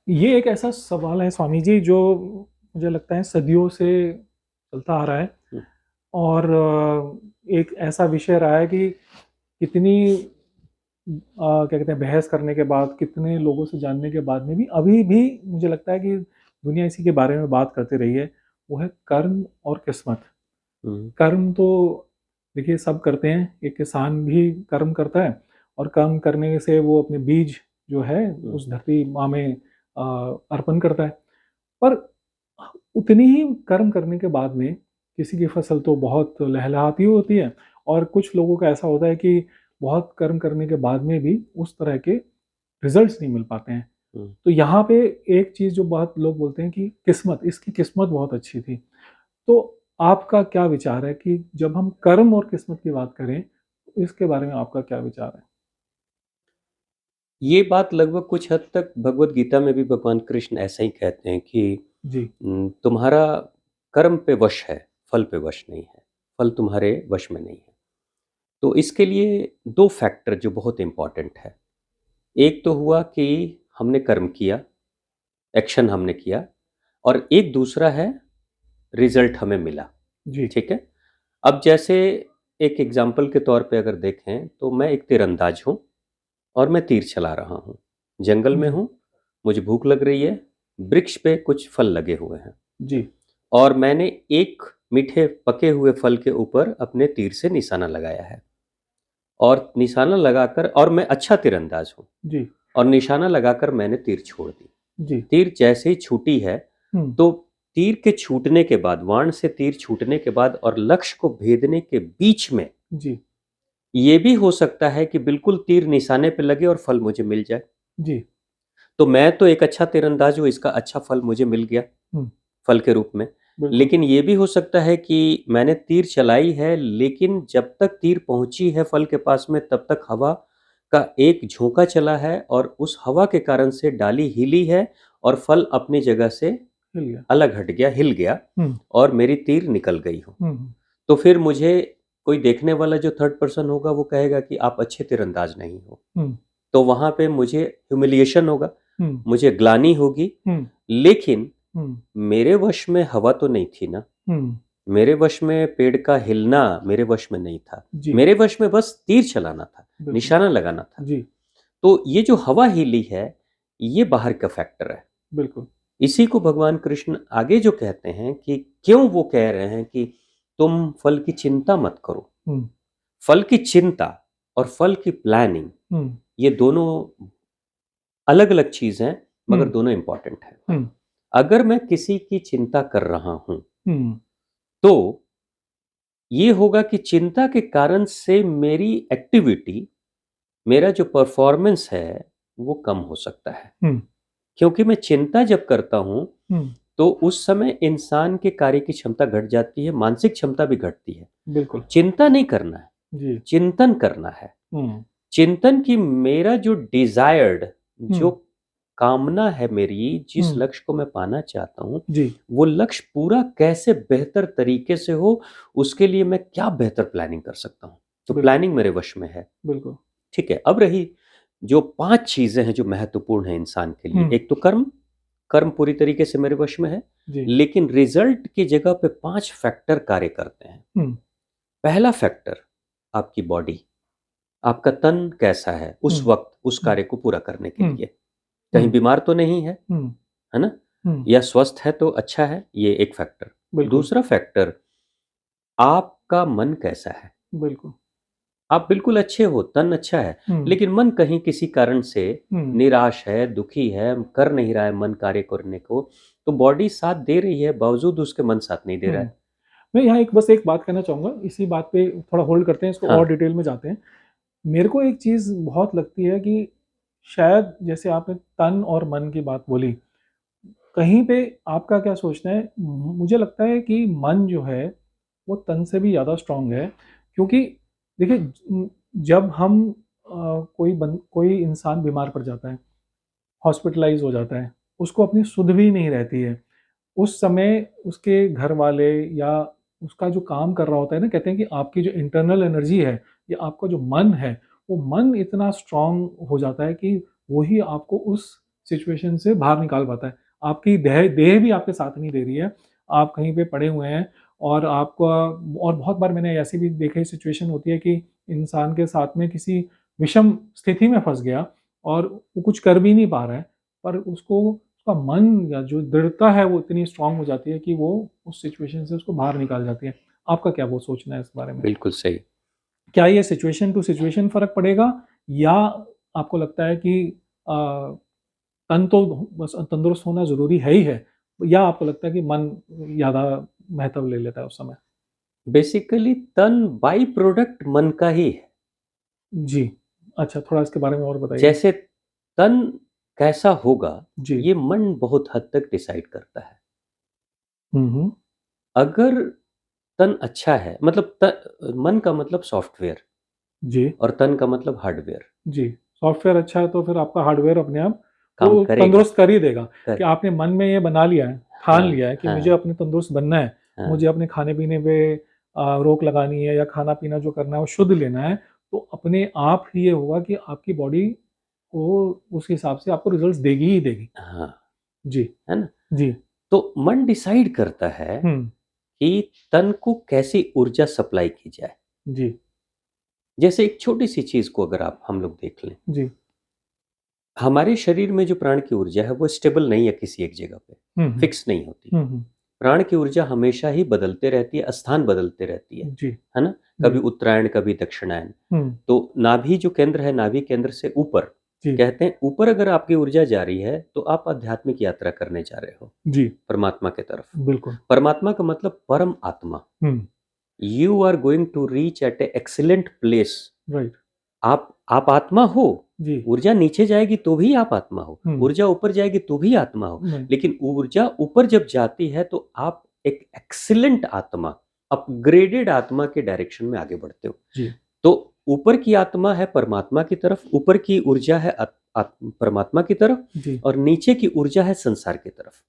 ये एक ऐसा सवाल है स्वामी जी जो मुझे लगता है सदियों से चलता आ रहा है। हुँ, और एक ऐसा विषय रहा है कि कितनी क्या कहते हैं बहस करने के बाद, कितने लोगों से जानने के बाद में भी अभी भी मुझे लगता है कि दुनिया इसी के बारे में बात करती रही है। वो है कर्म और किस्मत। हुँ, कर्म तो देखिए सब करते हैं, एक किसान भी कर्म करता है और कर्म करने से वो अपने बीज जो है हुँ, उस धरती माँ में अर्पण करता है। पर उतनी ही कर्म करने के बाद में किसी की फसल तो बहुत लहलहाती होती है, और कुछ लोगों का ऐसा होता है कि बहुत कर्म करने के बाद में भी उस तरह के रिजल्ट्स नहीं मिल पाते हैं। हुँ। तो यहाँ पे एक चीज़ जो बहुत लोग बोलते हैं कि किस्मत, इसकी किस्मत बहुत अच्छी थी। तो आपका क्या विचार है कि जब हम कर्म और किस्मत की बात करें, तो इसके बारे में आपका क्या विचार है? ये बात लगभग कुछ हद तक भगवद गीता में भी भगवान कृष्ण ऐसा ही कहते हैं कि जी। तुम्हारा कर्म पे वश है, फल पे वश नहीं है। फल तुम्हारे वश में नहीं है। तो इसके लिए 2 फैक्टर जो बहुत इम्पोर्टेंट है। एक तो हुआ कि हमने कर्म किया, एक्शन हमने किया और एक दूसरा है रिज़ल्ट हमें मिला, जी। ठीक है? अब जैसे एक एग्ज़ाम्पल के तौर पे अगर देखें तो मैं एक तीरंदाज हूँ और मैं तीर चला रहा हूँ। जंगल में जी। हूँ, मुझे भूख लग रही है, वृक्ष पे कुछ फल लगे हुए हैं जी। और मैंने एक मीठे पके हुए फल के ऊपर अपने तीर से निशाना लगाया है और निशाना लगाकर और मैं अच्छा तीरंदाज हूँ जी। और निशाना लगाकर मैंने तीर छोड़ दी। जी। तीर जैसे ही छूटी है, हम्म। तो तीर के छूटने के बाद, बाण से तीर छूटने के बाद और लक्ष्य को भेदने के बीच में जी। ये भी हो सकता है कि बिल्कुल तीर निशाने पे लगे और फल मुझे मिल जाए। जी। तो मैं तो एक अच्छा तीरंदाज हूँ, इसका अच्छा फल मुझे मिल गया, हम्म। फल के रूप में। बिल्कुल। लेकिन ये भी हो सकता है कि मैंने तीर चलाई है, लेकिन जब तक तीर पहुँची है फल के पास में, तब तक हवा का एक झोंका चला है और उस हवा के कारण से डाली हिली है और फल अपनी जगह से हिल गया। अलग हट गया, हिल गया हम्म। और मेरी तीर निकल गई हो। हम्म। तो फिर मुझे कोई देखने वाला जो थर्ड पर्सन होगा वो कहेगा कि आप अच्छे तीरंदाज नहीं हो। हम्म। तो वहाँ पे मुझे ह्यूमिलिएशन होगा, हम्म। मुझे ग्लानि होगी, हम्म। लेकिन हम्म। मेरे वश में हवा तो नहीं थी ना, हम्म। मेरे वश में पेड़ का हिलना मेरे वश में नहीं था। जी। मेरे वश में बस तीर चलाना था, बिल्कुल। निशाना लगाना था। जी। तो ये जो हवा हिली है, ये बाहर का फैक्टर है। बिल्कुल। इसी को भगवान कृष्ण आगे जो कहते हैं कि क्यों वो कह रहे हैं कि तुम फल की चिंता मत करो। हम्म। फल की चिंता और फल की प्लानिंग, हम्म। ये दोनों अलग-अलग चीज़ हैं, मगर हम्म। दोनों इम्पोर्टेंट हैं। हम्म। अगर मैं किसी की चिंता कर रहा हूँ, हम्म। तो ये होगा कि चिंता के कारण से मेरी एक्टिविटी, मेरा जो परफॉर्मेंस है, वो कम हो सकता है। हम्म। क्योंकि मैं चिंता जब करता हूँ, हम्म। तो उस समय इंसान के कार्य की क्षमता घट जाती है, मानसिक क्षमता भी घटती है। बिल्कुल। चिंता नहीं करना है, जी। चिंतन करना है। हम्म। चिंतन की मेरा जो डिज़ायर्ड, जो हम्म। कामना है मेरी, जिस हम्म। लक्ष्य को मैं पाना चाहता हूँ, जी। वो लक्ष्य पूरा कैसे बेहतर तरीके से हो, उसके लिए मैं क्या बेहतर प्लानिंग कर सकता हूँ। तो बिल्कुल। प्लानिंग मेरे वश में है, बिल्कुल। ठीक है। अब रही जो 5 चीज़ें हैं जो महत्वपूर्ण हैं इंसान के लिए। हम्म। एक तो कर्म, कर्म पूरी तरीके से मेरे वश में है, जी। लेकिन रिज़ल्ट की जगह पे 5 फैक्टर कार्य करते हैं। हम्म। पहला फैक्टर, आपकी बॉडी, आपका तन कैसा है उस हम्म। वक़्त उस हम्म। कार्य को पूरा करने के हम्म। लिए। कहीं हम्म। बीमार तो नहीं हम्म। है ना? हम्म। या स्वस्थ है तो अच्छा है, ये एक फैक्टर। बिल्कुल। दूसरा फैक्टर, आपका मन कैसा है? बिल्कुल। आप बिल्कुल अच्छे हो, तन अच्छा है, हम्म। लेकिन मन कहीं किसी कारण से हम्म। निराश है, दुखी है, कर नहीं रहा है मन कार्य करने को, तो बॉडी साथ दे रही है, बावजूद उसके मन साथ नहीं दे रहा हम्म। है। मैं यहाँ एक बात कहना चाहूँगा, इसी बात पे थोड़ा होल्ड करते हैं, इसको हाँ, और डिटेल में जाते हैं। मेरे को एक चीज़ बहुत लगती है कि शायद जैसे आपने तन और मन की बात बोली, कहीं पे आपका क्या सोचना है? मुझे लगता है कि मन जो है, वो तन से भी ज़्यादा स्ट्रॉन्ग है। क्योंकि देखिए जब हम कोई इंसान बीमार पड़ जाता है, हॉस्पिटलाइज़ हो जाता है, उसको अपनी सुध भी नहीं रहती है। उस समय उसके घर वाले या उसका जो काम कर रहा होता है ना, कहते हैं कि आपकी जो इंटरनल एनर्जी है या आपका जो मन है, वो मन इतना स्ट्रांग हो जाता है कि वो ही आपको उस सिचुएशन से बाहर निकाल पाता है। आपकी देह देह भी आपके साथ नहीं दे रही है, आप कहीं पे पड़े हुए हैं और आपका और बहुत बार मैंने ऐसी भी देखी सिचुएशन होती है कि इंसान के साथ में किसी विषम स्थिति में फँस गया और वो कुछ कर भी नहीं पा रहा है, पर उसको उसका मन या जो दृढ़ता है वो इतनी स्ट्रॉन्ग हो जाती है कि वो उस सिचुएशन से उसको बाहर निकाल जाती है। आपका क्या वो सोचना है इस बारे में? बिल्कुल सही। क्या ये सिचुएशन टू सिचुएशन फ़र्क पड़ेगा या आपको लगता है कि अ, तन तो बस तंदुरुस्त होना ज़रूरी है ही है, या आपको लगता है कि मन ज़्यादा महत्व ले लेता है उस समय? बेसिकली तन बाई प्रोडक्ट मन का ही है। जी। अच्छा, थोड़ा इसके बारे में और बताइए? जैसे तन कैसा होगा, जी। ये मन बहुत हद तक डिसाइड करता है। हुँ, हुँ। अगर तन अच्छा है, मतलब मन का मतलब सॉफ्टवेयर जी, और तन का मतलब हार्डवेयर। जी। सॉफ्टवेयर अच्छा है तो फिर आपका हार्डवेयर अपने आप काम वो करेगा। तंदुरुस्त कर ही देगा कि कर आपने मन में ये बना लिया है, ठान हाँ, लिया है कि मुझे हाँ, अपने तंदुरुस्त बनना है, हाँ, मुझे अपने खाने-पीने पे रोक लगानी है या खाना-पीना जो करना है वो शुद्ध लेना है, तो अपने आप ही ये होगा कि आपकी बॉडी वो उस हिसाब से आपको रिज़ल्ट्स देगी ही देगी। हाँ, जी, है ना? जी। तो मन डिसाइड करता है हुँ, कि तन को कैसी ऊर्जा सप्लाई की जाए। जी, जैसे एक छोटी-सी चीज़ को अगर आप हम लोग देख लें, जी। हमारे शरीर में जो प्राण की ऊर्जा है वो स्टेबल नहीं है किसी एक जगह पे, हुँ, हुँ। फिक्स नहीं होती। हुँ, हुँ। प्राण की ऊर्जा हमेशा ही बदलते रहती है, स्थान बदलते रहती जी, है ना? जी। कभी उत्तरायण, कभी दक्षिणायन। हुँ, तो नाभि जो केंद्र है, नाभि केंद्र से ऊपर, जी, कहते हैं ऊपर अगर आपकी ऊर्जा जा रही है, तो आप आध्यात्मिक यात्रा करने जा रहे हो, जी, परमात्मा की तरफ। बिल्कुल। परमात्मा का मतलब परम आत्मा। Hmm, you are going to reach at a excellent place. Right. आप आत्मा हो। जी। ऊर्जा नीचे जाएगी तो भी आप आत्मा हो, हुँ, ऊर्जा ऊपर जाएगी तो भी आत्मा हो। नहीं। लेकिन ऊर्जा ऊपर जब जाती है तो आप एक एक्सीलेंट आत्मा, अपग्रेडेड आत्मा के डायरेक्शन में आगे बढ़ते हो। जी, तो ऊपर की आत्मा है परमात्मा की तरफ, ऊपर की ऊर्जा है परमात्मा की तरफ, जी। और नीचे की ऊर्जा है संसार की तरफ।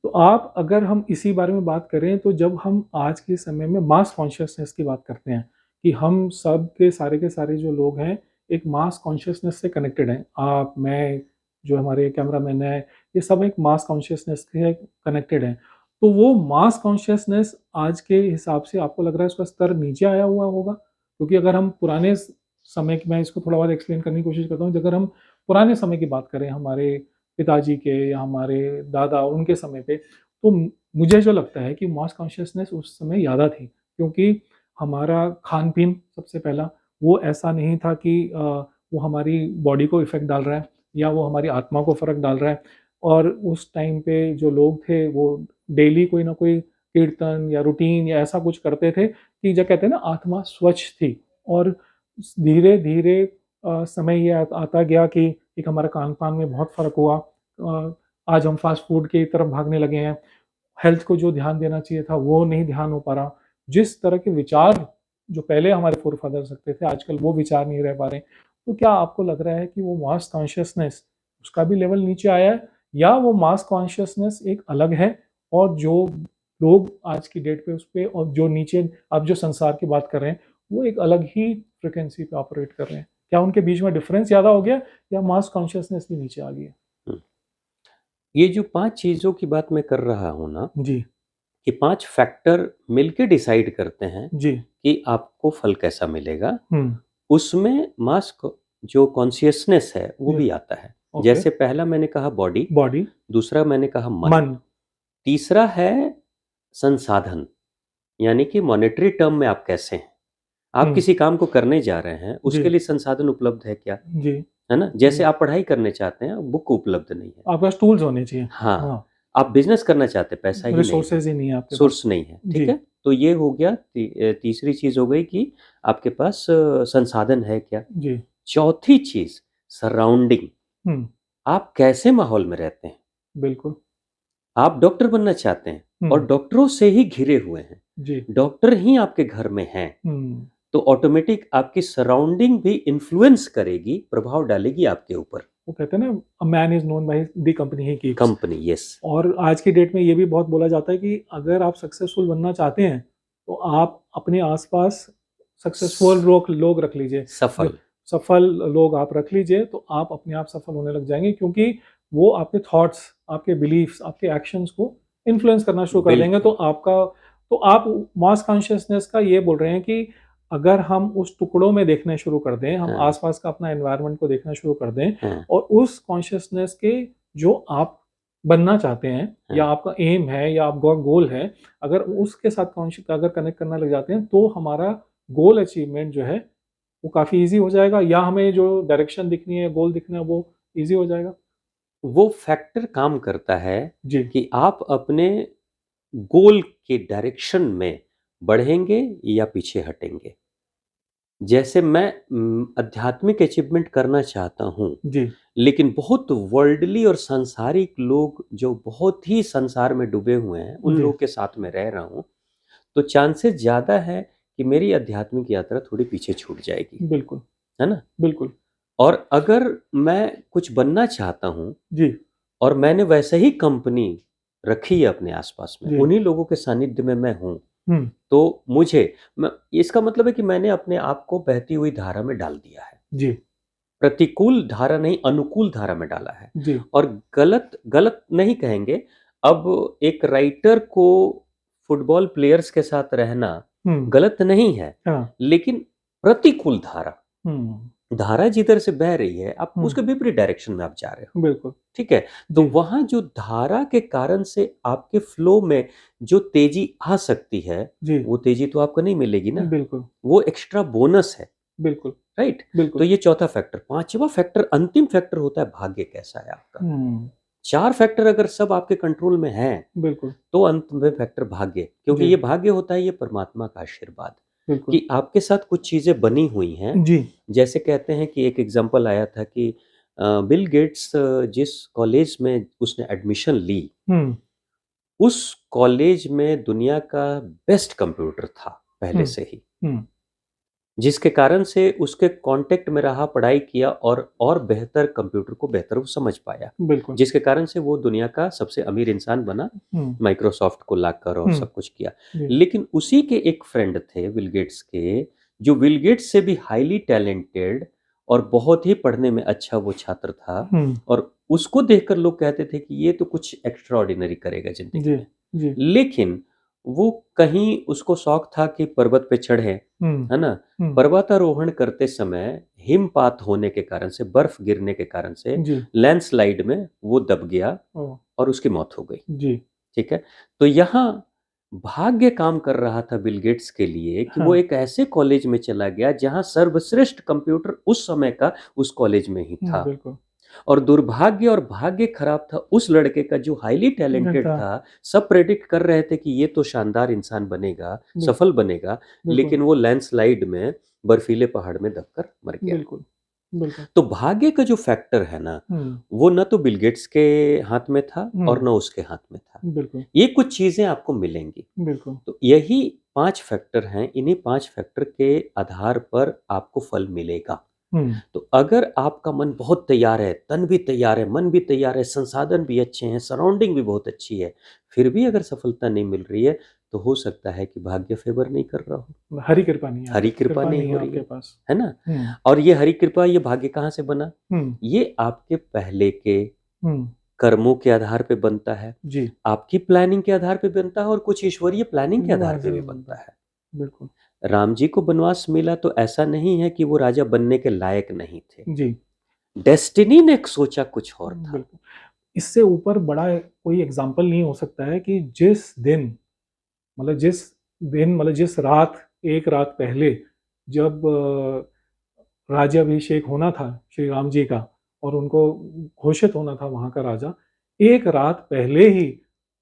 तो आप अगर हम इसी बारे में बात करें तो जब हम आज के समय में मास कॉन्शियसनेस की बात करते हैं कि हम सब के सारे जो लोग हैं एक मास कॉन्शियसनेस से कनेक्टेड हैं। आप, मैं, जो हमारे कैमरामैन हैं, ये सब एक मास कॉन्शियसनेस से कनेक्टेड हैं। तो वो मास कॉन्शियसनेस आज के हिसाब से आपको लग रहा है उसका स्तर नीचे आया हुआ होगा? क्योंकि अगर हम पुराने समय की, मैं इसको थोड़ा और एक्सप्लेन करने की कोशिश करता हूँ, अगर हम पुराने समय की बात करें हमारे पिताजी के या हमारे दादा उनके समय पे, तो मुझे जो लगता है कि मास कॉन्शियसनेस उस समय ज़्यादा थी, क्योंकि हमारा खान-पीन सबसे पहला वो ऐसा नहीं था कि वो हमारी बॉडी को इफ़ेक्ट डाल रहा है या वो हमारी आत्मा को फ़र्क डाल रहा है। और उस टाइम पे जो लोग थे वो डेली कोई ना कोई कीर्तन या रूटीन या ऐसा कुछ करते थे कि जो कहते हैं ना आत्मा स्वच्छ थी। और धीरे-धीरे समय ये आता गया कि एक हमारा खान-पान में बहुत फ़र्क हुआ। आज हम फ़ास्ट फ़ूड की तरफ भागने लगे हैं। हेल्थ को जो ध्यान देना चाहिए था, वो नहीं ध्यान हो पा रहा। जिस तरह के विचार जो पहले हमारे फ़ोरफ़ादर्स रखते थे, आजकल वो विचार नहीं रह पा रहे। तो क्या आपको लग रहा है कि वो मास कॉन्शियसनेस उसका भी लेवल नीचे आया है, या वो मास कॉन्शियसनेस एक अलग है और जो लोग आज की डेट पे उस पे और जो नीचे आप जो संसार की बात कर रहे हैं, वो एक अलग ही फ्रीक्वेंसी पे ऑपरेट कर रहे हैं? क्या उनके बीच में डिफ़रेंस ज़्यादा हो गया या मास कॉन्शियसनेस भी नीचे आ गई है? हम्म। ये जो 5 चीज़ों की बात मैं कर रहा हूँ ना, जी, कि 5 फैक्टर मिलके डिसाइड करते हैं जी। कि आपको फल कैसा मिलेगा। हुँ, उसमें जो कॉन्शियसनेस है वो यस, भी आता है। ओके। जैसे पहला मैंने कहा बॉडी, बॉडी, दूसरा मैंने कहा मन, मन। तीसरा है संसाधन, यानी कि मॉनेटरी टर्म में आप कैसे हैं। आप हुँ, किसी काम को करने जा रहे हैं, उसके जी, लिए संसाधन उपलब्ध है क्या? जी, है ना? जैसे जी। आप पढ़ाई करने चाहते हैं, बुक उपलब्ध नहीं है। आपके पास टूल्स होने चाहिए। हाँ, हाँ, आप बिज़नेस करना चाहते हैं, पैसा ही नहीं है, रिसोर्सेज़ ही नहीं है आपके पास। सोर्स नहीं है, ठीक जी, है? तो ये हो गया तीसरी चीज़ हो गई कि आपके पास संसाधन है क्या? जी, चौथी चीज़ सराउंडिंग, हुँ, आप कैसे माहौल में रहते हैं? बिल्कुल। आप डॉक्टर बनना चाहते हैं और हुँ, डॉक्टरों से ही घिरे हुए हैं, जी, डॉक्टर ही आपके घर में हैं, हुँ। तो ऑटोमेटिक आपकी सराउंडिंग भी इन्फ्लुएंस करेगी, प्रभाव डालेगी आपके ऊपर। वो कहते हैं ना, a man is known by the company he keeps. Company, yes. और आज की डेट में ये भी बहुत बोला जाता है कि अगर आप सक्सेसफुल बनना चाहते हैं, तो आप अपने आस-पास सक्सेसफुल स लोग लोग रख लीजिए। जो सफल। सफल लोग आप रख लीजिए, तो आप अपने आप सफल होने लग जाएंगे, क्योंकि वो आपके थॉट्स, आपके बिलीफ्स, आपके एक्शंस को इन्फ्लुएंस करना शुरू कर देंगे। तो बिल्कुल। आपका, तो आप मास कॉन्शियसनेस का ये बोल रहे हैं कि अगर हम उस टुकड़ों में देखने शुरू कर दें, हम हाँ, आसपास का अपना एनवायरनमेंट को देखना शुरू कर दें, हाँ, और उस कॉन्शियसनेस के जो आप बनना चाहते हैं या हाँ। आपका एम है या आपका गोल है, अगर उसके साथ कॉन्शियस अगर कनेक्ट करना लग जाते हैं, तो हमारा गोल अचीवमेंट जो है वो काफ़ी ईज़ी हो जाएगा, या हमें जो डायरेक्शन दिखनी है, गोल दिखना है, वो ईज़ी हो जाएगा। वो फैक्टर काम करता है जी, कि आप अपने गोल के डायरेक्शन में बढ़ेंगे या पीछे हटेंगे। जैसे मैं आध्यात्मिक अचीवमेंट करना चाहता हूँ, जी, लेकिन बहुत वर्ल्डली और सांसारिक लोग जो बहुत ही संसार में डूबे हुए हैं, उन जी, लोग के साथ में रह रहा हूँ, तो चांसेस ज़्यादा है कि मेरी आध्यात्मिक यात्रा थोड़ी पीछे छूट जाएगी, बिल्कुल, है ना? बिल्कुल। और अगर मैं कुछ बनना चाहता हूँ जी, और मैंने वैसे ही कंपनी रखी है अपने आसपास में, जी। उन्हीं लोगों के सानिध्य में मैं हूँ, हुँ, तो मुझे मैं इसका मतलब है कि मैंने अपने आप को बहती हुई धारा में डाल दिया है। जी, प्रतिकूल धारा नहीं, अनुकूल धारा में डाला है। जी। और गलत गलत नहीं कहेंगे। अब एक राइटर को फुटबॉल प्लेयर्स के साथ रहना हुँ, गलत नहीं है, हाँ, लेकिन प्रतिकूल धारा, हुँ, धारा जिधर से बह रही है, आप हुँ, उसके विपरीत डायरेक्शन में आप जा रहे हो। बिल्कुल। ठीक है? तो जी, वहाँ जो धारा के कारण से आपके फ्लो में जो तेज़ी आ सकती है, जी, वो तेज़ी तो आपको नहीं मिलेगी ना। बिल्कुल, वो एक्स्ट्रा बोनस है, बिल्कुल, राइट? तो बिल्कुल। ये चौथा फैक्टर। पाँचवाँ फैक्टर, अंतिम फैक्टर होता है भाग्य कैसा है आपका। हुँ, 4 फैक्टर अगर सब आपके कंट्रोल में हैं, बिल्कुल, तो अंत में फैक्टर भाग्य, क्योंकि जी, ये भाग्य होता है, ये परमात्मा का आशीर्वाद बिल्कुल। कि आपके साथ कुछ चीज़ें बनी हुई हैं। जी, जैसे कहते हैं कि एक एग्ज़ाम्पल आया था कि बिल गेट्स जिस कॉलेज में उसने एडमिशन ली, हुँ, उस कॉलेज में दुनिया का बेस्ट कंप्यूटर था पहले हुँ, से ही। हुँ, जिसके कारण से उसके कांटेक्ट में रहा, पढ़ाई किया और बेहतर कंप्यूटर को बेहतर वो समझ पाया। बिल्कुल। जिसके कारण से वो दुनिया का सबसे अमीर इंसान बना, हुँ, माइक्रोसॉफ्ट को लाकर और हुँ, सब कुछ किया। जी, लेकिन उसी के एक फ्रेंड थे बिल गेट्स के, जो बिल गेट्स से भी हाईली टैलेंटेड और बहुत ही पढ़ने में अच्छा वो छात्र था, हुँ, और उसको देखकर लोग कहते थे कि ये तो कुछ एक्स्ट्राऑर्डिनरी करेगा ज़िंदगी जी, में। जी, लेकिन वो कहीं उसको शौक था कि पर्वत पे चढ़े, हुँ, है ना? हुँ, पर्वतारोहण करते समय हिमपात होने के कारण से, बर्फ गिरने के कारण से जी, लैंडस्लाइड में वो दब गया ओह! और उसकी मौत हो गई। जी, ठीक है? तो यहाँ भाग्य काम कर रहा था बिल गेट्स के लिए कि वो हाँ, एक ऐसे कॉलेज में चला गया जहाँ सर्वश्रेष्ठ कंप्यूटर उस समय का उस कॉलेज में ही हुँ, था। बिल्कुल, और दुर्भाग्य और भाग्य खराब था उस लड़के का जो हाईली टैलेंटेड था, था। सब प्रेडिक्ट कर रहे थे कि ये तो शानदार इंसान बनेगा, बिल्कुल, सफल बनेगा, बिल्कुल, लेकिन वो लैंडस्लाइड में बर्फीले पहाड़ में दबकर मर गया। बिल्कुल, बिल्कुल, तो भाग्य का जो फैक्टर है ना, हुँ, वो ना तो बिल गेट्स के हाथ में था और हुँ, ना उसके हाथ में था। बिल्कुल, ये कुछ चीज़ें आपको मिलेंगी। बिल्कुल, तो यही 5 फैक्टर हैं, इन्हीं 5 फैक्टर के आधार पर आपको फल मिलेगा। हुँ, तो अगर आपका मन बहुत तैयार है, तन भी तैयार है, मन भी तैयार है, संसाधन भी अच्छे हैं, सराउंडिंग भी बहुत अच्छी है, फिर भी अगर सफलता नहीं मिल रही है, तो हो सकता है कि भाग्य फ़ेवर नहीं कर रहा हो, हरी कृपा नहीं है, हरी कृपा कृपा नहीं नहीं है हो रही आपके पास। है ना? हुँ, और ये हरी कृपा, ये भाग्य कहाँ से बना? हुँ, ये आपके पहले के हुँ, कर्मों के आधार पे बनता है, जी, आपकी प्लानिंग के आधार पे बनता है और कुछ ईश्वरीय प्लानिंग के आधार वहाँ पे से भी बनता बनता है, है। बिल्कुल, राम जी को वनवास मिला तो ऐसा नहीं है कि वो राजा बनने के लायक नहीं थे। जी, डेस्टिनी ने सोचा कुछ और था। बिल्कुल। इससे ऊपर बड़ा कोई एग्ज़ाम्पल नहीं हो सकता है कि जिस दिन मतलब जिस रात, एक रात पहले जब राज्याभिषेक होना था श्री राम जी का और उनको घोषित होना था वहाँ का राजा, एक रात पहले ही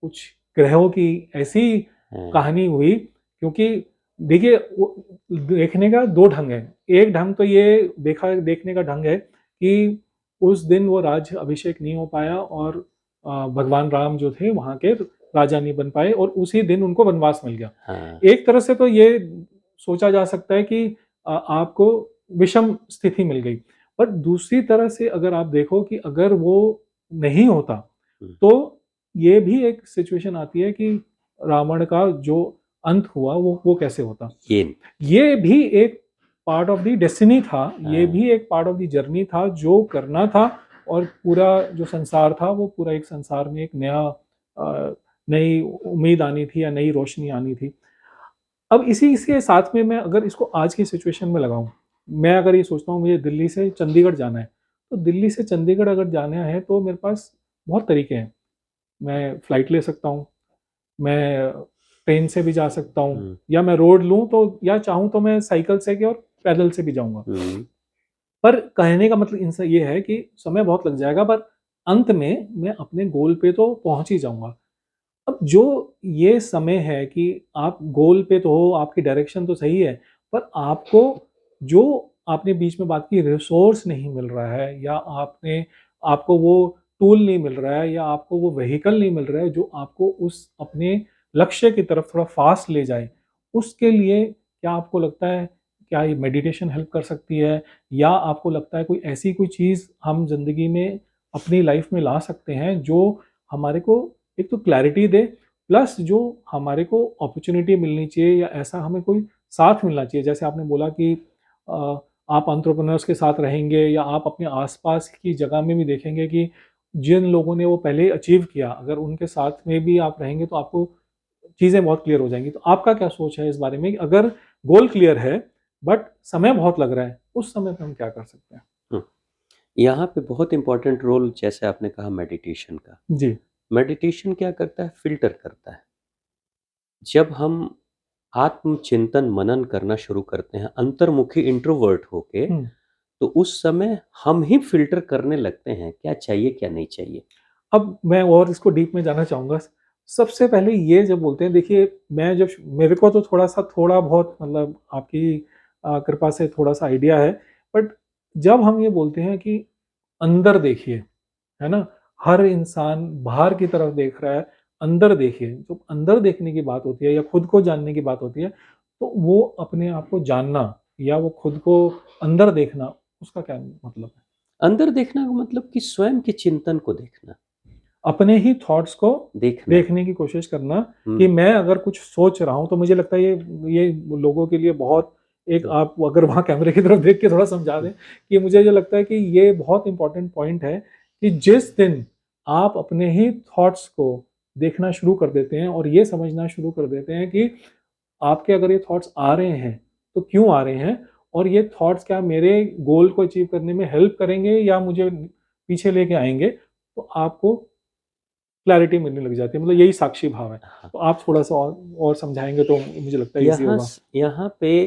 कुछ ग्रहों की ऐसी हाँ, कहानी हुई, क्योंकि देखिए वो देखने का 2 ढंग हैं। एक ढंग तो ये देखने का ढंग है कि उस दिन वो राज्य अभिषेक नहीं हो पाया और भगवान राम जो थे वहाँ के राजा नहीं बन पाए और उसी दिन उनको वनवास मिल गया। हाँ, एक तरह से तो ये सोचा जा सकता है कि आपको विषम स्थिति मिल गई। पर दूसरी तरह से अगर आप देखो कि अगर वो नहीं होता, हुँ, तो ये भी एक सिचुएशन आती है कि रावण का जो अंत हुआ वो कैसे होता? ये ये भी एक पार्ट ऑफ द डेस्टिनी था, ये हाँ। भी एक पार्ट ऑफ द जर्नी था जो करना था। और पूरा जो संसार था वो पूरा एक संसार में एक नया नई उम्मीद आनी थी या नई रोशनी आनी थी। अब इसी इसके साथ में मैं अगर इसको आज की सिचुएशन में लगाऊं, मैं अगर ये सोचता हूँ मुझे दिल्ली से चंडीगढ़ जाना है, तो दिल्ली से चंडीगढ़ अगर जाना है तो मेरे पास बहुत तरीके हैं। मैं फ्लाइट ले सकता हूँ, मैं ट्रेन से भी जा सकता हूँ, हम्म। या मैं रोड लूँ तो, या चाहूँ तो मैं साइकिल से और पैदल से भी जाऊँगा। हम्म। पर कहने का मतलब इनसे ये है कि समय बहुत लग जाएगा, पर अंत में मैं अपने गोल पे तो पहुँच ही जाऊँगा। अब जो ये समय है कि आप गोल पे तो हो, आपकी डायरेक्शन तो सही है, पर आपको जो आपने बीच में बात की रिसोर्स नहीं मिल रहा है, या आपको वो टूल नहीं मिल रहा है, या आपको वो व्हीकल नहीं मिल रहा है जो आपको उस अपने लक्ष्य की तरफ थोड़ा फास्ट ले जाए, उसके लिए क्या आपको लगता है, क्या ये मेडिटेशन हेल्प कर सकती है, या आपको लगता है कोई ऐसी कोई चीज़ हम ज़िंदगी में अपनी लाइफ में ला सकते हैं जो हमारे को एक तो क्लैरिटी दे, प्लस जो हमारे को अपॉर्चुनिटी मिलनी चाहिए, या ऐसा हमें कोई साथ मिलना चाहिए। जैसे आपने बोला कि आप एंटरप्रेन्योर्स के साथ रहेंगे, या आप अपने आसपास की जगह में भी देखेंगे कि जिन लोगों ने वो पहले अचीव किया, अगर उनके साथ में भी आप रहेंगे तो आपको चीज़ें बहुत क्लियर हो जाएंगी। तो आपका क्या सोच है इस बारे में कि अगर गोल क्लियर है बट समय बहुत लग रहा है, उस समय पे हम क्या कर सकते हैं? हम्म। यहाँ पे बहुत इंपॉर्टेंट रोल, जैसे आपने कहा, मेडिटेशन का। जी। मेडिटेशन क्या करता है? फिल्टर करता है। जब हम आत्मचिंतन मनन करना शुरू करते हैं अंतर्मुखी इंट्रोवर्ट होके, हम्म। तो उस समय हम ही फिल्टर करने लगते हैं क्या चाहिए क्या नहीं चाहिए। अब मैं और इसको डीप में जाना चाहूँगा। सबसे पहले ये जब बोलते हैं, देखिए मैं जब मेरे को तो थोड़ा बहुत मतलब आपकी कृपा से थोड़ा-सा आइडिया है। बट जब हम ये बोलते हैं कि अंदर देखिए, है ना? हर इंसान बाहर की तरफ देख रहा है, अंदर देखिए। तो अंदर देखने की बात होती है या खुद को जानने की बात होती है, तो वो अपने आप को जानना या वो खुद को अंदर देखना, उसका क्या मतलब है? अंदर देखना का मतलब कि स्वयं के चिंतन को देखना। अपने ही थॉट्स को देखना। देखने की कोशिश करना कि हम्म। मैं अगर कुछ सोच रहा हूँ, तो मुझे लगता है ये लोगों के लिए बहुत एक, हम्म। आप अगर वहाँ कैमरे की तरफ देख के थोड़ा समझा दें कि मुझे जो लगता है कि ये बहुत इंपॉर्टेंट पॉइंट है कि जिस दिन आप अपने ही थॉट्स को देखना शुरू कर देते हैं और ये समझना शुरू कर देते हैं कि आपके अगर ये थॉट्स आ रहे हैं तो क्यों आ रहे हैं, और ये थॉट्स क्या मेरे गोल को अचीव करने में हेल्प करेंगे या मुझे पीछे लेके आएंगे, तो आपको क्लैरिटी मिलने लग जाती है। मतलब यही साक्षी भाव है। हाँ। तो आप थोड़ा-सा और समझाएँगे तो मुझे लगता है ईज़ी होगा। यहाँ पे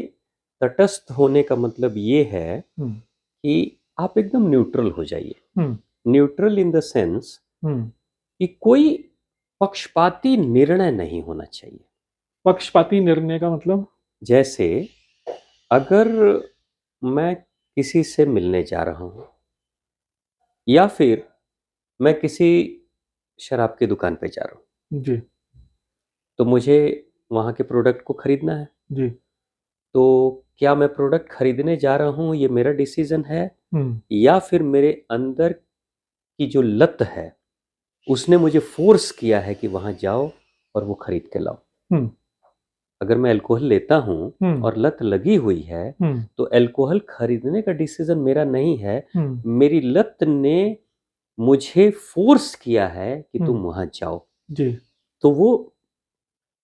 तटस्थ होने का मतलब ये है हुँ, कि आप एकदम न्यूट्रल हो जाइए। हुँ, न्यूट्रल इन द सेंस हुँ। कि कोई पक्षपाती निर्णय नहीं होना चाहिए। पक्षपाती निर्णय का मतलब? जैसे अगर मैं किसी से मिलने जा रहा हूँ, या फिर मैं किसी शराब की दुकान पे जा रहा हूँ, जी, तो मुझे वहाँ के प्रोडक्ट को खरीदना है। जी। तो क्या मैं प्रोडक्ट खरीदने जा रहा हूँ ये मेरा डिसीजन है, हुँ, या फिर मेरे अंदर की जो लत है उसने मुझे फोर्स किया है कि वहाँ जाओ और वो खरीद के लाओ। हुँ, अगर मैं अल्कोहल लेता हूँ हुँ, और लत लगी हुई है, हुँ, तो अल्कोहल खरीदने का डिसीजन मेरा नहीं है, हुँ, मेरी लत ने मुझे फोर्स किया है कि हुँ। तुम वहाँ जाओ। जी, तो वो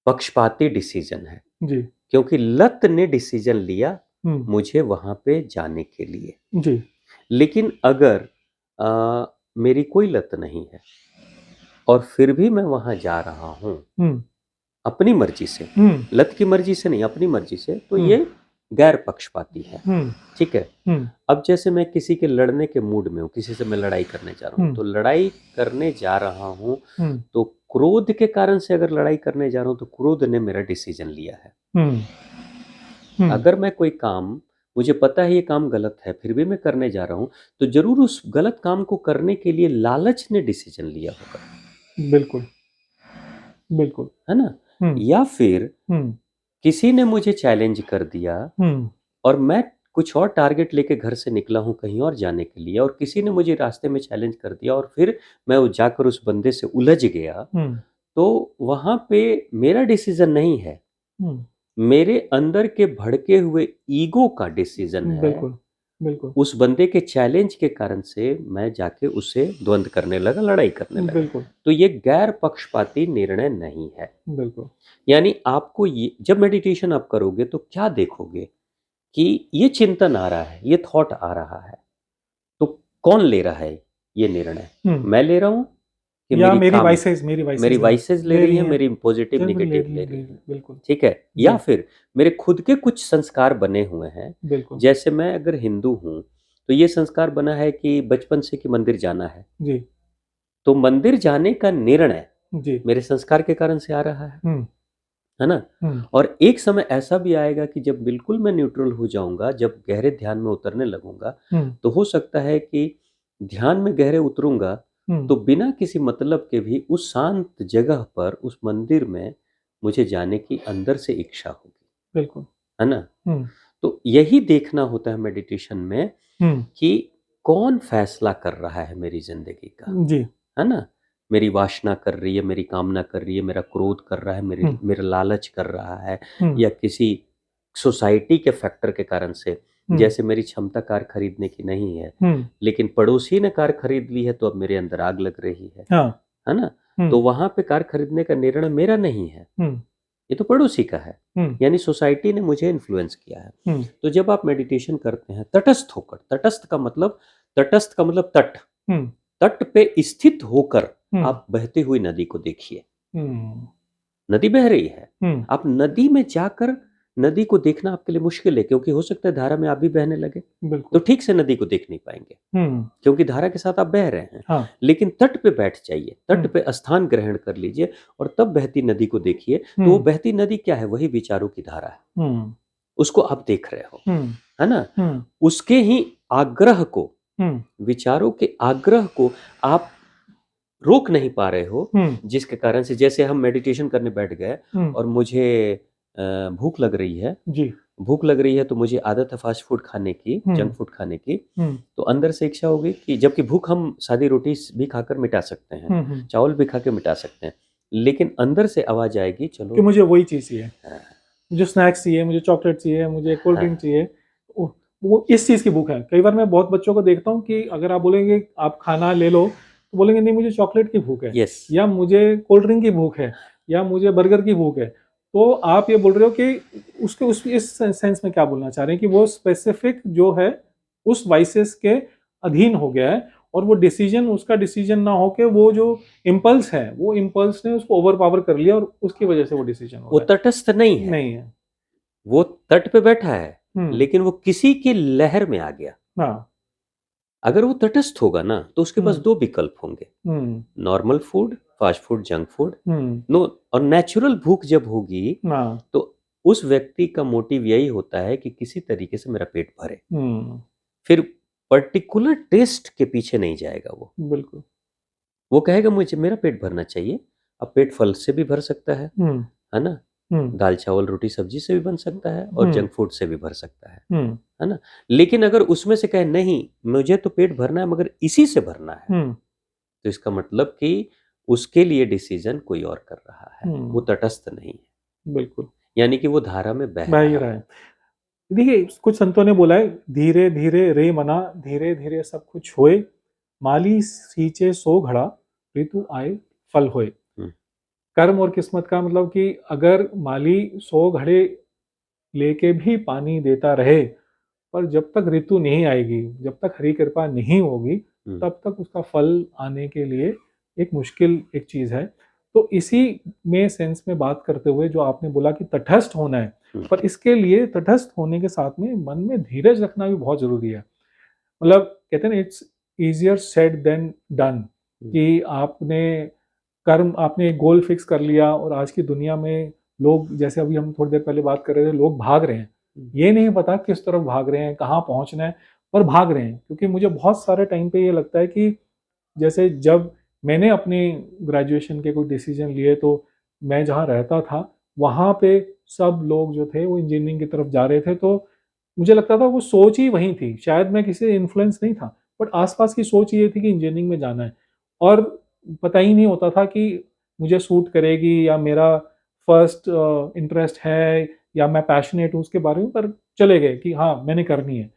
पक्षपाती डिसीजन है, जी। क्योंकि लत ने डिसीजन लिया हुँ, मुझे वहाँ पे जाने के लिए। जी। लेकिन अगर मेरी कोई लत नहीं है और फिर भी मैं वहाँ जा रहा हूँ हुँ, अपनी मर्जी से, हुँ, लत की मर्जी से नहीं, अपनी मर्जी से, तो हुँ, ये गैर पक्षपाती है। हुँ, ठीक है। हुँ, अब जैसे मैं किसी के लड़ने के मूड में हूँ, किसी से मैं लड़ाई करने जा रहा हूँ, हुँ, तो लड़ाई करने जा रहा हूँ, हुँ, तो क्रोध के कारण से अगर लड़ाई करने जा रहा हूँ तो क्रोध ने मेरा डिसीजन लिया है। हुँ, हुँ, अगर मैं कोई काम, मुझे पता है ये काम गलत है, फिर भी मैं करने जा रहा हूँ, तो जरूर उस गलत काम को करने के लिए लालच ने डिसीजन लिया होगा। बिल्कुल, बिल्कुल। है ना? हुँ, या फिर हुँ, किसी ने मुझे चैलेंज कर दिया हुँ, और मैं कुछ और टारगेट लेके घर से निकला हूँ कहीं और जाने के लिए, और किसी ने मुझे रास्ते में चैलेंज कर दिया और फिर मैं जाकर उस बंदे से उलझ गया, हुँ, तो वहाँ पे मेरा डिसीजन नहीं है, हुँ, मेरे अंदर के भड़के हुए ईगो का डिसीजन है। बिल्कुल, बिल्कुल, उस बंदे के चैलेंज के कारण से मैं जाके उससे द्वंद्व करने लगा, लड़ाई करने लगा। बिल्कुल, तो ये गैर पक्षपाती निर्णय नहीं है। बिल्कुल। यानी आपको ये जब मेडिटेशन आप करोगे तो क्या देखोगे कि ये चिंतन आ रहा है, ये थॉट आ रहा है, तो कौन ले रहा है ये निर्णय? हुँ, मैं ले रहा हूँ कि या मेरी मेरी वाइसेज़ वाइसेस ले ले रही रही हैं, हैं। मेरी पॉजिटिव बिल्कुल नेगेटिव ले ले रही हैं, बिल्कुल। ठीक है? या जी, फिर मेरे खुद के कुछ संस्कार बने हुए हैं। बिल्कुल। जैसे मैं अगर हिंदू हूँ तो ये संस्कार बना है कि बचपन से कि मंदिर जाना है, जी, तो मंदिर जाने का निर्णय जी। मेरे संस्कार के कारण से आ रहा हुँ, है ना? हुँ, और एक समय ऐसा भी आएगा कि जब बिल्कुल मैं न्यूट्रल हो जाऊंगा, जब गहरे ध्यान में उतरने लगूंगा, हुँ, तो हो सकता है कि ध्यान में गहरे उतरूंगा हुँ, तो बिना किसी मतलब के भी उस शांत जगह पर, उस मंदिर में मुझे जाने की अंदर से इच्छा होगी, बिल्कुल। है ना? हुँ, तो यही देखना होता है मेडिटेशन में हुँ, कि कौन फैसला कर रहा है मेरी जिंदगी का, जी। है ना? मेरी वासना कर रही है, मेरी कामना कर रही है, मेरा क्रोध कर रहा है, हुँ, मेरा लालच कर रहा है, हुँ, या किसी सोसाइटी के फैक्टर के कारण से। हुँ, जैसे मेरी क्षमता कार खरीदने की नहीं है, हुँ, लेकिन पड़ोसी ने कार खरीद ली है तो अब मेरे अंदर आग लग रही हाँ। है ना? हुँ, तो वहाँ पे कार खरीदने का निर्णय मेरा नहीं है, हुँ, ये तो पड़ोसी का है। हुँ, यानी सोसाइटी ने मुझे इन्फ्लुएंस किया है। हुँ, तो जब आप मेडिटेशन करते हैं तटस्थ होकर, तटस्थ का मतलब तट, हुँ, तट पे स्थित होकर हुँ, आप बहती हुई नदी को देखिए। हुँ, नदी बह रही है, हुँ, आप नदी में जाकर नदी को देखना आपके लिए मुश्किल है, क्योंकि हो सकता है धारा में आप भी बहने लगे, तो बिल्कुल। ठीक से नदी को देख नहीं पाएंगे, हुँ, क्योंकि धारा के साथ आप बह रहे हैं। हाँ। लेकिन तट पे बैठ जाइए, हुँ, तट पे स्थान ग्रहण कर लीजिए और तब बहती नदी को देखिए। तो वो हुँ, बहती नदी क्या है? वही विचारों की धारा है, हुँ, उसको आप देख रहे हो, हुँ, है ना? हुँ, उसके ही आग्रह को, हुँ, विचारों के आग्रह को आप रोक नहीं पा रहे हो, हुँ, जिसके कारण से जैसे हम मेडिटेशन करने बैठ गए हुँ, और मुझे भूख लग रही है, जी। भूख लग रही है तो मुझे आदत है फास्ट फूड खाने की, जंक हुँ, फूड खाने की। हुँ, तो अंदर से इच्छा होगी कि जबकि भूख हम सादी रोटी भी खाकर मिटा सकते हैं, हुँ, हुँ, चावल भी खा के मिटा सकते हैं, लेकिन अंदर से आवाज़ आएगी कि चलो। मुझे वही चीज़ चाहिए। हाँ, मुझे स्नैक्स चाहिए, मुझे चॉकलेट चाहिए, मुझे कोल्ड हाँ, ड्रिंक चाहिए। ओ वो इस चीज़ की भूख है। कई बार मैं बहुत बच्चों को देखता हूँ कि अगर आप बोलेंगे आप खाना ले लो, तो बोलेंगे नहीं मुझे चॉकलेट की भूख है यस। या मुझे कोल्ड ड्रिंक की भूख है या मुझे बर्गर की भूख है। तो आप ये बोल रहे हो कि उसके उस इस सेंस में क्या बोलना चाह रहे हैं कि वो स्पेसिफिक जो है उस वाइसेस के अधीन हो गया है और वो डिसीज़न उसका डिसीज़न ना हो के वो जो इम्पल्स है, वो इम्पल्स ने उसको ओवरपावर कर लिया और उसकी वजह से वो डिसीज़न हो वो रहा तटस्थ नहीं है। है, नहीं है। वो तट पे बैठा है, हुँ, लेकिन वो किसी की लहर में आ गया। हाँ। अगर वो तटस्थ होगा ना, तो उसके पास हुँ, 2 विकल्प होंगे, हुँ, normal food, fast food, junk food. हुँ, नो, और नेचुरल भूख जब होगी, हाँ, तो उस व्यक्ति का मोटिव यही होता है कि किसी तरीके से मेरा पेट भरे। हुँ, फिर पर्टिकुलर टेस्ट के पीछे नहीं जाएगा वो। बिल्कुल। वो कहेगा मुझे मेरा पेट भरना चाहिए। अब पेट फल से भी भर सकता हुँ, है ना? हुँ, दाल, चावल, रोटी, सब्जी से भी बन सकता है और हुँ, जंक फूड से भी भर सकता हुँ, है ना? लेकिन अगर उसमें से कहे नहीं, मुझे तो पेट भरना है मगर इसी से भरना है, हुँ, तो इसका मतलब कि उसके लिए डिसीज़न कोई और कर रहा है, वो हुँ, तटस्थ नहीं है। बिल्कुल, यानी कि वो धारा में बह बह ही रहा रहा है। है। देखिए, कुछ संतों ने बोला है, धीरे-धीरे रे मना, धीरे-धीरे सब कुछ होए, माली सींचे सो घड़ा, ऋतु आए फल होए। हुँ, कर्म और किस्मत का मतलब कि अगर माली 100 घड़े लेके भी पानी देता रहे, पर जब तक ऋतु नहीं आएगी, जब तक हरी कृपा नहीं होगी, हुँ, तब तक उसका फल आने के लिए एक मुश्किल एक चीज़ है। तो इसी में सेंस में बात करते हुए जो आपने बोला कि तटस्थ होना है, हुँ, पर इसके लिए तटस्थ होने के साथ में मन में धीरज रखना भी बहुत ज़रूरी है। मतलब कहते हैं ना it's easier said than done हुँ, कि आपने गोल फिक्स कर लिया और आज की दुनिया में लोग जैसे अभी हम थोड़ी देर पहले बात कर रहे थे लोग भाग रहे हैं। हुँ, ये नहीं पता किस तरफ भाग रहे हैं, कहाँ पहुँचना है, पर भाग रहे हैं। क्योंकि मुझे बहुत सारे टाइम पे ये लगता है कि जैसे जब मैंने अपने ग्रेजुएशन के कोई डिसीज़न लिए तो मैं जहाँ रहता था, वहाँ पे सब लोग जो थे वो इंजीनियरिंग की तरफ जा रहे थे तो मुझे लगता था वो सोच ही वही थी। शायद मैं किसी से इन्फ्लुएंस नहीं था, बट आस-पास की सोच ये थी कि इंजीनियरिंग में जाना है और पता ही नहीं होता था कि मुझे सूट करेगी या मेरा फर्स्ट इंटरेस्ट है या मैं पैशनेट हूँ उसके बारे में, पर चले गए कि हाँ, मैंने करनी है।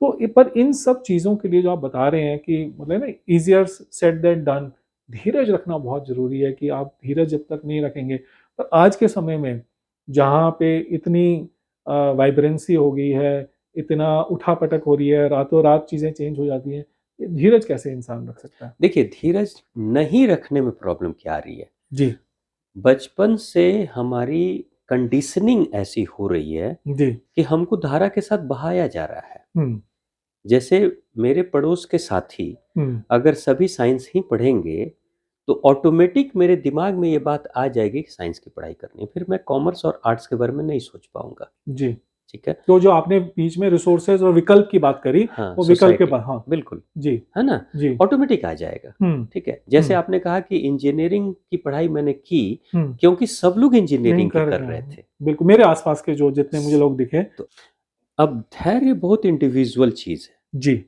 तो पर इन सब चीज़ों के लिए जो आप बता रहे हैं कि मतलब ना ईज़ियर सेड देन डन, धीरज रखना बहुत ज़रूरी है कि आप धीरज जब तक नहीं रखेंगे, पर आज के समय में जहाँ पे इतनी वाइब्रेंसी हो गई है, इतना उठा-पटक हो रही है, रातों-रात चीज़ें चेंज हो जाती हैं, ये धीरज कैसे इंसान रख सकता है? देखिए, धीरज नहीं रखने में प्रॉब्लम क्या आ रही है? जी, बचपन से हमारी कंडीशनिंग ऐसी हो रही है जी। कि हमको धारा के साथ बहाया जा रहा है। हुँ, जैसे मेरे पड़ोस के साथी हुँ, अगर सभी साइंस ही पढ़ेंगे, तो ऑटोमेटिक मेरे दिमाग में ये बात आ जाएगी कि साइंस की पढ़ाई करनी है। फिर मैं कॉमर्स और आर्ट्स के बारे में नहीं सोच पाऊँगा, जी। ठीक है? तो जो आपने बीच में रिसोर्सेज़ और विकल्प की बात करी, हाँ, वो विकल्प के सोसाइटी, बाद हाँ, बिल्कुल, जी, है ना? जी। ऑटोमेटिक आ जाएगा, हुँ, ठीक है? जैसे हुँ, आपने कहा कि इंजीनियरिंग की पढ़ाई मैंने की, हुँ। क्योंकि सब लोग नहीं इंजीनियरिंग की कर कर रहे रहे हैं। थे। बिल्कुल, मेरे आस-पास के जो जितने मुझे स लोग दिखे। तो अब धैर्य बहुत इंडिविजुअल चीज़ है, जी,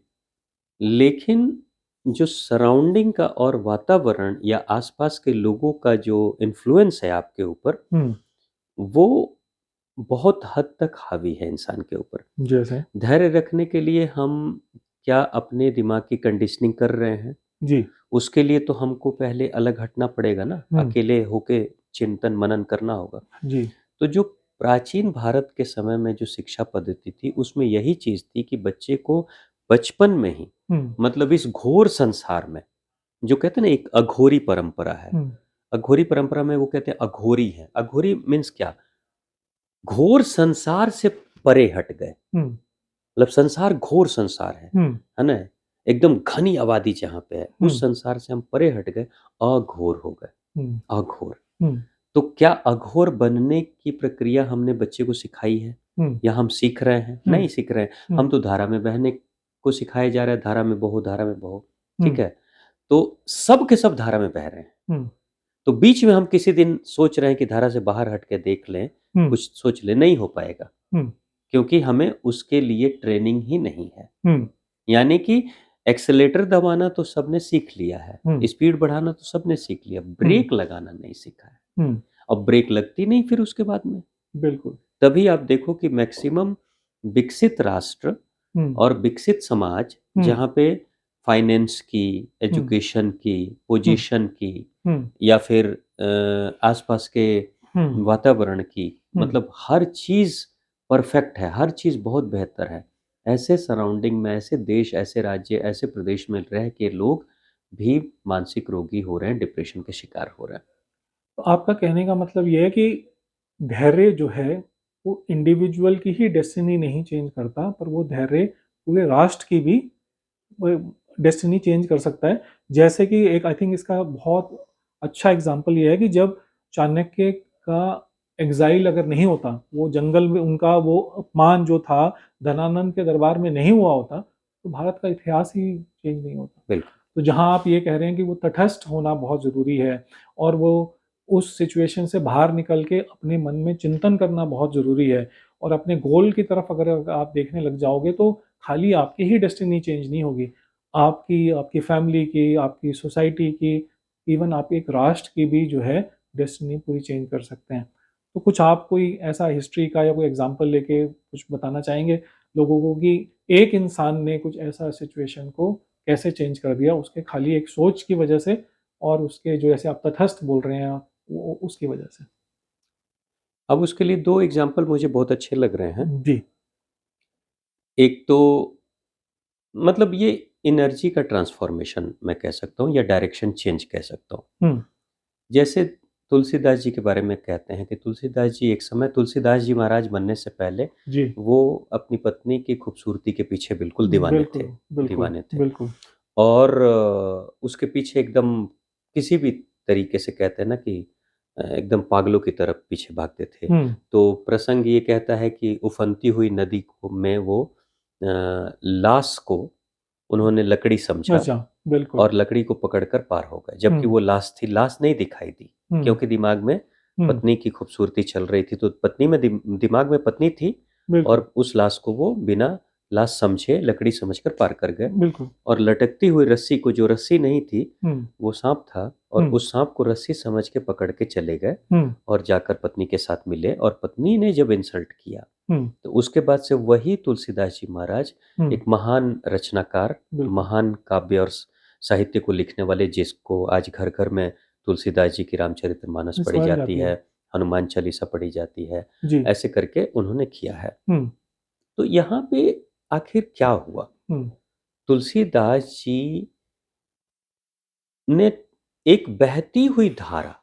लेकिन जो सराउंडिंग का और वातावरण या आसपास के लोगों का जो इन्फ्लुएंस है आपके ऊपर, हुँ, वो बहुत हद तक हावी है इंसान के ऊपर। जैसे? धैर्य रखने के लिए हम क्या अपने दिमाग की कंडीशनिंग कर रहे हैं? जी, उसके लिए तो हमको पहले अलग हटना पड़ेगा ना, हुँ, अकेले होके चिंतन मनन करना होगा। जी, तो जो प्राचीन भारत के समय में जो शिक्षा पद्धति थी, उसमें यही चीज़ थी कि बच्चे को बचपन में ही, हुँ, मतलब इस घोर संसार में, जो कहते हैं ना एक अघोरी परंपरा है, हुँ, अघोरी परंपरा में वो कहते हैं अघोरी है। अघोरी मीन्स क्या? घोर संसार से परे हट गए। हुँ, मतलब संसार घोर संसार हुँ, है ना? एकदम घनी आबादी जहाँ पे है, हुँ, उस संसार से हम परे हट गए, अघोर हो गए, हुँ, अघोर। हुँ, तो क्या अघोर बनने की प्रक्रिया हमने बच्चे को सिखाई है? हुँ, या हम सीख रहे हैं? हुँ, नहीं सीख रहे हैं। हुँ, हम तो धारा में बहने को सिखाया जा रहा है, धारा में बहो, धारा में बहो, हुँ, ठीक है? तो सब के सब धारा में बह रहे हैं। हुँ, तो बीच में हम किसी दिन सोच रहे हैं कि धारा से बाहर हट के देख लें, हुँ, कुछ सोच लें, नहीं हो पाएगा, हुँ, क्योंकि हमें उसके लिए ट्रेनिंग ही नहीं है। हुँ, यानी कि एक्सेलेरेटर दबाना तो सबने सीख लिया है, हुँ, स्पीड बढ़ाना तो सबने सीख लिया, हुँ, ब्रेक लगाना नहीं सीखा है। हुँ, अब ब्रेक लगती नहीं फिर उसके बाद में। बिल्कुल। तभी आप देखो कि मैक्सिमम विकसित राष्ट्र हुँ, और विकसित समाज, हुँ, जहाँ पे फाइनेंस की, हुँ, एजुकेशन की, हुँ, पोजीशन की, हुँ, या फिर आसपास के हुँ, वातावरण की, हुँ। मतलब हर चीज़ परफेक्ट है, हर चीज़ बहुत बेहतर है। ऐसे सराउंडिंग में, ऐसे देश, ऐसे राज्य, ऐसे प्रदेश में रह के लोग भी मानसिक रोगी हो रहे हैं, डिप्रेशन के शिकार हो रहे हैं। तो आपका कहने का मतलब ये है कि धैर्य जो है, वो इंडिविजुअल की ही डेस्टिनी नहीं चेंज करता, पर वो धैर्य पूरे राष्ट्र की भी डेस्टिनी चेंज कर सकता है। जैसे कि एक आई थिंक इसका बहुत अच्छा एग्ज़ाम्पल ये है कि जब चाणक्य का एग्ज़ाइल अगर नहीं होता, वो जंगल में उनका वो अपमान जो था, धनानंद के दरबार में नहीं हुआ होता, तो भारत का इतिहास ही चेंज नहीं होता। बिल्कुल। तो जहाँ आप ये कह रहे हैं कि वो तटस्थ होना बहुत ज़रूरी है और वो उस सिचुएशन से बाहर निकल के अपने मन में चिंतन करना बहुत ज़रूरी है और अपने गोल की तरफ अगर आप देखने लग जाओगे तो खाली आपकी ही डेस्टिनी चेंज नहीं होगी। आपकी, आपकी फैमिली की, आपकी सोसाइटी की, इवन आप एक राष्ट्र की भी जो है डेस्टिनी पूरी चेंज कर सकते हैं। तो कुछ आप कोई ऐसा हिस्ट्री का या कोई एग्ज़ाम्पल लेके कुछ बताना चाहेंगे लोगों को कि एक इंसान ने कुछ ऐसा सिचुएशन को कैसे चेंज कर दिया उसके खाली एक सोच की वजह से और उसके जो ऐसे आप तटस्थ बोल रहे हैं वो उसकी वजह से? अब उसके लिए 2 एग्ज़ाम्पल मुझे बहुत अच्छे लग रहे हैं। जी। एक तो मतलब ये एनर्जी का ट्रांसफ़ॉर्मेशन मैं कह सकता हूँ, या डायरेक्शन चेंज कह सकता हूँ। हुँ, जैसे तुलसीदास जी के बारे में कहते हैं कि तुलसीदास जी, एक समय तुलसीदास जी महाराज बनने से पहले जी। वो अपनी पत्नी की खूबसूरती के पीछे बिल्कुल दीवाने बिल्कुल, थे, बिल्कुल, दीवाने थे। बिल्कुल। और उसके पीछे एकदम किसी भी तरीके से, कहते हैं ना कि एकदम पागलों की तरफ पीछे भागते थे। हुँ, तो प्रसंग ये कहता है कि उफनती हुई नदी को में वो लाश को उन्होंने लकड़ी समझा अच्छा, बिल्कुल। और लकड़ी को पकड़कर पार हो गए। जबकि हुँ, वो लाश थी, लाश नहीं दिखाई दी, हुँ, क्योंकि दिमाग में हुँ, पत्नी की खूबसूरती चल रही थी, तो पत्नी में दिमाग में पत्नी थी बिल्कुल। और उस लाश को वो बिना लास्ट समझे, लकड़ी समझकर पार कर गए। बिल्कुल। और लटकती हुई रस्सी को, जो रस्सी नहीं थी, हुँ, वो सांप था, और हुँ, उस सांप को रस्सी समझ के पकड़ के चले गए हुँ, और जाकर पत्नी के साथ मिले। और पत्नी ने जब इंसल्ट किया, हुँ, तो उसके बाद से वही तुलसीदास जी महाराज हुँ, एक महान रचनाकार, बिल्कुल, महान काव्य और साहित्य को लिखने वाले, जिसको आज घर घर में तुलसीदास जी की रामचरितमानस पढ़ी पढ़ी जाती जाती है, है। हनुमान चालीसा पढ़ी जाती है। जी। ऐसे करके उन्होंने किया है। हुँ, तो यहाँ पे आखिर क्या हुआ? हुँ, तुलसीदास जी ने एक बहती हुई धारा,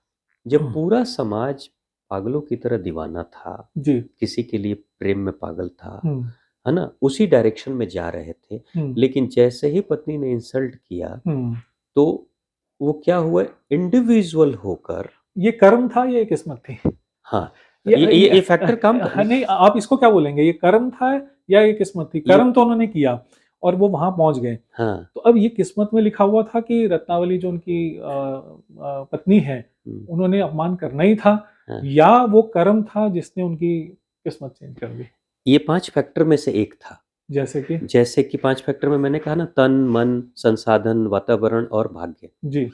जब हुँ, पूरा समाज पागलों की तरह दीवाना था, जी। किसी के लिए प्रेम में पागल था, हुँ, है ना? उसी डायरेक्शन में जा रहे थे। हुँ, लेकिन जैसे ही पत्नी ने इंसल्ट किया, हुँ। तो वो क्या हुआ, इंडिविजुअल होकर, ये कर्म था या ये किस्मत थी? हाँ, ये ये फैक्टर काम हाँ, नहीं आप इसको क्या बोलेंगे? ये कर्म था या ये किस्मत थी? ये कर्म तो उन्होंने किया और वो वहाँ पहुँच गए। हाँ, तो अब ये किस्मत में लिखा हुआ था कि रत्नावली जो उनकी पत्नी है, हुँ, उन्होंने अपमान करना ही था हाँ। या वो कर्म था जिसने उनकी किस्मत चेंज कर दी? ये 5 फैक्टर में से एक था। जैसे कि जैसे कि 5 फैक्टर में मैंने कहा ना, तन, मन, संसाधन, वातावरण और भाग्य। जी।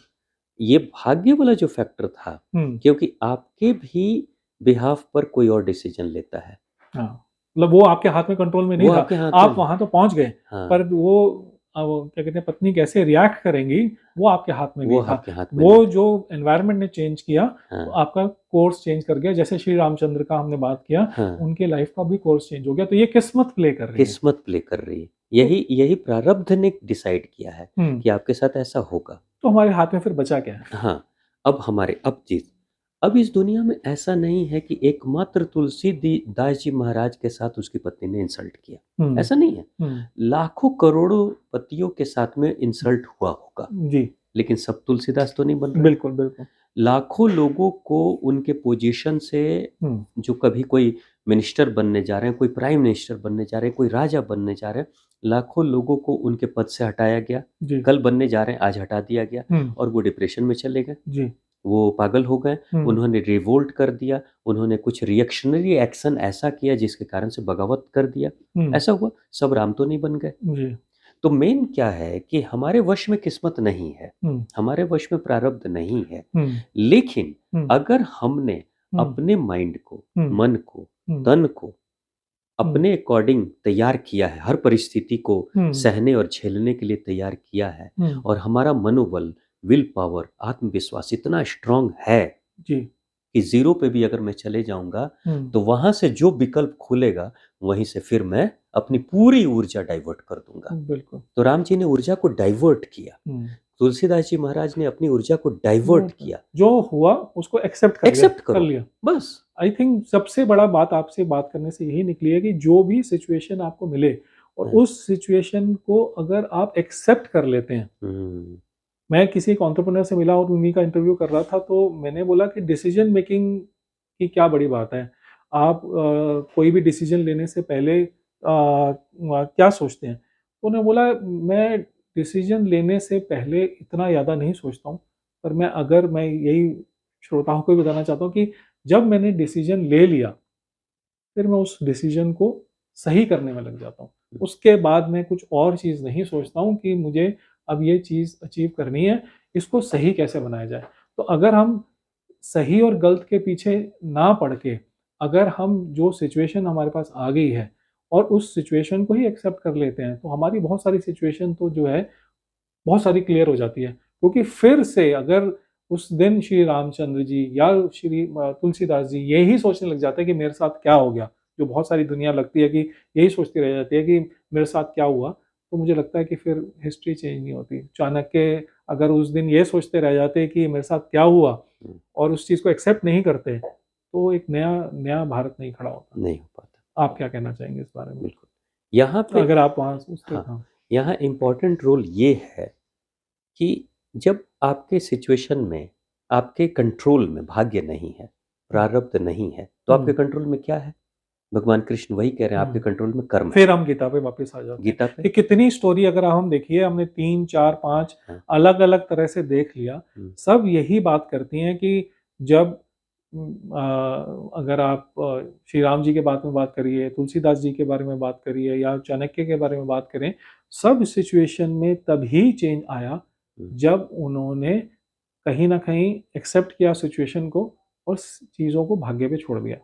ये भाग्य वाला जो फैक्टर था, हुँ, क्योंकि आपके भी बिहाफ़ पर कोई और डिसीज़न लेता है। हाँ। मतलब वो आपके हाथ में कंट्रोल में नहीं वो था। आपके हाथ में आप नहीं। वहाँ तो पहुँच गए, हाँ, पर वो क्या कहते हैं पत्नी कैसे रिएक्ट करेंगी, वो आपके हाथ में वो नहीं था। आपके हाथ में नहीं वो था। जो एनवायरनमेंट ने चेंज किया, तो हाँ, आपका कोर्स चेंज कर गया। जैसे श्री रामचंद्र का हमने बात किया, हाँ, उनके लाइफ का भी कोर्स चेंज हो गया। तो ये किस्मत प्ले कर रही है। किस्मत प्ले कर रही है। तो यही यही प्रारब्ध ने डिसाइड किया है हुँ, कि आपके साथ ऐसा होगा। तो हमारे हाथ में फिर बचा क्या है? हाँ, अब चीज़, अब इस दुनिया में ऐसा नहीं है कि एकमात्र दास जी महाराज के साथ उसकी पत्नी ने इंसल्ट किया, हुँ, ऐसा नहीं है। हुँ, लाखों करोड़ों पतियों के साथ में इंसल्ट हुआ होगा, जी। लेकिन सब तुलसीदास तो नहीं बन रहे। बिल्कुल, बिल्कुल। लाखों लोगों को उनके पोजीशन से, हुँ, जो कभी कोई मिनिस्टर बनने जा रहे हैं, कोई प्राइम मिनिस्टर बनने जा रहे हैं, कोई राजा बनने जा रहे हैं, लाखों लोगों को उनके पद से हटाया गया। जी। कल बनने जा रहे हैं, आज हटा दिया गया, हुँ, और वो डिप्रेशन में चले गए, जी। वो पागल हो गए, हुँ, उन्होंने रिवोल्ट कर दिया, उन्होंने कुछ रिएक्शनरी एक्शन ऐसा किया जिसके कारण से बगावत कर दिया। हुँ, ऐसा हुआ, सब राम तो नहीं बन गए। जी। तो मेन क्या है कि हमारे वश में किस्मत नहीं है, हुँ, हमारे वश में प्रारब्ध नहीं है। हुँ, लेकिन हुँ, अगर हमने हुँ, अपने माइंड को, हुँ, मन को, हुँ, तन को हुँ, अपने अकॉर्डिंग तैयार किया है, हर परिस्थिति को हुँ, सहने और झेलने के लिए तैयार किया है, हुँ, और हमारा मनोबल, विल पावर, आत्मविश्वास इतना स्ट्रांग है जी। कि ज़ीरो पे भी अगर मैं चले जाऊँगा, हुँ, तो वहाँ से जो विकल्प खुलेगा, वहीं से फिर मैं अपनी पूरी ऊर्जा डाइवर्ट कर दूँगा। बिल्कुल। तो राम जी ने ऊर्जा को डाइवर्ट किया, हुँ, तुलसीदास जी महाराज ने अपनी ऊर्जा को डाइवर्ट वो किया। जो हुआ उसको एक्सेप्ट कर लिया एक्सेप्ट कर करो, लिया। बस। आई थिंक सबसे बड़ा बात आपसे बात करने से यही निकली है कि जो भी सिचुएशन आपको मिले और हाँ, उस सिचुएशन को अगर आप एक्सेप्ट कर लेते हैं। हुँ, मैं किसी एक एंटरप्रेन्योर से मिला और उन्हीं का इंटरव्यू कर रहा था, तो मैंने बोला कि डिसीजन मेकिंग की क्या बड़ी बात है। आप कोई भी डिसीजन लेने से पहले क्या सोचते हैं? तो उन्होंने बोला मैं डिसीजन लेने से पहले इतना ज़्यादा नहीं सोचता हूँ, पर मैं यही श्रोताओं को भी बताना चाहता हूँ कि जब मैंने डिसीजन ले लिया, फिर मैं उस डिसीजन को सही करने में लग जाता हूँ। उसके बाद मैं कुछ और चीज़ नहीं सोचता हूँ कि मुझे अब ये चीज़ अचीव करनी है, इसको सही कैसे बनाया जाए। तो अगर हम सही और गलत के पीछे ना पड़ के, अगर हम जो सिचुएशन हमारे पास आ गई है और उस सिचुएशन को ही एक्सेप्ट कर लेते हैं, तो हमारी बहुत सारी सिचुएशन तो जो है बहुत सारी क्लियर हो जाती है। क्योंकि फिर से अगर उस दिन श्री रामचंद्र जी या श्री तुलसीदास जी यही सोचने लग जाते हैं कि मेरे साथ क्या हो गया, जो बहुत सारी दुनिया लगती है कि यही सोचती रह जाती है कि मेरे साथ क्या हुआ, तो मुझे लगता है कि फिर हिस्ट्री चेंज नहीं होती। चाणक्य अगर उस दिन ये सोचते रह जाते कि मेरे साथ क्या हुआ हुँ, और उस चीज़ को एक्सेप्ट नहीं करते, तो एक नया नया भारत नहीं खड़ा होता। नहीं हो पाता, आप क्या कहना चाहेंगे इस बारे में? बिल्कुल। यहाँ पे अगर आप वहाँ उस पे हाँ, हाँ। यहाँ इम्पोर्टेंट रोल ये है कि जब आपके सिचुएशन में, आपके कंट्रोल में भाग्य नहीं है, हुँ, प्रारब्ध नहीं है, तो आपके हुँ, कंट्रोल में क्या है? भगवान कृष्ण वही कह रहे हैं, आपके हुँ। कंट्रोल में कर्म है। फिर हम गीता पे वापस आ जाते हैं गीता पे कि कितनी स्टोरी अगर हम देखिए हमने 3, 4, 5 हाँ, अलग-अलग तरह से देख लिया। हुँ, सब यही बात करती हैं कि जब अगर आप श्री राम जी के बारे में बात करिए, तुलसीदास जी के बारे में बात करिए या चाणक्य के बारे में बात करें, सब सिचुएशन में तभी चेंज आया जब उन्होंने कहीं न कहीं एक्सेप्ट किया सिचुएशन को और चीज़ों को भाग्य पे छोड़ दिया।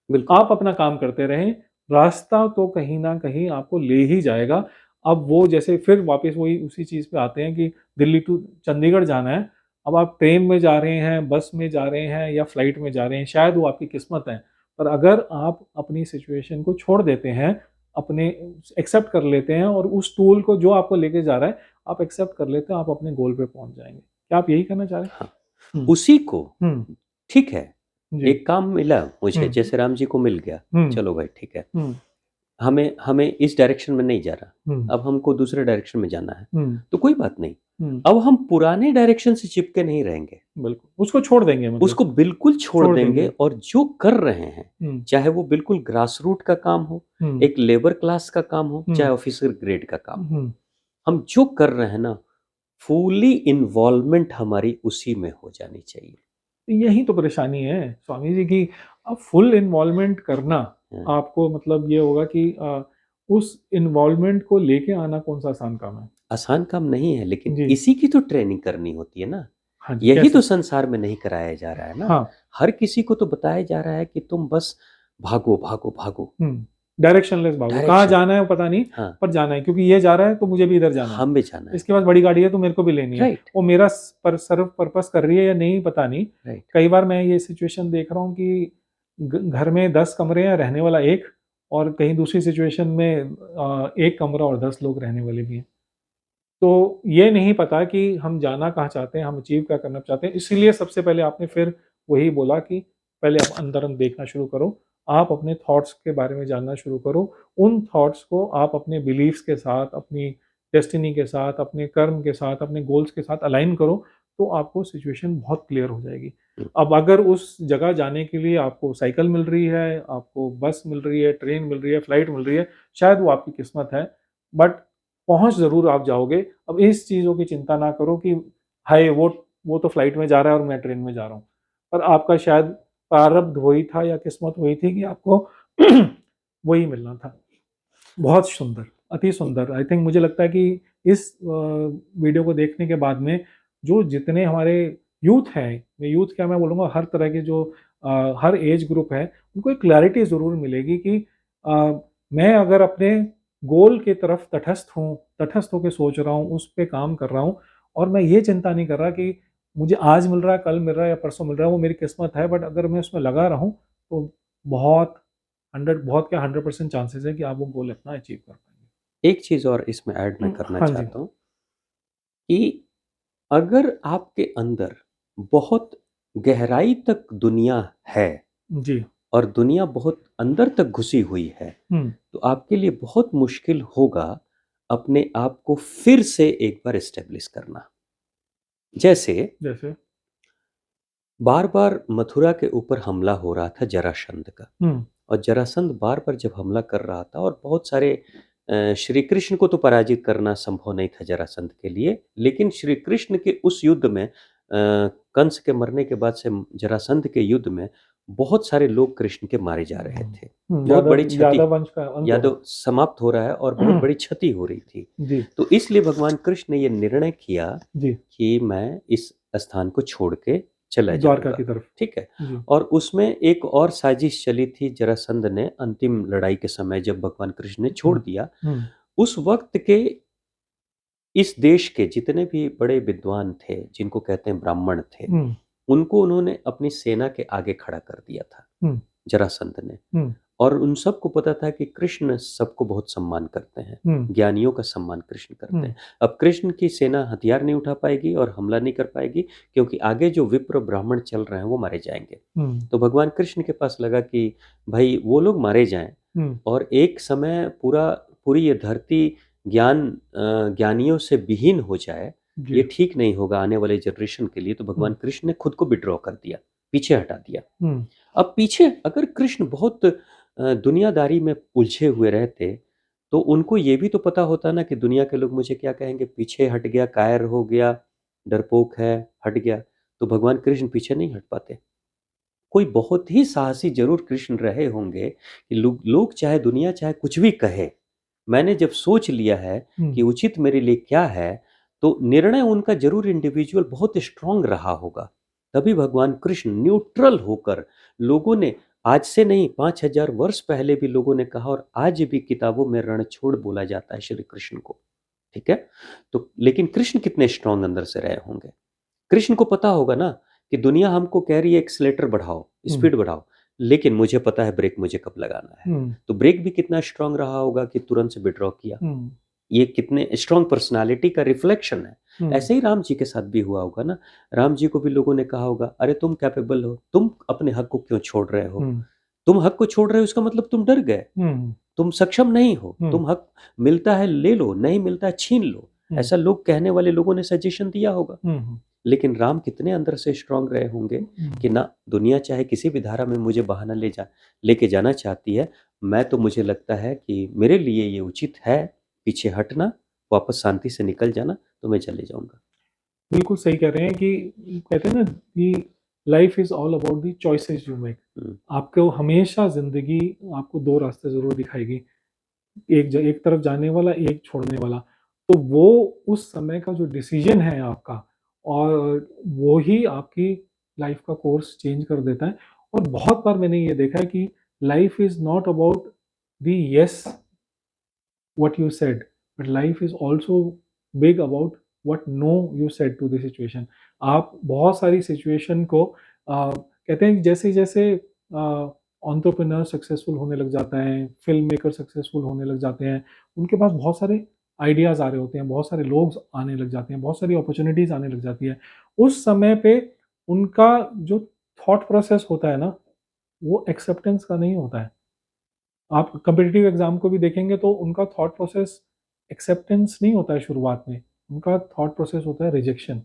बिल्कुल। आप अपना काम करते रहें, रास्ता तो कहीं न कहीं आपको ले ही जाएगा। अब वो जैसे फिर वापस वही उसी चीज़ पे आते हैं कि दिल्ली टू चंडीगढ़ जाना है, अब आप ट्रेन में जा रहे हैं, बस में जा रहे हैं या फ्लाइट में जा रहे हैं, शायद वो आपकी किस्मत है। पर अगर आप अपनी सिचुएशन को छोड़ देते हैं, अपने एक्सेप्ट कर लेते हैं और उस टूल को जो आपको लेके जा रहा है, आप एक्सेप्ट कर लेते हैं, आप अपने गोल पे पहुँच जाएँगे। क्या आप यही कहना चाह रहे हाँ, हैं? हुँ, उसी को हुँ, ठीक है, जी, एक काम मिला मुझे, हुँ, जैसे राम जी को मिल गया, हुँ, चलो भाई ठीक है, हुँ, हमें हमें इस डायरेक्शन में नहीं जाना, हुँ, अब हमको दूसरे डायरेक्शन में जाना है, हुँ, तो कोई बात नहीं। हुँ। अब हम पुराने डायरेक्शन से चिपके नहीं रहेंगे, बिल्कुल, उसको छोड़ देंगे मतलब, उसको बिल्कुल छोड़ छोड़ देंगे देंगे। और जो कर रहे हैं, हुँ, चाहे वो बिल्कुल ग्रास रूट का काम हो, हुँ, एक लेबर क्लास का काम हो, हुँ, चाहे ऑफिसर ग्रेड का काम हो, हुँ। हम जो कर रहे हैं ना, फुली इन्वॉल्वमेंट हमारी उसी में हो जानी चाहिए। यही तो परेशानी है स्वामी जी की अब फुल इन्वॉल्वमेंट करना हाँ, आपको मतलब ये होगा कि उस इन्वॉल्वमेंट को लेके आना कौन-सा आसान काम है? आसान काम नहीं है, लेकिन जी, इसी की तो ट्रेनिंग करनी होती है ना। हाँ जी, यही कैसे? तो संसार में नहीं कराया जा रहा है ना। हाँ, हर किसी को तो बताया जा रहा है कि तुम बस भागो, भागो, भागो। हुँ, डायरेक्शनलेस भागो, कहाँ डायरेक्शन। जाना है वो पता नहीं, हाँ, पर जाना है क्योंकि ये जा रहा है तो मुझे भी इधर जाना है। हमें जाना है। इसके पास बड़ी गाड़ी है तो मेरे को भी लेनी है। राइट, वो मेरा स पर सर्व पर्पस कर रही है या नहीं पता नहीं। राइट। कई बार मैं ये सिचुएशन देख रहा हूँ कि घर में 10 कमरे हैं, रहने वाला 1 और कहीं दूसरी सिचुएशन में 1 कमरा और 10 लोग रहने वाले भी हैं। तो ये नहीं पता कि हम जाना कहाँ चाहते हैं, हम अचीव क्या करना चाहते हैं। इसीलिए सबसे पहले आपने फिर वही बोला कि पहले आप अंदर देखना शुरू करो। आप अपने थॉट्स के बारे में जानना शुरू करो। उन थॉट्स को आप अपने बिलीफ्स के साथ, अपनी डेस्टिनी के साथ, अपने कर्म के साथ, अपने गोल्स के साथ अलाइन करो, तो आपको सिचुएशन बहुत क्लियर हो जाएगी। हुँ, अब अगर उस जगह जाने के लिए आपको साइकिल मिल रही है, आपको बस मिल रही है, ट्रेन मिल रही है, फ्लाइट मिल रही है, शायद वो आपकी किस्मत है। बट पहुँच ज़रूर आप जाओगे। अब इस चीज़ों की चिंता ना करो कि हाय वो तो फ्लाइट में जा रहा है और मैं ट्रेन में जा रहा हूँ। पर आपका शायद प्रारब्ध वही था या किस्मत वही थी कि आपको वही मिलना था। बहुत सुंदर, अति सुंदर। आई थिंक मुझे लगता है कि इस वीडियो को देखने के बाद में जो जितने हमारे यूथ हैं, मैं यूथ क्या मैं बोलूँगा हर तरह के जो हर एज ग्रुप है, उनको एक क्लैरिटी ज़रूर मिलेगी कि अ, मैं अगर अपने गोल की तरफ तटस्थ होके सोच रहा हूँ, उस पे काम कर रहा हूँ और मैं ये चिंता नहीं कर रहा कि मुझे आज मिल रहा है, कल मिल रहा है या परसों मिल रहा है, वो मेरी किस्मत है बट अगर मैं उसमें लगा रहूँ, तो बहुत 100% चांसेस है कि आप वो गोल अपना अचीव कर पाएँगे। एक चीज़ और इसमें ऐड मैं करना हाँ जी। चाहता हूँ कि अगर आपके अंदर बहुत गहराई तक दुनिया है जी। और दुनिया बहुत अंदर तक घुसी हुई है, हुँ, तो आपके लिए बहुत मुश्किल होगा अपने आप को फिर से एक बार एस्टेब्लिश करना। जैसे जैसे? बार-बार मथुरा के ऊपर हमला हो रहा था जरासंध का, हुँ, और जरासंध बार-बार जब हमला कर रहा था और बहुत सारे श्री कृष्ण को तो पराजित करना संभव नहीं था जरासंध के लिए, लेकिन श्री कृष्ण के उस युद्ध में कंस के मरने के बाद से जरासंध के युद्ध में बहुत सारे लोग कृष्ण के मारे जा रहे थे। बहुत बड़ी क्षति, यादव वंश का अंत हो यादव रहा समाप्त हो रहा है और बहुत बड़ी क्षति हो रही थी। जी, तो इसलिए भगवान कृष्ण ने ये निर्णय किया जी, कि मैं इस स्थान को छोड़ के चला द्वारका जाऊँगा, की तरफ। ठीक है? जी। और उसमें एक और साजिश चली थी जरासंध ने अंतिम लड़ाई के समय जब भगवान कृष्ण ने छोड़ हुँ, दिया, हुँ, उस वक़्त के इस देश के जितने भी बड़े विद्वान थे, जिनको कहते हैं ब्राह्मण थे, हुँ, उनको उन्होंने अपनी सेना के आगे खड़ा कर दिया था, हुँ, जरासंध ने। हुँ, और उन सबको पता था कि कृष्ण सबको बहुत सम्मान करते हैं, हुँ, ज्ञानियों का सम्मान कृष्ण करते हुँ, हैं। अब कृष्ण की सेना हथियार नहीं उठा पाएगी और हमला नहीं कर पाएगी, क्योंकि आगे जो विप्र ब्राह्मण चल रहे हैं वो मारे जाएँगे। हुँ, तो भगवान कृष्ण के पास लगा कि भाई वो लोग मारे जाएँ हुँ, और एक समय पूरी ये धरती ज्ञानियों से विहीन हो जाए, जी, ये ठीक नहीं होगा आने वाले जनरेशन के लिए। तो भगवान हुँ, कृष्ण ने खुद को विथड्रॉ कर दिया, पीछे हटा दिया। हुँ, अब पीछे अगर कृष्ण बहुत दुनियादारी में उलझे हुए रहते, तो उनको ये भी तो पता होता ना कि दुनिया के लोग मुझे क्या कहेंगे, पीछे हट गया, कायर हो गया, डरपोक है, हट गया। तो भगवान कृष्ण पीछे नहीं हट पाते। कोई बहुत ही साहसी जरूर कृष्ण रहे होंगे कि लोग चाहे दुनिया चाहे कुछ भी कहे, मैंने जब सोच लिया है कि उचित मेरे लिए क्या है, तो निर्णय उनका जरूर इंडिविजुअल बहुत स्ट्रांग रहा होगा। तभी भगवान कृष्ण न्यूट्रल होकर, लोगों ने आज से नहीं 5000 वर्ष पहले भी लोगों ने कहा, और आज भी किताबों में रणछोड़ बोला जाता है श्री कृष्ण को, ठीक है। तो लेकिन कृष्ण कितने स्ट्रांग अंदर से रहे होंगे। कृष्ण को पता होगा ना कि दुनिया हमको कह रही है एक्सीलेटर बढ़ाओ, स्पीड बढ़ाओ, लेकिन मुझे पता है ब्रेक मुझे कब लगाना है। तो ब्रेक भी कितना स्ट्रांग रहा होगा कि तुरंत से विड्रॉ किया। ये कितने स्ट्रांग पर्सनालिटी का रिफ्लेक्शन है। ऐसे ही राम जी के साथ भी हुआ होगा ना। राम जी को भी लोगों ने कहा होगा, अरे तुम कैपेबल हो, तुम अपने हक को क्यों छोड़ रहे हो। तुम हक को छोड़ रहे हो इसका मतलब तुम डर गए, तुम सक्षम नहीं हो, तुम हक मिलता है ले लो, नहीं मिलता है छीन लो। ऐसा लोग कहने वाले लोगों ने सजेशन दिया होगा। लेकिन राम कितने अंदर से स्ट्रांग रहे होंगे कि ना, दुनिया चाहे किसी भी धारा में मुझे बहाना लेके जाना चाहती है, मैं तो मुझे लगता है कि मेरे लिए ये उचित है पीछे हटना, वापस शांति से निकल जाना, तो मैं चले जाऊंगा। बिल्कुल सही कह रहे हैं कि कहते हैं ना कि life is all about the choices you make. आपको हमेशा जिंदगी आपको दो रास्ते जरूर दिखाएगी, एक तरफ जाने वाला, एक छोड़ने वाला। तो वो उस समय का जो डिसीजन है आपका, और वो ही आपकी लाइफ का कोर्स चेंज कर देता है। और बहुत बार मैंने ये देखा है कि life is not about the yes what you said, but life is also big about what no you said to the situation। आप बहुत सारी सिचुएशन को कहते हैं कि जैसे जैसे एंटरप्रेन्योर सक्सेसफुल होने लग जाता है, फिल्म मेकर सक्सेसफुल होने लग जाते हैं, उनके पास बहुत सारे आइडियाज़ आ रहे होते हैं, बहुत सारे लोग आने लग जाते हैं, बहुत सारी अपॉर्चुनिटीज़ आने लग जाती है। उस समय पे उनका जो थॉट प्रोसेस होता है ना, वो एक्सेप्टेंस का नहीं होता है। आप कॉम्पिटिटिव एग्जाम को भी देखेंगे तो उनका थॉट प्रोसेस एक्सेप्टेंस नहीं होता है शुरुआत में, उनका थॉट प्रोसेस होता है रिजेक्शन।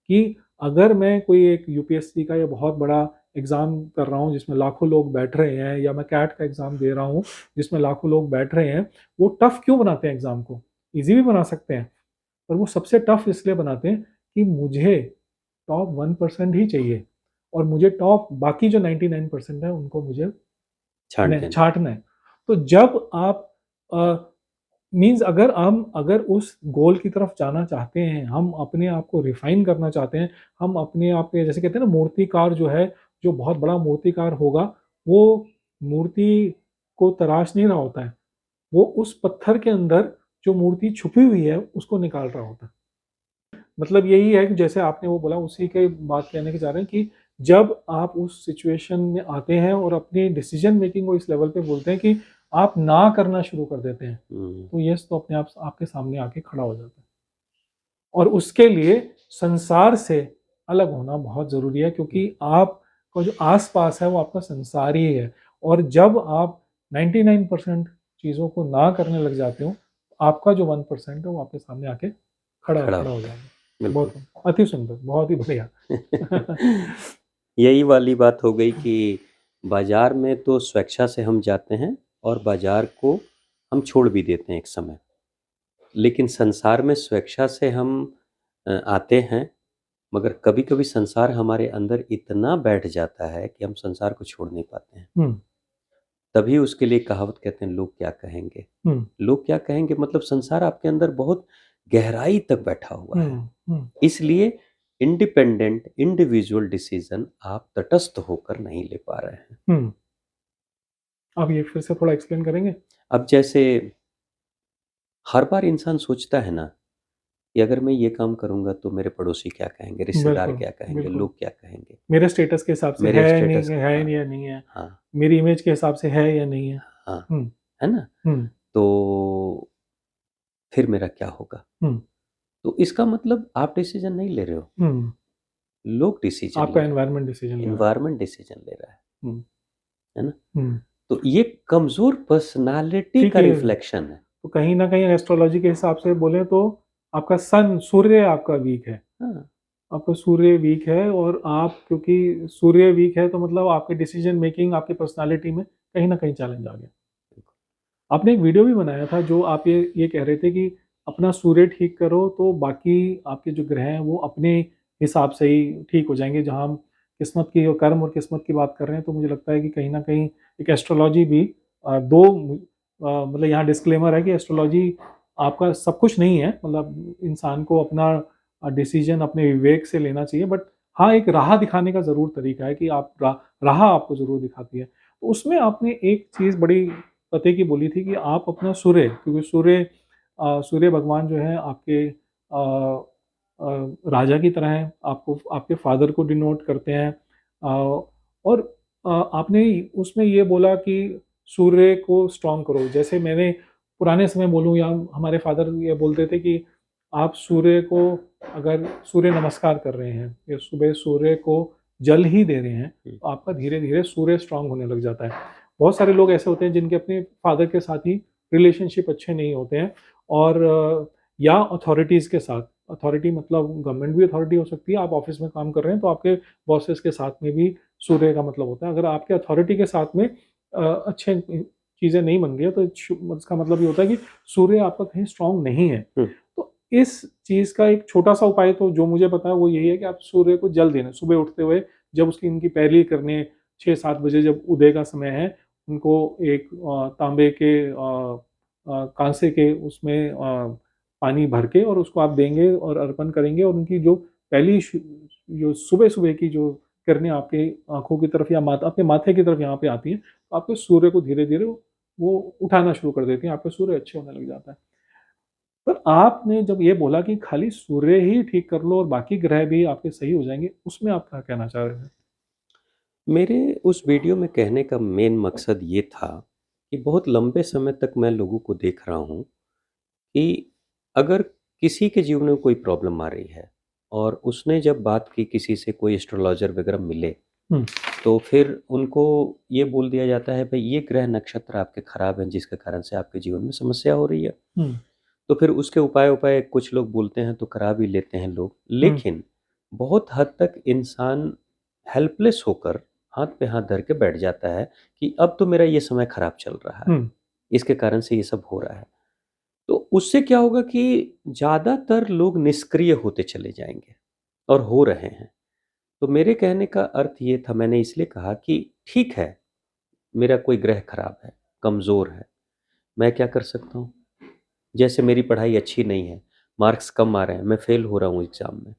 कि अगर मैं कोई एक यूपीएससी का या बहुत बड़ा एग्ज़ाम कर रहा हूँ जिसमें लाखों लोग बैठ रहे हैं, या मैं कैट का एग्ज़ाम दे रहा हूँ जिसमें लाखों लोग बैठ रहे हैं, वो टफ़ क्यों बनाते हैं एग्ज़ाम को? ईज़ी भी बना सकते हैं, पर वो सबसे टफ़ इसलिए बनाते हैं कि मुझे टॉप 1% ही चाहिए, और मुझे टॉप बाकी जो 99% है उनको मुझे छाँटना है। तो जब आप मीन्स अगर उस गोल की तरफ जाना चाहते हैं, हम अपने आप को रिफाइन करना चाहते हैं, हम अपने आप पे, जैसे कहते हैं ना, मूर्तिकार जो है, जो बहुत बड़ा मूर्तिकार होगा, वो मूर्ति को तराश नहीं रहा होता है, वो उस पत्थर के अंदर जो मूर्ति छुपी हुई है उसको निकाल रहा होता है। मतलब यही है कि जैसे आपने वो बोला, उसी के बात कहने के चाह रहे हैं कि जब आप उस सिचुएशन में आते हैं और अपनी डिसीजन मेकिंग को इस लेवल पे बोलते हैं कि आप ना करना शुरू कर देते हैं, तो यस तो अपने आप आपके सामने आके खड़ा हो जाता है। और उसके लिए संसार से अलग होना बहुत ज़रूरी है, क्योंकि आपका जो आस-पास है वो आपका संसार ही है। और जब आप 99% चीज़ों को ना करने लग जाते हो, आपका जो 1% है वो आपके सामने आके खड़ा खड़ा खड़ा हो हो जाएगा। बिल्कुल। बहुत अति सुंदर, बहुत ही बढ़िया। यही वाली बात हो गई कि बाजार में तो स्वेच्छा से हम जाते हैं और बाजार को हम छोड़ भी देते हैं एक समय, लेकिन संसार में स्वेच्छा से हम आते हैं, मगर कभी-कभी संसार हमारे अंदर इतना बैठ जाता है कि हम संसार को छोड़ नहीं पाते हैं। तभी उसके लिए कहावत कहते हैं, लोग क्या कहेंगे। लोग क्या कहेंगे मतलब संसार आपके अंदर बहुत गहराई तक बैठा हुआ है। इसलिए इंडिपेंडेंट इंडिविजुअल डिसीजन आप तटस्थ होकर नहीं ले पा रहे हैं। आप ये फिर से थोड़ा एक्सप्लेन करेंगे? अब जैसे हर बार इंसान सोचता है ना कि अगर मैं ये काम करूंगा तो मेरे पड़ोसी क्या कहेंगे, रिश्तेदार क्या कहेंगे, बिल्कुल। लोग क्या कहेंगे, मेरे स्टेटस के हिसाब से मेरे है नहीं स्टेटस। है, हाँ, या नहीं है, हाँ, मेरी इमेज के हिसाब से है या नहीं है। हाँ, हुँ, है ना। हुँ, तो फिर मेरा क्या होगा। हुँ, तो इसका मतलब आप डिसीजन नहीं ले रहे हो, हुँ। लोग डिसीजन ले आपका रहे हैं, एनवायरनमेंट डिसीजन ले रहा है। एनवायरनमेंट डिसीजन ले रहा हुँ, है ना। हुँ। तो ये कमजोर पर्सनालिटी ठीक का है, रिफ्लेक्शन है। तो कहीं न कहीं एस्ट्रोलॉजी के हिसाब से बोलें तो आपका सूर्य आपका वीक है। हाँ, आपका सूर्य वीक है, और आप, क्योंकि सूर्य वीक है तो मतलब आपके डिसीजन मेकिंग, आपकी पर्सनैलिटी में कहीं न कहीं चैलेंज आ गया। आपने एक वीडियो भी बनाया था जो आप ये कह रहे थे कि अपना सूर्य ठीक करो तो बाकी आपके जो ग्रह हैं वो अपने हिसाब से ही ठीक हो जाएँगे। जहाँ हम किस्मत की और कर्म और किस्मत की बात कर रहे हैं, तो मुझे लगता है कि कहीं न कहीं एक एस्ट्रोलॉजी भी दो मतलब यहाँ डिस्क्लेमर है कि एस्ट्रोलॉजी आपका सब कुछ नहीं है, मतलब इंसान को अपना डिसीजन अपने विवेक से लेना चाहिए, बट हाँ, एक राह दिखाने का ज़रूर तरीका है कि आप राह आपको ज़रूर दिखाती है। तो उसमें आपने एक चीज़ बड़ी पते की बोली थी कि आप अपना सूर्य, क्योंकि सूर्य भगवान जो है आपके राजा की तरह हैं, आपको आपके फादर को डिनोट करते हैं। और आपने उसमें ये बोला कि सूर्य को स्ट्रॉन्ग करो। जैसे मैंने पुराने समय बोलूँ या हमारे फादर ये बोलते थे कि आप सूर्य को, अगर सूर्य नमस्कार कर रहे हैं या सुबह सूर्य को जल ही दे रहे हैं, तो आपका धीरे-धीरे सूर्य स्ट्रॉन्ग होने लग जाता है। बहुत सारे लोग ऐसे होते हैं जिनके अपने फादर के साथ ही रिलेशनशिप अच्छे नहीं होते हैं, और या अथॉरिटीज़ के साथ, अथॉरिटी मतलब गवर्नमेंट भी अथॉरिटी हो सकती है, आप ऑफ़िस में काम कर रहे हैं तो आपके बॉसेस के साथ में भी सूर्य का मतलब होता है। अगर आपके अथॉरिटी के साथ में अच्छे चीज़ें नहीं बन रही है, तो इसका मतलब ये होता है कि सूर्य आपका कहीं स्ट्रॉन्ग नहीं है। हुँ। तो इस चीज़ का एक छोटा-सा उपाय तो जो मुझे पता है वो यही है कि आप सूर्य को जल देना, सुबह उठते हुए जब उसकी इनकी पहली किरणें 6-7 बजे जब उदय का समय है, उनको एक तांबे के कांसे के उसमें पानी भर के और उसको आप देंगे और अर्पण करेंगे, और उनकी जो पहली जो सुबह-सुबह की जो किरणें आपकी आँखों की तरफ या आपके माथे की तरफ यहाँ पे आती हैं, तो आपके सूर्य को धीरे-धीरे वो उठाना शुरू कर देती हैं, आपका सूर्य अच्छे होने लग जाता है। पर आपने जब ये बोला कि खाली सूर्य ही ठीक कर लो और बाकी ग्रह भी आपके सही हो जाएँगे, उसमें आप क्या कहना चाह रहे थे? मेरे उस वीडियो में कहने का मेन मकसद ये था कि बहुत लंबे समय तक मैं लोगों को देख रहा हूँ कि अगर किसी के जीवन में कोई प्रॉब्लम आ रही है और उसने जब बात की किसी से, कोई एस्ट्रोलॉजर वगैरह मिले, हुँ, तो फिर उनको ये बोल दिया जाता है भाई ये ग्रह नक्षत्र आपके खराब हैं जिसके कारण से आपके जीवन में समस्या हो रही है। हुँ, तो फिर उसके उपाय उपाय कुछ लोग बोलते हैं तो करा भी लेते हैं लोग, हुँ, लेकिन बहुत हद तक इंसान हेल्पलेस होकर हाथ पे हाथ धर के बैठ जाता है कि अब तो मेरा ये समय खराब चल रहा है, हुँ, इसके कारण से ये सब हो रहा है। तो उससे क्या होगा कि ज़्यादातर लोग निष्क्रिय होते चले जाएंगे और हो रहे हैं। तो मेरे कहने का अर्थ ये था, मैंने इसलिए कहा कि ठीक है, मेरा कोई ग्रह खराब है, कमज़ोर है, मैं क्या कर सकता हूँ? जैसे मेरी पढ़ाई अच्छी नहीं है, मार्क्स कम आ रहे हैं, मैं फ़ेल हो रहा हूँ एग्ज़ाम में,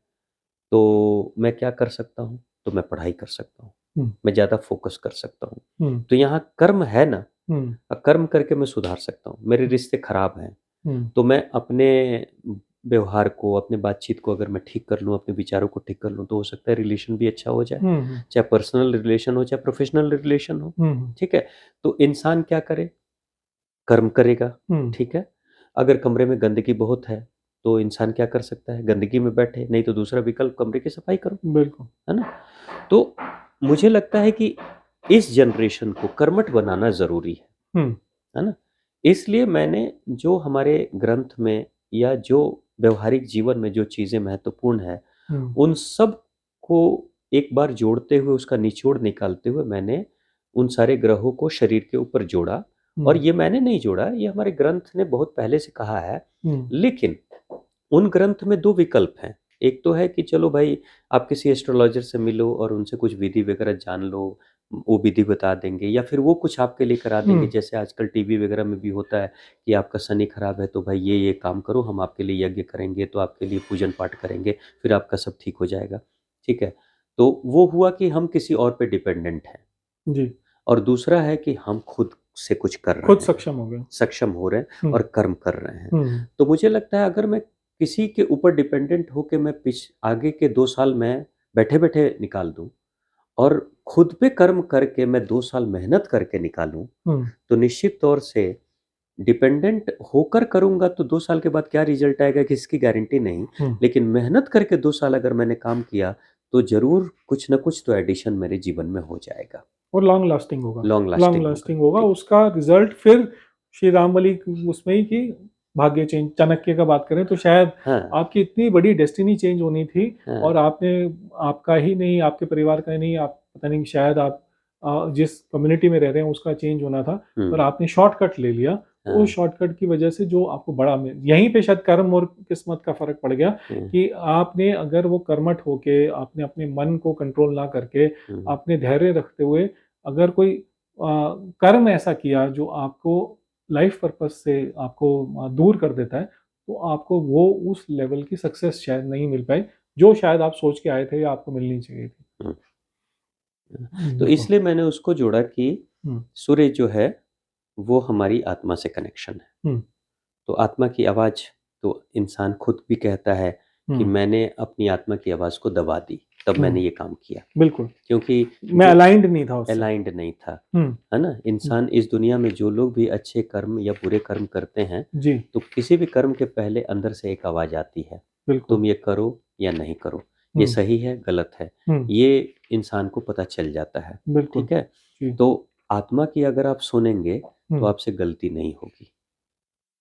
तो मैं क्या कर सकता हूँ? तो मैं पढ़ाई कर सकता हूँ, हुँ, मैं ज़्यादा फ़ोकस कर सकता हूँ। हुँ, तो यहाँ कर्म है ना, हुँ, कर्म करके मैं सुधार सकता हूँ। मेरे रिश्ते खराब हैं, हुँ, तो मैं अपने व्यवहार को, अपने बातचीत को अगर मैं ठीक कर लूँ, अपने विचारों को ठीक कर लूँ, तो हो सकता है रिलेशन भी अच्छा हो जाए। हुँ, हुँ, चाहे पर्सनल रिलेशन हो, चाहे प्रोफ़ेशनल रिलेशन हो, हुँ, हुँ, ठीक है? तो इंसान क्या करे? कर्म करेगा, हुँ, ठीक है? अगर कमरे में गंदगी बहुत है, तो इंसान क्या कर सकता है? गंदगी में बैठे, नहीं तो दूसरा विकल्प कमरे की सफाई करो, बिल्कुल। है ना? तो मुझे लगता है कि इस जनरेशन को कर्मठ बनाना ज़रूरी हुँ, है ना? इसलिए मैंने जो हमारे ग्रंथ में या जो व्यावहारिक जीवन में जो चीज़ें महत्वपूर्ण हैं, हुँ, उन सब को एक बार जोड़ते हुए, उसका निचोड़ निकालते हुए मैंने उन सारे ग्रहों को शरीर के ऊपर जोड़ा। और हुँ, ये मैंने नहीं जोड़ा, ये हमारे ग्रंथ ने बहुत पहले से कहा है। हुँ, लेकिन उन ग्रंथ में 2 विकल्प हैं। एक तो है कि चलो भाई, आप किसी एस्ट्रोलॉजर से मिलो और उनसे कुछ विधि वगैरह जान लो, वो विधि बता देंगे या फिर वो कुछ आपके लिए करा देंगे। हुँ, जैसे आजकल टीवी वगैरह में भी होता है कि आपका शनि खराब है तो भाई ये काम करो, हम आपके लिए यज्ञ करेंगे, तो आपके लिए पूजन पाठ करेंगे, फिर आपका सब ठीक हो जाएगा, ठीक है? तो वो हुआ कि हम किसी और पे डिपेंडेंट हैं। जी, और दूसरा है कि हम खुद से कुछ कर खुद रहे हैं, सक्षम हो गए। सक्षम हो रहे हैं हुँ, और कर्म कर रहे हैं। हुँ, तो मुझे लगता है अगर मैं किसी के ऊपर डिपेंडेंट होके मैं आगे के 2 साल मैं बैठे-बैठे निकाल दूँ और खुद पे कर्म करके मैं 2 साल मेहनत करके निकालूँ, हुँ, तो निश्चित तौर से डिपेंडेंट होकर करूँगा तो 2 साल के बाद क्या रिज़ल्ट आएगा कि इसकी गारंटी नहीं। हुँ, लेकिन मेहनत करके 2 साल अगर मैंने काम किया, तो ज़रूर कुछ न कुछ तो एडिशन मेरे जीवन में हो जाएगा। और लॉन्ग लास्टिंग होगा। लॉन्ग लॉन्ग लास्टिंग होगा। लास्टिंग होगा, ठीक है। उसका रिज़ल्ट फिर श्री राम वाली उसमें ही कि भाग्य चेंज, चाणक्य का बात करें तो शायद हाँ, आपकी इतनी बड़ी डेस्टिनी चेंज होनी थी, हाँ। और आपने, आपका ही नहीं, आपके परिवार का ही नहीं, आप पता नहीं शायद आप जिस कम्युनिटी में रह रहे हैं उसका चेंज होना था, पर हुँ, आपने शॉर्टकट ले लिया तो उस हाँ। शॉर्टकट की वजह से जो आपको बड़ा मिल यहीं पे शायद कर्म और किस्मत का फ़र्क पड़ गया हुँ, कि आपने अगर वो कर्मठ होके, आपने अपने मन को कंट्रोल ना करके, हुँ, आपने धैर्य रखते हुए अगर कोई कर्म ऐसा किया जो आपको लाइफ़ पर्पज़ से आपको दूर कर देता है, तो आपको वो उस लेवल की सक्सेस शायद नहीं मिल पाई, जो शायद आप सोच के आए थे या आपको मिलनी चाहिए थी। हुँ। तो बिल्कुल। इसलिए मैंने उसको जोड़ा कि हुँ, सूर्य जो है, वो हमारी आत्मा से कनेक्शन है। हुँ, तो आत्मा की आवाज़ तो इंसान खुद भी कहता है कि हुँ, मैंने अपनी आत्मा की आवाज़ को दबा दी, तब मैंने हुँ, ये काम किया। बिल्कुल। क्योंकि मैं जो अलाइन्ड नहीं था उससे। अलाइन्ड नहीं था, हुँ, है ना? हुँ, इंसान इस दुनिया में जो लोग भी अच्छे कर्म या बुरे कर्म करते हैं, जी, तो किसी भी कर्म के पहले अंदर से एक आवाज़ आती है, बिल्कुल। तुम ये करो या नहीं करो, ये हुँ, सही है, गलत है, हुँ, ये इंसान को पता चल जाता है, बिल्कुल। ठीक है? जी, तो आत्मा की अगर आप सुनेंगे, तो हुँ, आपसे गलती नहीं होगी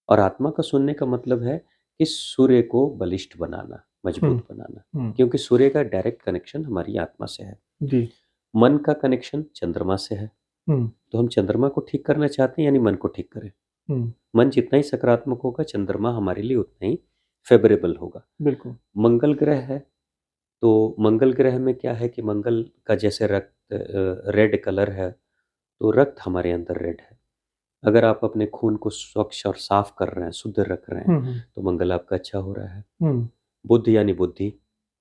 और आत्मा का सुनने का मतलब है कि सूर्य को बलिष्ठ बनाना, हुँ, मजबूत बनाना, हुँ, क्योंकि सूर्य का डायरेक्ट कनेक्शन हमारी आत्मा से है। जी, मन का कनेक्शन चंद्रमा से है। हुँ, तो हम चंद्रमा को ठीक करना चाहते हैं यानी मन को ठीक करें। हुँ, मन जितना ही सकारात्मक होगा, चंद्रमा हमारे लिए उतना ही फ़ेवरेबल होगा। बिल्कुल। मंगल ग्रह है, तो मंगल ग्रह में क्या है कि मंगल का जैसे रक्त रेड कलर है, तो रक्त हमारे अंदर रेड है। अगर आप अपने खून को स्वच्छ और साफ़ कर रहे हैं, शुद्ध रख रहे हैं, हुँ, हुँ, तो मंगल आपका अच्छा हो रहा है। हुँ, बुध यानी बुद्धि,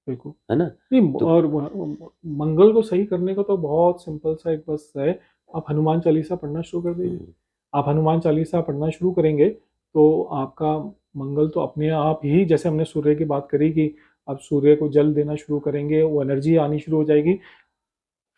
बिल्कुल। है ना? नहीं तो और मंगल को सही करने का तो बहुत सिंपल सा एक बस है, आप हनुमान चालीसा पढ़ना शुरू कर दीजिए। हुँ, आप हनुमान चालीसा पढ़ना शुरू करेंगे, तो आपका मंगल तो अपने आप ही जैसे हमने सूर्य की बात करी कि आप सूर्य को जल देना शुरू करेंगे, वो एनर्जी आनी शुरू हो जाएगी।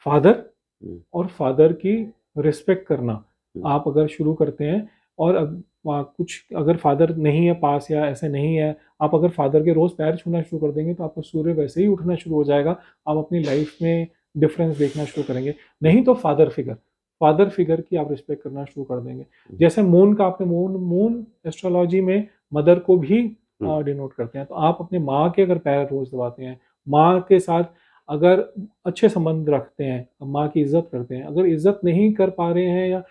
फादर हुँ, और फादर की रिस्पेक्ट करना हुँ, आप अगर शुरू करते हैं और कुछ अगर फादर नहीं है पास या ऐसे नहीं है, आप अगर फादर के रोज़ पैर छूना शुरू कर देंगे, तो आपका सूर्य वैसे ही उठना शुरू हो जाएगा। आप अपनी लाइफ में डिफरेंस देखना शुरू करेंगे। हुँ, नहीं तो फादर फिगर की आप रिस्पेक्ट करना शुरू कर देंगे। हुँ, जैसे मून का आपने मून मून एस्ट्रोलॉजी में मदर को भी हुँ, डिनोट करते हैं। तो आप अपने माँ के अगर पैर रोज़ दबाते हैं, माँ के साथ अगर अच्छे संबंध रखते हैं, माँ की इज़्ज़त करते हैं, अगर इज़्ज़त नहीं कर पा रहे हैं या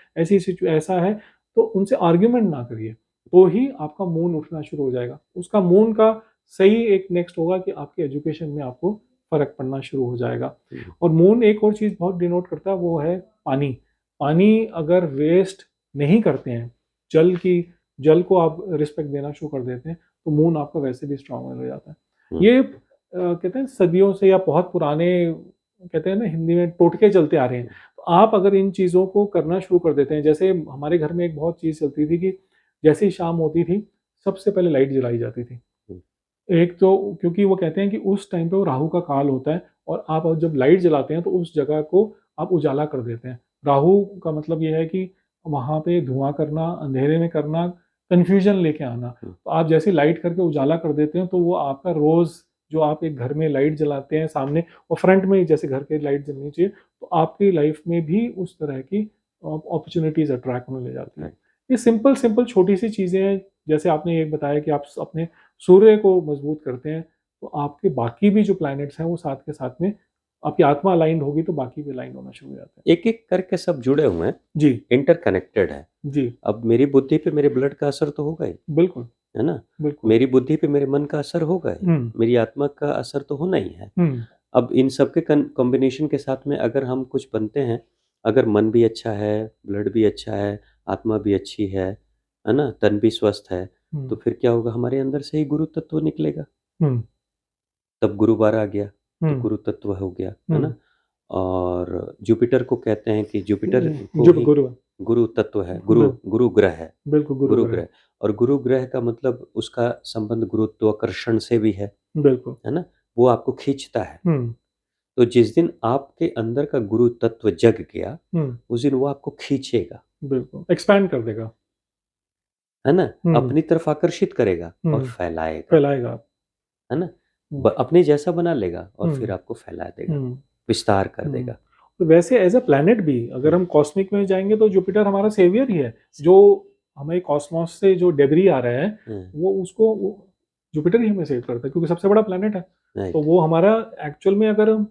ऐसा है, तो उनसे आर्ग्यूमेंट ना करिए, तो ही आपका मून उठना शुरू हो जाएगा। उसका मून का सही एक नेक्स्ट होगा कि आपके एजुकेशन में आपको फ़र्क पड़ना शुरू हो जाएगा। हुँ, और मून एक और चीज़ बहुत डिनोट करता है, वो है पानी। पानी अगर वेस्ट नहीं करते हैं, जल की जल को आप रिस्पेक्ट देना शुरू कर देते हैं, तो मून आपका वैसे भी स्ट्रॉन्ग हो जाता है। हुँ, ये कहते हैं सदियों से या बहुत पुराने कहते हैं ना हिंदी में टोटके चलते आ रहे हैं। हुँ, तो आप अगर इन चीज़ों को करना शुरू कर देते हैं, जैसे हमारे घर में एक बहुत चीज़ चलती थी कि जैसे ही शाम होती थी, सबसे पहले लाइट जलाई जाती थी। हुँ, एक तो क्योंकि वो कहते हैं कि उस टाइम पे वो राहु का काल होता है और आप जब लाइट जलाते हैं तो उस जगह को आप उजाला कर देते हैं। राहु का मतलब ये है कि वहाँ पे धुआँ करना, अंधेरे में करना, कन्फ्यूज़न लेके आना। हुँ, तो आप जैसे लाइट करके उजाला कर देते हैं तो वो आपका रोज़ जो आप एक घर में लाइट जलाते हैं सामने और फ्रंट में जैसे घर के लाइट जलनी चाहिए, तो आपकी लाइफ़ में भी उस तरह की अपॉर्च्युनिटीज़ अट्रैक्ट होने लग जाती हैं। राइट। ये सिंपल छोटी-सी चीज़ें हैं, जैसे आपने ये बताया कि आप अपने सूर्य को मजबूत करते हैं, तो आपके बाकी भी जो प्लैनेट्स हैं वो साथ के साथ में आपकी आत्मा अलाइन्ड होगी तो बाकी भी अलाइन्ड होना शुरू हो जाते हैं। एक-एक करके सब जुड़े हुए हैं, जी, इंटरकनेक्टेड है। जी, अब मेरी बुद्धि पे मेरे ब्लड का असर तो होगा ही, बिल्कुल, है ना? बिल्कुल। मेरी बुद्धि पे मेरे मन का असर होगा ही, हुँ, मेरी आत्मा का असर तो होना ही है। हुँ, अब इन सब के कॉम्बिनेशन के साथ में अगर हम कुछ बनते हैं, अगर मन भी अच्छा है, ब्लड भी अच्छा है, आत्मा भी अच्छी है ना? तन भी स्वस्थ है, तो हुँ, फिर क्या होगा हमारे अंदर से ही गुरु तत्व निकलेगा। हुँ, तब गुरुवार आ गया, तो हुँ, गुरु तत्व हो गया, है हुँ, ना? और जुपिटर को कहते हैं कि जुपिटर को जो ही गुरु है। गुरु तत्व है, बिल गुरु ग्रह है, बिल्कुल गुरु गुरु ग्रह है। ग्रह और गुरु ग्रह का मतलब उसका संबंध गुरुत्वाकर्षण से भी बिल्कुल। है ना? वो आपको खींचता है। हुँ, तो जिस दिन आपके अंदर का गुरु तत्व जग गया, हुँ, उस दिन वो आपको खींचेगा, बिल्कुल, एक्सपैंड कर देगा। है ना? हुँ, अपनी तरफ आकर्षित करेगा और हुँ, फैलाएगा, फैलाएगा आप। है ना? हुँ, अपने जैसा बना लेगा और फिर हुँ, आपको फैला देगा, हुँ, विस्तार कर हुँ। देगा। तो वैसे एज़ अ प्लैनेट भी अगर हुँ, हम कॉस्मिक में जाएँगे तो जुपिटर हमारा सेवियर ही है। जो हमें कॉस्मॉस से जो डेब्री आ रहा है, हुँ, वो जुपिटर ही हमें सेव करता है क्योंकि सबसे बड़ा प्लैनेट है। तो राइट। वो हमारा एक्चुअल में अगर हम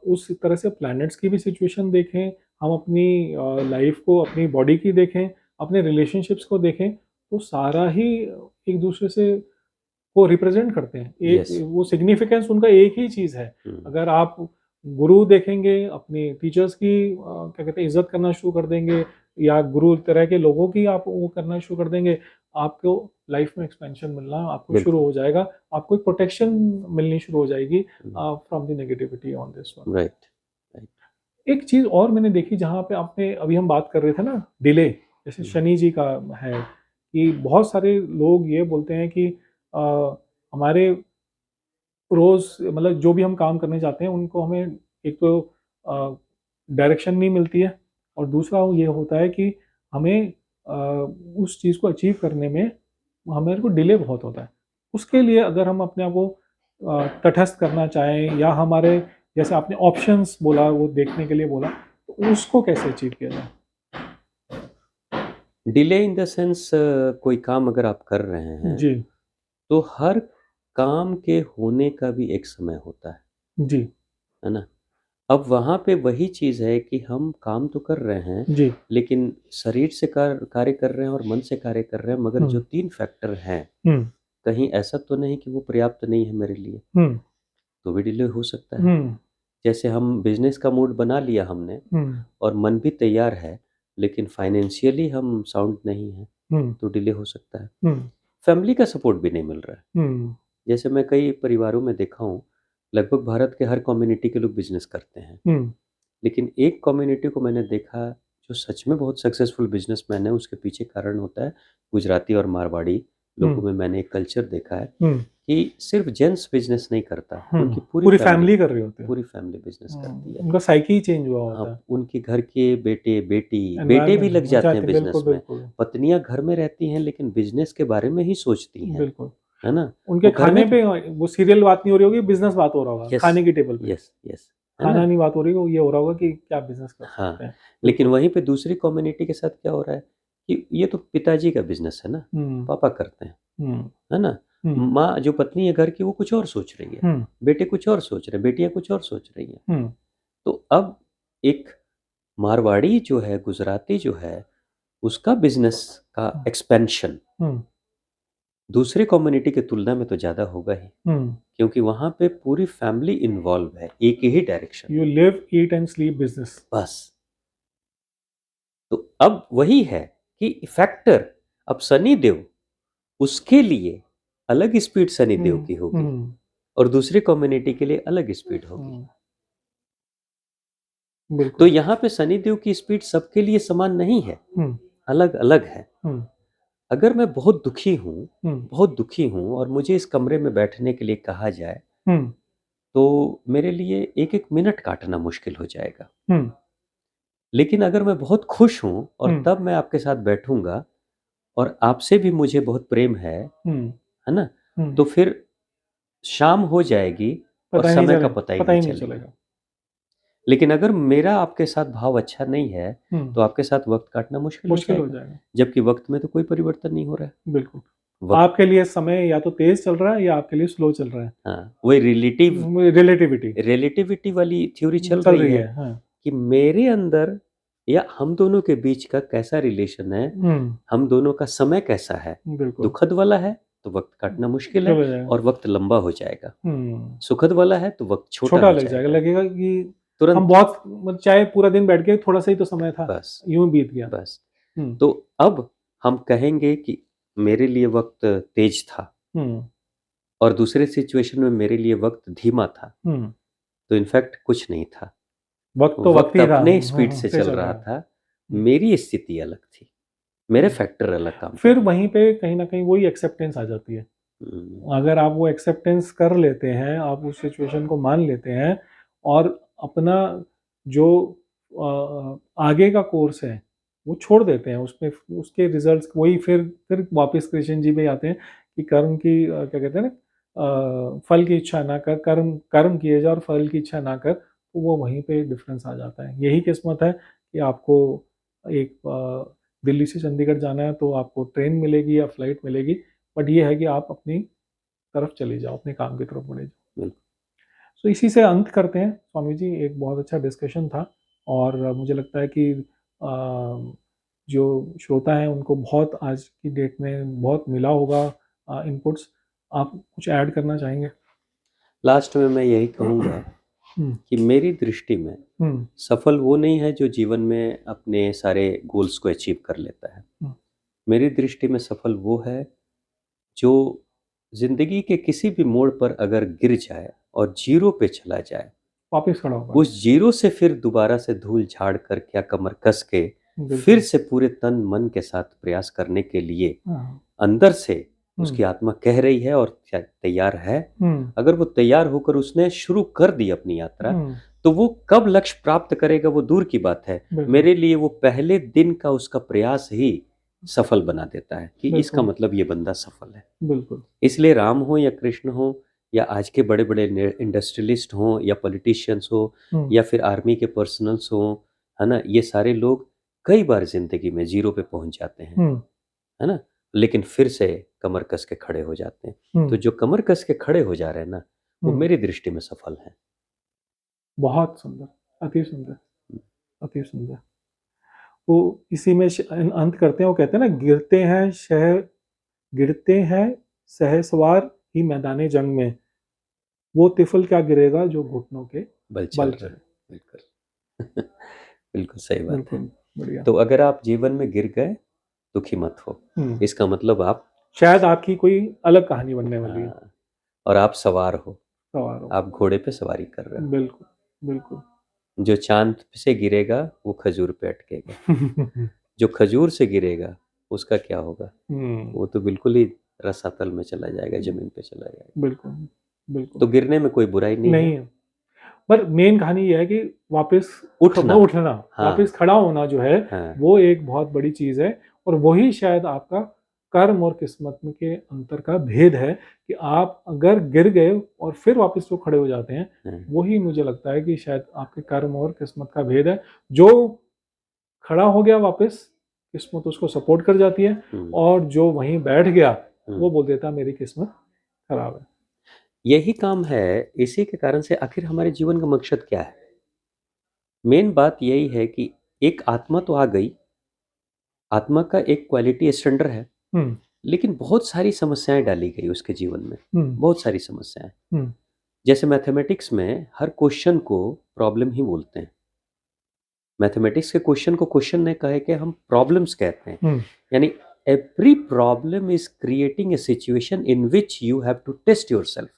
उस तरह से प्लैनेट्स की भी सिचुएशन देखें, हम अपनी लाइफ़ को अपनी बॉडी की देखें, अपने रिलेशनशिप्स को देखें तो सारा ही एक दूसरे से वो रिप्रेजेंट करते हैं। एक यस। वो सिग्निफिकेंस उनका एक ही चीज़ है। अगर आप गुरु देखेंगे, अपने टीचर्स की क्या कहते हैं इज़्ज़त करना शुरू कर देंगे या गुरु तरह के लोगों की आप वो करना शुरू कर देंगे, आपको लाइफ में एक्सपेंशन मिलना आपको शुरू बिल्कुल। हो जाएगा। आपको एक प्रोटेक्शन मिलनी शुरू हो जाएगी from the negativity on this one. Right, right. एक चीज़ और मैंने देखी जहाँ पे आपने अभी हम बात कर रहे थे ना डिले, जैसे शनि जी का है कि बहुत सारे लोग ये बोलते हैं कि हमारे रोज़ मतलब जो भी हम काम करने जाते हैं उनको हमें एक तो डायरेक्शन नहीं मिलती है और दूसरा ये होता है कि हमें उस चीज़ को अचीव करने में हमारे को डिले बहुत होता है। उसके लिए अगर हम अपने आप को तटस्थ करना चाहें या हमारे जैसे आपने ऑप्शंस बोला वो देखने के लिए बोला, तो उसको कैसे अचीव किया जाए? डिले इन द सेंस कोई काम अगर आप कर रहे हैं, जी, तो हर काम के होने का भी एक समय होता जी, है ना? अब वहाँ पे वही चीज़ है कि हम काम तो कर रहे हैं, जी। लेकिन शरीर से कार्य कर रहे हैं और मन से कार्य कर रहे हैं, मगर जो हुँ, 3 फैक्टर हैं, हुँ, कहीं ऐसा तो नहीं कि वो पर्याप्त नहीं है मेरे लिए, हुँ, तो भी डिले हो सकता है। हुँ, जैसे हम बिज़नेस का मूड बना लिया हमने हुँ, और मन भी तैयार है, लेकिन फाइनेंशियली हम साउंड नहीं हैं, हुँ, तो डिले हो सकता है। हुँ, फैमिली का सपोर्ट भी नहीं मिल रहा है। हुँ, जैसे मैं कई परिवारों में देखा हूँ, लगभग भारत के हर कम्युनिटी के लोग बिज़नेस करते हैं। हुँ, लेकिन एक कम्युनिटी को मैंने देखा जो सच में बहुत सक्सेसफुल बिज़नेसमैन है, उसके पीछे कारण होता है गुजराती और मारवाड़ी लोगों हुँ, में मैंने एक कल्चर देखा है हुँ, कि सिर्फ़ जेंट्स बिज़नेस नहीं करता, हुँ। उनकी पूरी पूरी फैमिली फैमिली कर रहे होते हैं। पूरी फैमिली बिज़नेस करती है। उनका साइकी ही चेंज हुआ हाँ, होता है। उनके घर के बेटे-बेटी, बेटे भी एनवायरनमेंट लग हो जाते हैं जाते हैं, बिल्कुल, बिज़नेस में। बिल्कुल, पत्नियाँ घर में रहती हैं लेकिन बिज़नेस के बारे में ही सोचती हैं, बिल्कुल। है ना? उनके वो घर में खाने पे वो सीरियल बात नहीं हो रही होगी, बिज़नेस बात हो रहा होगा, यस, खाने की टेबल पे। यस, यस, है ना? खाना नहीं बात हो रही हो, ये हो रहा होगा कि क्या बिज़नेस कर हाँ, सकते हैं। लेकिन बिल्कुल। वहीं पे दूसरी कम्युनिटी के साथ क्या हो रहा है कि ये तो पिताजी का बिज़नेस है ना, हुँ, पापा करते हैं, हुँ, है ना? हुँ, माँ जो पत्नी है घर की वो कुछ और सोच रही है, हुँ, बेटे कुछ और सोच रहे हैं, बेटियाँ कुछ और सोच रही हैं। हुँ, तो अब एक मारवाड़ी जो है, गुजराती जो है, उसका बिज़नेस का हुँ, एक्सपेंशन हुँ, दूसरे कम्युनिटी की तुलना में तो ज़्यादा होगा ही, हुँ। क्योंकि वहाँ पे पूरी फैमिली इन्वॉल्व है, एक ही डायरेक्शन यू में। Live, eat and sleep business. बस, तो अब वही है कि फैक्टर अब सनी देओल उसके लिए अलग स्पीड सनी देओल हुँ, की होगी हुँ, और दूसरी कम्युनिटी के लिए अलग स्पीड होगी। हुँ, तो बिल्कुल। यहाँ पे सनी देओल की स्पीड सबके लिए समान नहीं है, हुँ, अलग-अलग है। हुँ, अगर मैं हुँ, बहुत दुखी हूँ और मुझे इस कमरे में बैठने के लिए कहा जाए, हुँ, तो मेरे लिए एक-एक मिनट काटना मुश्किल हो जाएगा। हुँ, लेकिन अगर मैं बहुत खुश हूँ और हुँ, तब मैं आपके साथ बैठूँगा और आपसे भी मुझे बहुत प्रेम हुँ, है ना? हुँ। तो फिर शाम हो जाएगी और पता ही नहीं समय का चलेगा, पता ही पता नहीं ही नहीं चलेगा। चलेगा। लेकिन अगर मेरा आपके साथ भाव अच्छा नहीं है, हुँ, तो आपके साथ वक़्त काटना मुश्किल हो मुश्किल हो जाएगा, जाएगा, जबकि वक़्त में तो कोई परिवर्तन नहीं हो रहा है। बिल्कुल। वक़्त आपके लिए समय या तो तेज़ चल रहा है या आपके लिए स्लो चल रहा है। हाँ, वही रिलेटिविटी रिलेटिविटी वाली थ्योरी चल चल रही रही है है, हाँ। कि मेरे अंदर या हम दोनों के बीच का कैसा रिलेशन है, हुँ, हम दोनों का समय कैसा है। बिल्कुल, दुखद वाला है, तो वक़्त काटना मुश्किल मुश्किल है हो जाएगा। और वक़्त लंबा हो जाएगा। हुँ, सुखद वाला है, तो वक़्त छोटा छोटा हो लग जाएगा, जाएगा, लगेगा कि हम तुरंत बहुत चाहे पूरा दिन बैठ के थोड़ा-सा ही तो समय था, बस, यूँ बीत गया। बस। हुँ, तो अब हम कहेंगे कि मेरे लिए वक़्त तेज़ था हुँ, और दूसरे सिचुएशन में मेरे लिए वक़्त धीमा था, हुँ। तो इनफैक्ट कुछ नहीं था। वक़्त तो वक़्त वक़्त ही था। अपने हाँ, स्पीड हाँ, से से चल चल रहा रहा है। था, हुँ, मेरी स्थिति अलग थी, मेरे हुँ। फैक्टर अलग काम कर फिर रहे थे। वहीं पे कहीं न कहीं वही एक्सेप्टेंस आ जाती है। हुँ, अगर आप वो एक्सेप्टेंस कर लेते हैं, आप उस सिचुएशन को मान लेते हैं और अपना जो आगे का कोर्स है, वो छोड़ देते हैं, उसमें उसके रिज़ल्ट्स वही फिर वापस कृष्ण जी पे आते हैं कि कर्म की क्या कहते हैं ना फल की इच्छा ना कर, कर्म कर्म किए जा और फल की इच्छा ना कर, तो वो वहीं पे डिफ़रेंस आ जाता है। यही किस्मत है कि आपको एक दिल्ली से चंडीगढ़ जाना है, तो आपको ट्रेन मिलेगी या फ्लाइट मिलेगी, बट ये है कि आप अपनी तरफ चले जाओ, अपने काम की तरफ बढ़े जाओ। बिल्कुल। सो इसी से अंत करते हैं स्वामी जी, एक बहुत अच्छा डिस्कशन था और मुझे लगता है कि जो श्रोता हैं उनको बहुत आज की डेट में बहुत मिला होगा इनपुट्स। आप कुछ ऐड करना चाहेंगे? लास्ट में मैं यही कहूँगा हम्म। कि मेरी दृष्टि में हम्म। सफल वो नहीं है जो जीवन में अपने सारे गोल्स को अचीव कर लेता है। हम्म। मेरी दृष्टि में सफल वो है जो ज़िंदगी के किसी भी मोड़ पर अगर गिर जाए और ज़ीरो पे चला जाए, वापस खड़ा हो उस पाए। ज़ीरो से फिर दोबारा से धूल झाड़ कर क्या कमर कस के फिर बिल्कुल। से पूरे तन मन के साथ प्रयास करने के लिए हाँ। अंदर से हम्म। उसकी आत्मा कह रही है और तैयार है। हम्म। अगर वो तैयार होकर उसने शुरू कर दी अपनी यात्रा, हम्म। तो वो कब लक्ष्य प्राप्त करेगा वो दूर की बात है। बिल्कुल। मेरे लिए वो पहले दिन का उसका प्रयास ही सफल बना देता है कि इसका बिल्कुल। मतलब ये बंदा सफल है। बिल्कुल। इसलिए राम हो या कृष्ण हो या आज के बड़े बड़े इंडस्ट्रियलिस्ट हों या पॉलिटिशियंस हो हम्म। या फिर आर्मी के पर्सनल्स हों, है ना, ये सारे लोग कई बार जिंदगी में जीरो पे पहुंच जाते हैं, हम्म। है ना, लेकिन फिर से कमर कस के खड़े हो जाते हैं। तो हम्म। जो कमर कस के खड़े हो जा रहे हैं ना, वो हम्म। मेरी दृष्टि में सफल हैं। बहुत सुंदर। अति सुंदर। अति सुंदर। वो इसी में अंत करते हैं। वो कहते हैं ना, गिरते हैं शहसवार ही मैदाने जंग में, वो तिफल क्या गिरेगा जो घुटनों के बल चल बल रहा है। चले। बिल्कुल। बिल्कुल सही बात है। बिल्कुल। बढ़िया। तो अगर आप जीवन में गिर गए, दुखी मत हो। हम्म। इसका मतलब आप, शायद आपकी कोई अलग कहानी बनने वाली है। हाँ, और आप सवार हो, सवार हो। आप घोड़े पे सवारी कर रहे हो। बिल्कुल। बिल्कुल। जो चांद से गिरेगा वो खजूर पे अटकेगा, जो खजूर से गिरेगा उसका क्या होगा? हम्म। वो तो बिल्कुल ही रसातल में चला जाएगा, जमीन पे चला जाएगा। बिल्कुल। बिल्कुल। तो गिरने में कोई बुराई नहीं है। नहीं है। पर मेन कहानी ये है कि वापस उठना, उठना, हाँ, वापस खड़ा होना जो है, हाँ, वो एक बहुत बड़ी चीज है। और वही शायद आपका कर्म और किस्मत में के अंतर का भेद है कि आप अगर गिर गए और फिर वापस वो खड़े हो जाते हैं, हाँ, वही मुझे लगता है कि शायद आपके कर्म और किस्मत का भेद है। जो खड़ा हो गया वापस, किस्मत उसको सपोर्ट कर जाती है। हम्म, और जो वहीं बैठ गया, वो हम्म। बोल देता मेरी किस्मत खराब है। यही काम है। इसी के कारण से आखिर हमारे जीवन का मकसद क्या है? मेन बात यही है कि एक आत्मा तो आ गई, आत्मा का एक क्वालिटी स्टैंडर्ड है, हम्म। लेकिन बहुत सारी समस्याएं डाली गई उसके जीवन में। हम्म। बहुत सारी समस्याएं। हम्म। जैसे मैथमेटिक्स में हर क्वेश्चन को प्रॉब्लम ही बोलते हैं। मैथमेटिक्स के क्वेश्चन को क्वेश्चन ने कहे कि हम प्रॉब्लम्स कहते हैं। हम्म। यानी every problem is creating a situation in which you have to test yourself,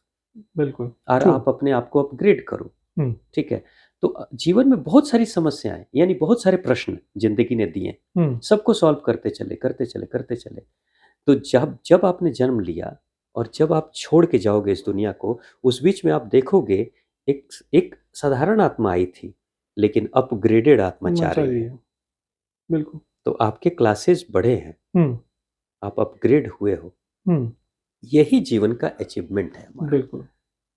बिल्कुल और ट्रू। आप अपने आप को अपग्रेड करो। हम्म। ठीक है। तो जीवन में बहुत सारी समस्याएं, यानी बहुत सारे प्रश्न जिंदगी ने दिए, हम्म। सबको सॉल्व करते चले करते चले करते चले। तो जब जब आपने जन्म लिया और जब आप छोड़ के जाओगे इस दुनिया को, उस बीच में आप देखोगे एक एक साधारण आत्मा आई थी, लेकिन अपग्रेडेड आत्मा जा मचा रही रही है। है। बिल्कुल। तो आपके क्लासेस बढ़े हैं, हम्म। आप अपग्रेड हुए हो। हम्म। यही जीवन का अचीवमेंट है हमारा। बिल्कुल।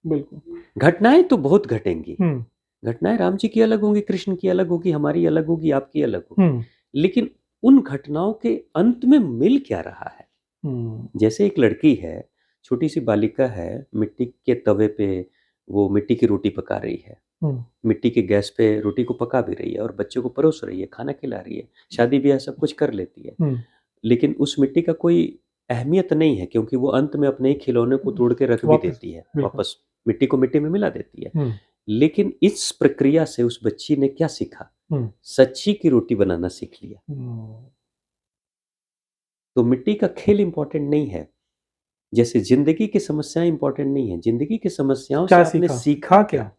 बिल्कुल। घटनाएं तो बहुत घटेंगी। हम्म। घटनाएं राम जी की अलग होंगी, कृष्ण की अलग होगी, हमारी अलग होगी, आपकी अलग होगी। हम्म। लेकिन उन घटनाओं के अंत में मिल क्या रहा है? हम्म। जैसे एक लड़की है, छोटी सी बालिका है, मिट्टी के तवे पे वो मिट्टी की रोटी पका रही है, हम्म। मिट्टी के गैस पे रोटी को पका भी रही है और बच्चों को परोस रही है, खाना खिला रही है, शादी ब्याह सब कुछ कर लेती है। हम्म। लेकिन उस मिट्टी का कोई अहमियत नहीं है, क्योंकि वो अंत में अपने ही खिलौने को तोड़ के रख भी वापस। देती है, बिल्कुल। वापस मिट्टी को मिट्टी में मिला देती है। हम्म। लेकिन इस प्रक्रिया से उस बच्ची ने क्या सीखा? हम्म। सच्ची की रोटी बनाना सीख लिया। हम्म। तो मिट्टी का खेल इंपॉर्टेंट नहीं है, जैसे जिंदगी की समस्याएं इंपॉर्टेंट नहीं है। जिंदगी की समस्याओं से क्या आपने सीखा, सीखा खा क्या? क्या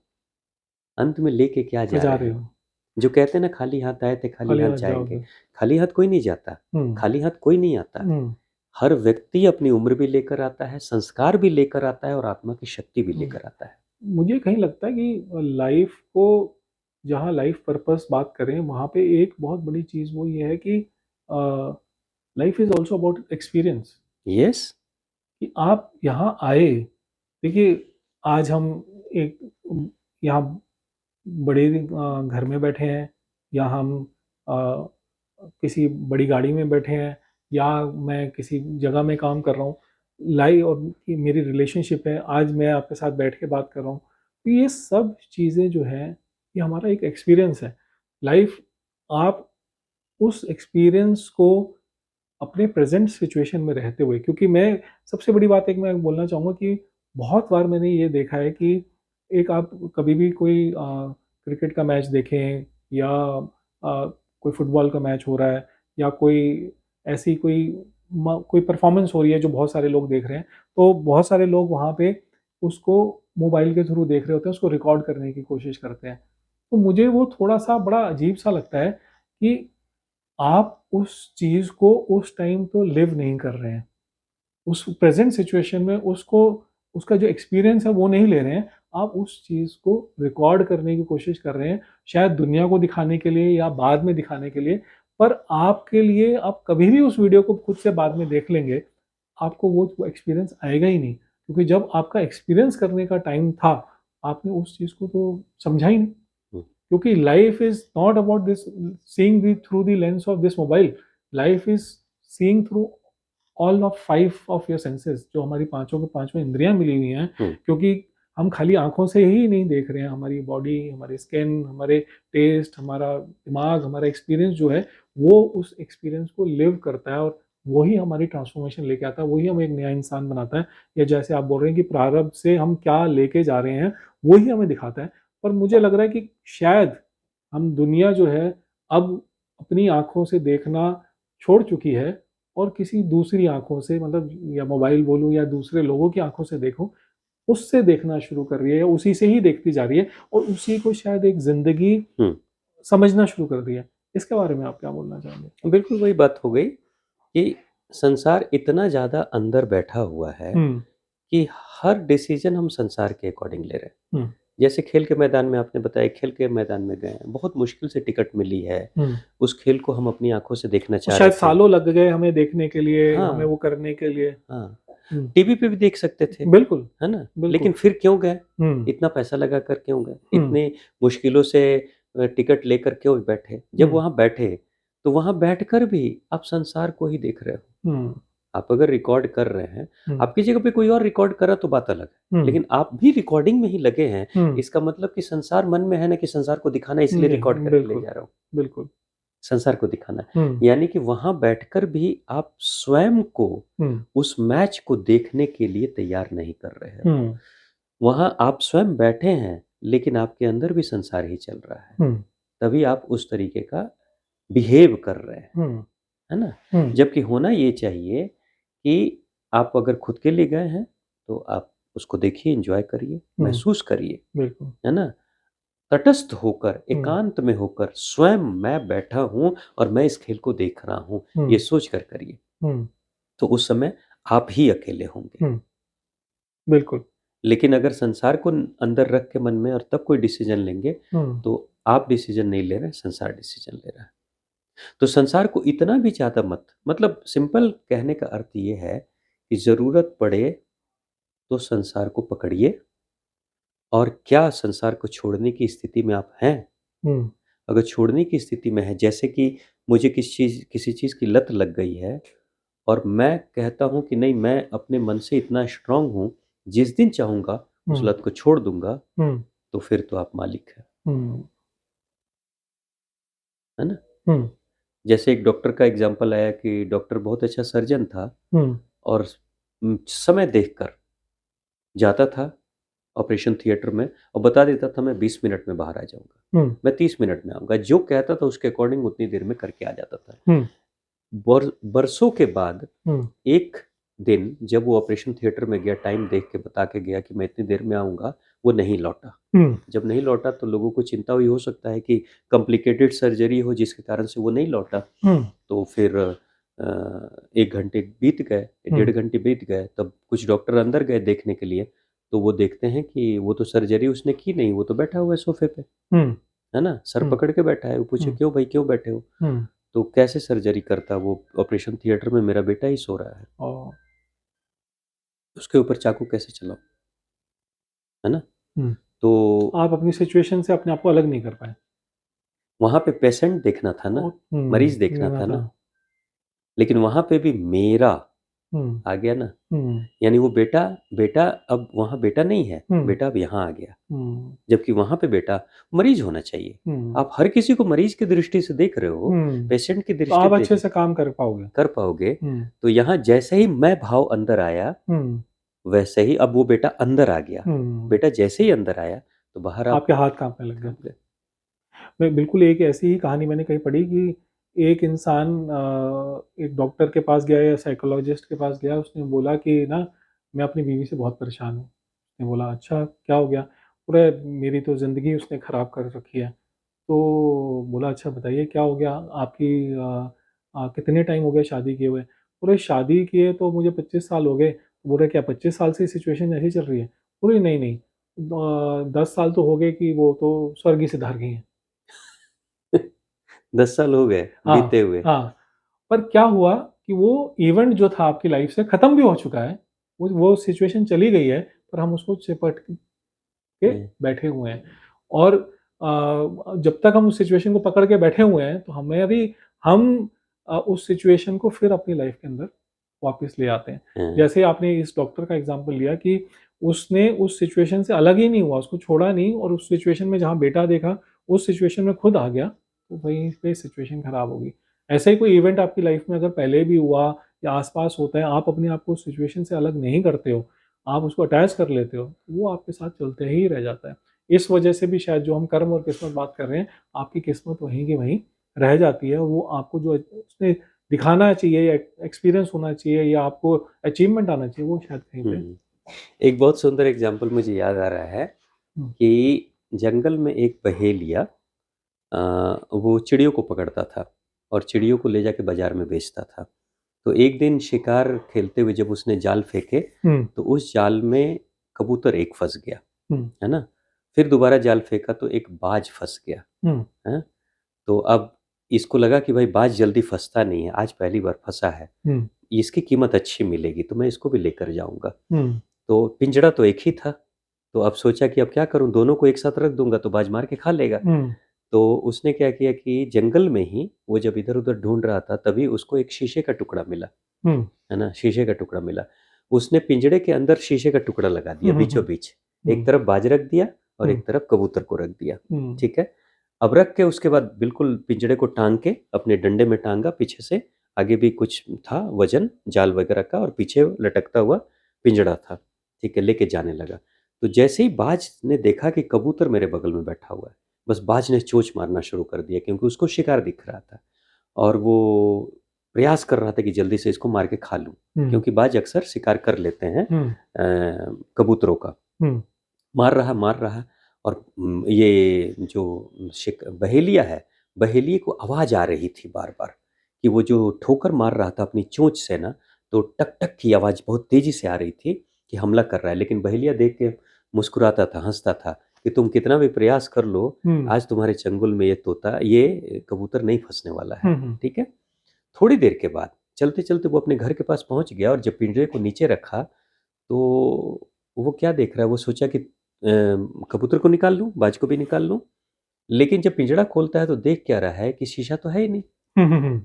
अंत में लेके क्या जा जा रहे रहे हैं? हो? जो कहते हैं ना, खाली हाथ आए थे खाली खाली हाथ हाथ जाएंगे। जाओगे। खाली हाथ कोई नहीं जाता। हम्म। खाली हाथ कोई नहीं आता। हम्म। हर व्यक्ति अपनी उम्र भी लेकर आता है, संस्कार भी लेकर आता है और आत्मा की शक्ति भी हम्म। लेकर आता है। मुझे कहीं लगता है कि लाइफ को, जहाँ लाइफ पर्पस बात करें, वहाँ पे एक बहुत बड़ी चीज़ वो ये है कि life is also about experience. Yes. कि आप यहाँ आए, देखिए, आज हम एक यहाँ बड़े घर में बैठे हैं, या हम अ, किसी बड़ी गाड़ी में बैठे हैं, या मैं किसी जगह में काम कर रहा हूँ, लाई और ये मेरी रिलेशनशिप है, आज मैं आपके साथ बैठ के बात कर रहा हूँ। तो ये सब चीज़ें जो हैं, ये हमारा एक एक्सपीरियंस है। लाइफ, आप उस एक्सपीरियंस को अपने प्रेज़ेंट सिचुएशन में रहते हुए, क्योंकि मैं सबसे बड़ी बात एक मैं बोलना चाहूँगा कि बहुत बार मैंने ये देखा है कि एक आप कभी भी कोई क्रिकेट का मैच देखें या कोई फुटबॉल का मैच हो रहा है या कोई ऐसी कोई परफ़ॉर्मेंस हो रही है जो बहुत सारे लोग देख रहे हैं, तो बहुत सारे लोग वहाँ पे उसको मोबाइल के थ्रू देख रहे होते हैं, उसको रिकॉर्ड करने की कोशिश करते हैं। तो मुझे वो थोड़ा-सा बड़ा अजीब-सा लगता है कि आप उस चीज़ को उस टाइम तो लिव नहीं कर रहे हैं। उस प्रेज़ेंट सिचुएशन में उसको उसका जो एक्सपीरियंस है वो नहीं ले रहे हैं। आप उस चीज़ को रिकॉर्ड करने की कोशिश कर रहे हैं, शायद दुनिया को दिखाने के लिए या बाद में दिखाने के लिए। पर आपके लिए आप कभी भी उस वीडियो को खुद से बाद में देख लेंगे, आपको वो एक्सपीरियंस आएगा ही नहीं। क्योंकि जब आपका एक्सपीरियंस करने का टाइम था, आपने उस चीज़ को तो समझा ही नहीं। हुँ, क्योंकि life is not about this seeing the through the lens of this mobile. Life is seeing through all of 5 of your senses, जो हमारी पाँचों के पाँचों इंद्रियाँ मिली हुई हैं। हुँ, क्योंकि हम खाली आँखों से ही नहीं देख रहे हैं, हमारी बॉडी, हमारी स्किन, हमारे टेस्ट, हमारा दिमाग, हमारा एक्सपीरियंस जो है, वो उस एक्सपीरियंस को लिव करता है और वही हमारी ट्रांसफॉर्मेशन लेके आता है, वही हमें एक नया इंसान बनाता है। या जैसे आप बोल रहे हैं कि प्रारब्ध से हम क्या लेके जा रहे हैं, वही हमें दिखाता है। पर मुझे लग रहा है कि शायद हम दुनिया जो है अब अपनी आँखों से देखना छोड़ चुकी है और किसी दूसरी आँखों से, मतलब या मोबाइल बोलूँ या दूसरे लोगों की आँखों से देखूँ, उससे देखना शुरू कर रही है या उसी से ही देखती जा रही है और उसी को शायद एक ज़िंदगी हुँ। समझना शुरू कर रही है। इसके बारे में आप क्या बोलना चाहेंगे? बिल्कुल वही बात हो गई कि संसार इतना ज़्यादा अंदर बैठा हुआ है हुँ, कि हर डिसीज़न हम संसार के अकॉर्डिंग ले रहे हैं। हुँ, जैसे खेल के मैदान में आपने बताया, खेल के मैदान में गए हैं, बहुत मुश्किल से टिकट मिली है, हुँ। उस खेल को हम अपनी आँखों से देखना और चाह रहे शायद थे। सालों लग गए हमें देखने के लिए, हमें हाँ, वो करने के लिए। हाँ। हुँ, टीवी पे भी देख सकते थे, बिल्कुल, है ना? बिल्कुल। लेकिन फिर क्यों गए? हुँ, इतना पैसा लगा कर क्यों गए? हुँ, इतनी मुश्किलों से टिकट लेकर क्यों बैठे? जब हुँ, वहाँ बैठे, तो वहाँ बैठकर भी आप संसार को ही देख रहे हो। हुँ, आप अगर रिकॉर्ड कर रहे हैं, हुँ, आपकी जगह पे कोई और रिकॉर्ड कर रहा तो बात अलग है। हुँ, लेकिन आप भी रिकॉर्डिंग में ही लगे हैं, हुँ। इसका मतलब कि संसार मन में है ना, कि संसार को दिखाना है इसलिए जी, रिकॉर्ड करके ले बिल्कुल, जा रहा हूँ। बिल्कुल। संसार को दिखाना है। हुँ, यानी कि वहाँ बैठकर भी आप स्वयं को हुँ, उस मैच को देखने के लिए तैयार नहीं कर रहे हो। हुँ, वहाँ आप स्वयं बैठे हैं, लेकिन आपके अंदर भी संसार ही चल रहा है। हुँ, तभी आप उस तरीके का बिहेव कर रहे हैं, हुँ, है ना? हुँ, जबकि होना ये चाहिए कि आप अगर खुद के लिए गए हैं, तो आप उसको देखिए, एन्जॉय करिए, हुँ, महसूस करिए, बिल्कुल। है ना? तटस्थ होकर, हुँ, एकांत में होकर स्वयं मैं बैठा हूँ और मैं इस खेल को देख रहा हूँ, ये हुँ, सोच कर करिए। हुँ, तो उस समय आप ही अकेले होंगे। हुँ, बिल्कुल। लेकिन अगर संसार को अंदर रख के मन में और तब कोई डिसीज़न लेंगे, हुँ, तो आप डिसीज़न नहीं ले रहे हैं, संसार डिसीज़न ले रहा है। तो संसार को इतना भी ज़्यादा मत, मतलब सिंपल कहने का अर्थ ये है कि ज़रूरत पड़े तो संसार को पकड़िए, और क्या संसार को छोड़ने की स्थिति में आप हैं? हुँ, अगर छोड़ने की स्थिति में हैं, जैसे कि मुझे किसी चीज़ की लत लग गई है और मैं कहता हूँ कि नहीं, मैं अपने मन से इतना स्ट्रॉन्ग हूँ, जिस दिन चाहूँगा उस हुँ, लत को छोड़ दूँगा, हुँ, तो फिर तो आप मालिक हैं, हुँ, है ना? हुँ, जैसे एक डॉक्टर का एग्ज़ाम्पल आया कि डॉक्टर बहुत अच्छा सर्जन था हुँ, और समय देखकर जाता था ऑपरेशन थिएटर में और बता देता था मैं 20 मिनट में बाहर आ जाऊँगा, हुँ, मैं 30 मिनट में आऊँगा। जो कहता था उसके अकॉर्डिंग उतनी देर में करके आ जाता था। हुँ, बरसों के बाद हुँ, एक दिन जब वो ऑपरेशन थिएटर में गया, टाइम देख के बता के गया कि मैं इतनी देर में आऊँगा, वो नहीं लौटा। हुँ, जब नहीं लौटा तो लोगों को चिंता हुई, हो सकता है कि कॉम्प्लिकेटेड सर्जरी हो जिसके कारण से वो नहीं लौटा। हुँ, तो फिर 1 घंटे बीत गए, हुँ, 1.5 घंटे बीत गए, तब कुछ डॉक्टर अंदर गए देखने के लिए, तो वो देखते हैं कि वो तो सर्जरी उसने की नहीं, वो तो बैठा हुआ है सोफ़े पे, हुँ, है ना? सर हुँ, पकड़ के बैठा है। वो पूछे, हुँ, "क्यों भाई, क्यों बैठे हो?" हुँ, तो कैसे सर्जरी करता वो ऑपरेशन थिएटर में, मेरा बेटा ही सो रहा है, ओह! उसके ऊपर चाकू कैसे चलाऊँ, है ना? हुँ, तो आप अपनी सिचुएशन से अपने आप को अलग नहीं कर पाए। वहाँ पे पेशेंट देखना था ना, हुँ, मरीज़ देखना लेना था था। ना, लेकिन वहाँ पे भी मेरा हुँ, आ गया ना? हुँ, यानी वो बेटा बेटा अब वहाँ बेटा नहीं है, हुँ, बेटा अब यहाँ आ गया। हुँ, जबकि वहाँ पे बेटा मरीज़ होना चाहिए। हुँ, आप हर किसी को मरीज़ की दृष्टि से देख रहे हो, हुँ। पेशेंट की तो दृष्टि आप से अच्छे देख से काम कर पाओगे। कर पाओगे। हुँ, तो यहाँ जैसे ही मैं भाव अंदर आया, हुँ, वैसे ही अब वो बेटा अंदर आ गया। हुँ। बेटा जैसे ही अंदर आया, तो बाहर आप आपके हाथ काँपने लग गए। काँप गए। मैं बिल्कुल एक ऐसी ही कहानी मैंने कहीं पढ़ी कि एक इंसान एक डॉक्टर के पास गया या साइकोलॉजिस्ट के पास गया, उसने बोला कि ना मैं अपनी बीवी से बहुत परेशान हूँ। उसने बोला अच्छा क्या हो गया? बोले मेरी तो ज़िंदगी उसने ख़राब कर रखी है। तो बोला अच्छा बताइए क्या हो गया? आपकी कितने टाइम हो गया शादी किए हुए? बोले शादी किए तो मुझे 25 साल हो गए। बोल रहे क्या 25 साल से सिचुएशन ऐसी चल रही है? बोले नहीं, नहीं 10 साल तो हो गए कि वो तो स्वर्ग ही सिधार गई हैं। 10 साल हो गए हाँ, बीते हुए। हाँ। पर क्या हुआ कि वो इवेंट जो था आपकी लाइफ़ से ख़त्म भी हो चुका है। वो सिचुएशन चली गई है, पर हम उसको चिपट के हुँ, बैठे हुए हैं। और जब तक हम उस सिचुएशन को पकड़ के बैठे हुए हैं, तो हमें अभी हम उस सिचुएशन को फिर अपनी लाइफ़ के अंदर वापस ले आते हैं। हुँ, जैसे आपने इस डॉक्टर का एग्ज़ाम्पल लिया कि उसने उस सिचुएशन से अलग ही नहीं हुआ, उसको छोड़ा नहीं और उस सिचुएशन में जहाँ बेटा देखा, उस सिचुएशन में खुद आ गया, तो वहीं पे सिचुएशन खराब हो गई। ऐसा ही कोई इवेंट आपकी लाइफ़ में अगर पहले भी हुआ या आस-पास होता है, आप अपने आप को उस सिचुएशन से अलग नहीं करते हो, आप उसको अटैच कर लेते हो, वो आपके साथ चलते ही रह जाता है। इस वजह से भी शायद जो हम कर्म और किस्मत बात कर रहे हैं, आपकी किस्मत वहीं की वहीं रह जाती है। वो आपको जो उसने दिखाना चाहिए या एक्सपीरियंस होना चाहिए या आपको अचीवमेंट आना चाहिए, वो शायद कहीं पे। हुँ। एक बहुत सुंदर एग्ज़ाम्पल मुझे याद आ रहा है हुँ, कि जंगल में एक बहेलिया वो चिड़ियों को पकड़ता था और चिड़ियों को ले जाके बाज़ार में बेचता था। तो एक दिन शिकार खेलते हुए जब उसने जाल फेंके, हुँ, तो उस जाल में कबूतर एक फँस गया, हुँ, है ना? फिर दोबारा जाल फेंका तो एक बाज फँस गया, हुँ, हैं? तो अब इसको लगा कि भाई बाज जल्दी फँसता नहीं है, आज पहली बार फँसा है, हुँ, इसकी कीमत अच्छी मिलेगी तो मैं इसको भी लेकर जाऊँगा। हुँ, तो पिंजड़ा तो एक ही था, तो अब सोचा कि अब क्या करूँ, दोनों को एक साथ रख दूँगा तो बाज मार के खा लेगा। हुँ, तो उसने क्या किया कि जंगल में ही वो जब इधर-उधर ढूँढ रहा था तभी उसको एक शीशे का टुकड़ा मिला, हुँ, है ना? शीशे का टुकड़ा मिला। उसने पिंजड़े के अंदर शीशे का टुकड़ा लगा हुँ, दिया हुँ, हुँ, बीचों-बीच। एक हुँ, तरफ बाज रख दिया और हुँ, एक तरफ कबूतर को रख दिया, हुँ, ठीक है? अब रख के उसके बाद बिल्कुल पिंजड़े को टाँग के अपने डंडे में टाँगा पीछे से, आगे भी कुछ था वज़न जाल वगैरह का और पीछे लटकता हुआ पिंजड़ा था, ठीक है? लेके जाने लगा। तो जैसे ही बाज ने देखा कि कबूतर मेरे बगल में बैठा हुआ है, बस बाज ने चोंच मारना शुरू कर दिया क्योंकि उसको शिकार दिख रहा था और वो प्रयास कर रहा था कि जल्दी से इसको मार के खा लूँ, हुँ, क्योंकि बाज अक्सर शिकार कर लेते हैं हुँ, कबूतरों का। हुँ, मार रहा और ये जो बहेलिया है, बहेलिये को आवाज़ आ रही थी बार-बार कि वो जो ठोकर मार रहा था अपनी चोंच से ना, तो टक-टक की आवाज़ बहुत तेज़ी से आ रही थी कि हमला कर रहा है। लेकिन बहेलिया देख के मुस्कुराता था, हँसता था कि तुम कितना भी प्रयास कर लो, हुँ, आज तुम्हारे चंगुल में ये कबूतर नहीं फँसने वाला है। हुँ, हुँ, ठीक है? थोड़ी देर के बाद चलते-चलते वो अपने घर के पास पहुँच गया और जब पिंजरे को नीचे रखा, तो वो क्या देख रहा है, वो सोचा कि कबूतर को निकाल लूँ, बाज को भी निकाल लूँ। लेकिन जब पिंजड़ा खोलता है तो देख क्या रहा है कि शीशा तो है ही नहीं। हुँ, हुँ, हुँ,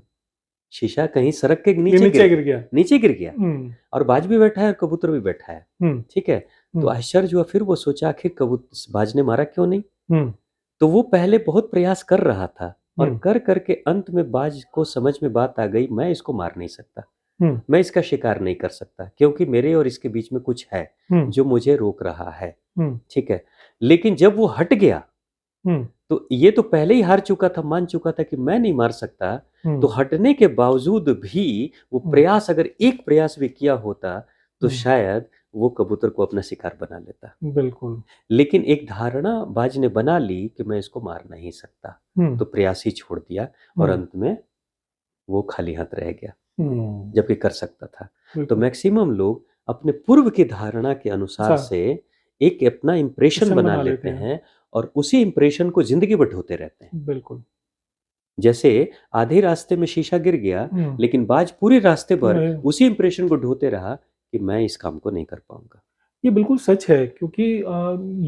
शीशा कहीं सड़क के ये नीचे गिर नीचे गिर गया, गया। नीचे गिर गया हुँ, और बाज भी बैठा है और कबूतर भी बैठा है। हुँ, ठीक है? तो हुँ, आश्चर्य हुआ, फिर वो सोचा आखिर बाज ने मारा क्यों नहीं? हुँ, तो वो पहले बहुत प्रयास कर रहा था और हुँ, कर के अंत में बाज को समझ में बात आ गई, मैं इसको मार नहीं सकता। हुँ, मैं इसका शिकार नहीं कर सकता क्योंकि मेरे और इसके बीच में कुछ है, हुँ, जो मुझे रोक रहा है। हुँ, ठीक है? लेकिन जब वो हट गया, हुँ, तो ये तो पहले ही हार चुका था, मान चुका था कि मैं नहीं मार सकता, तो हुँ, हटने के बावजूद भी वो हुँ, प्रयास अगर एक प्रयास भी किया होता, तो हुँ, शायद वो कबूतर को अपना शिकार बना लेता। बिल्कुल। लेकिन एक धारणा बाज ने बना ली कि मैं इसको मार नहीं सकता, हुँ, तो प्रयास ही छोड़ दिया और हुँ, अंत में वो खाली हाथ रह गया, हुँ, जबकि कर सकता था। तो बिल्कुल। मैक्सिमम लोग अपने पूर्व की धारणा के अनुसार अच्छा, से एक अपना इम्प्रेशन मिशन बना बना लेते लेते हैं। हैं और उसी इम्प्रेशन को ज़िंदगी भर ढोते रहते हैं। बिल्कुल। जैसे आधे रास्ते में शीशा गिर गया, हुँ, लेकिन बाज पूरे रास्ते भर मैं उसी इम्प्रेशन को ढोते रहा कि मैं इस काम को नहीं कर पाऊँगा। ये बिल्कुल सच है क्योंकि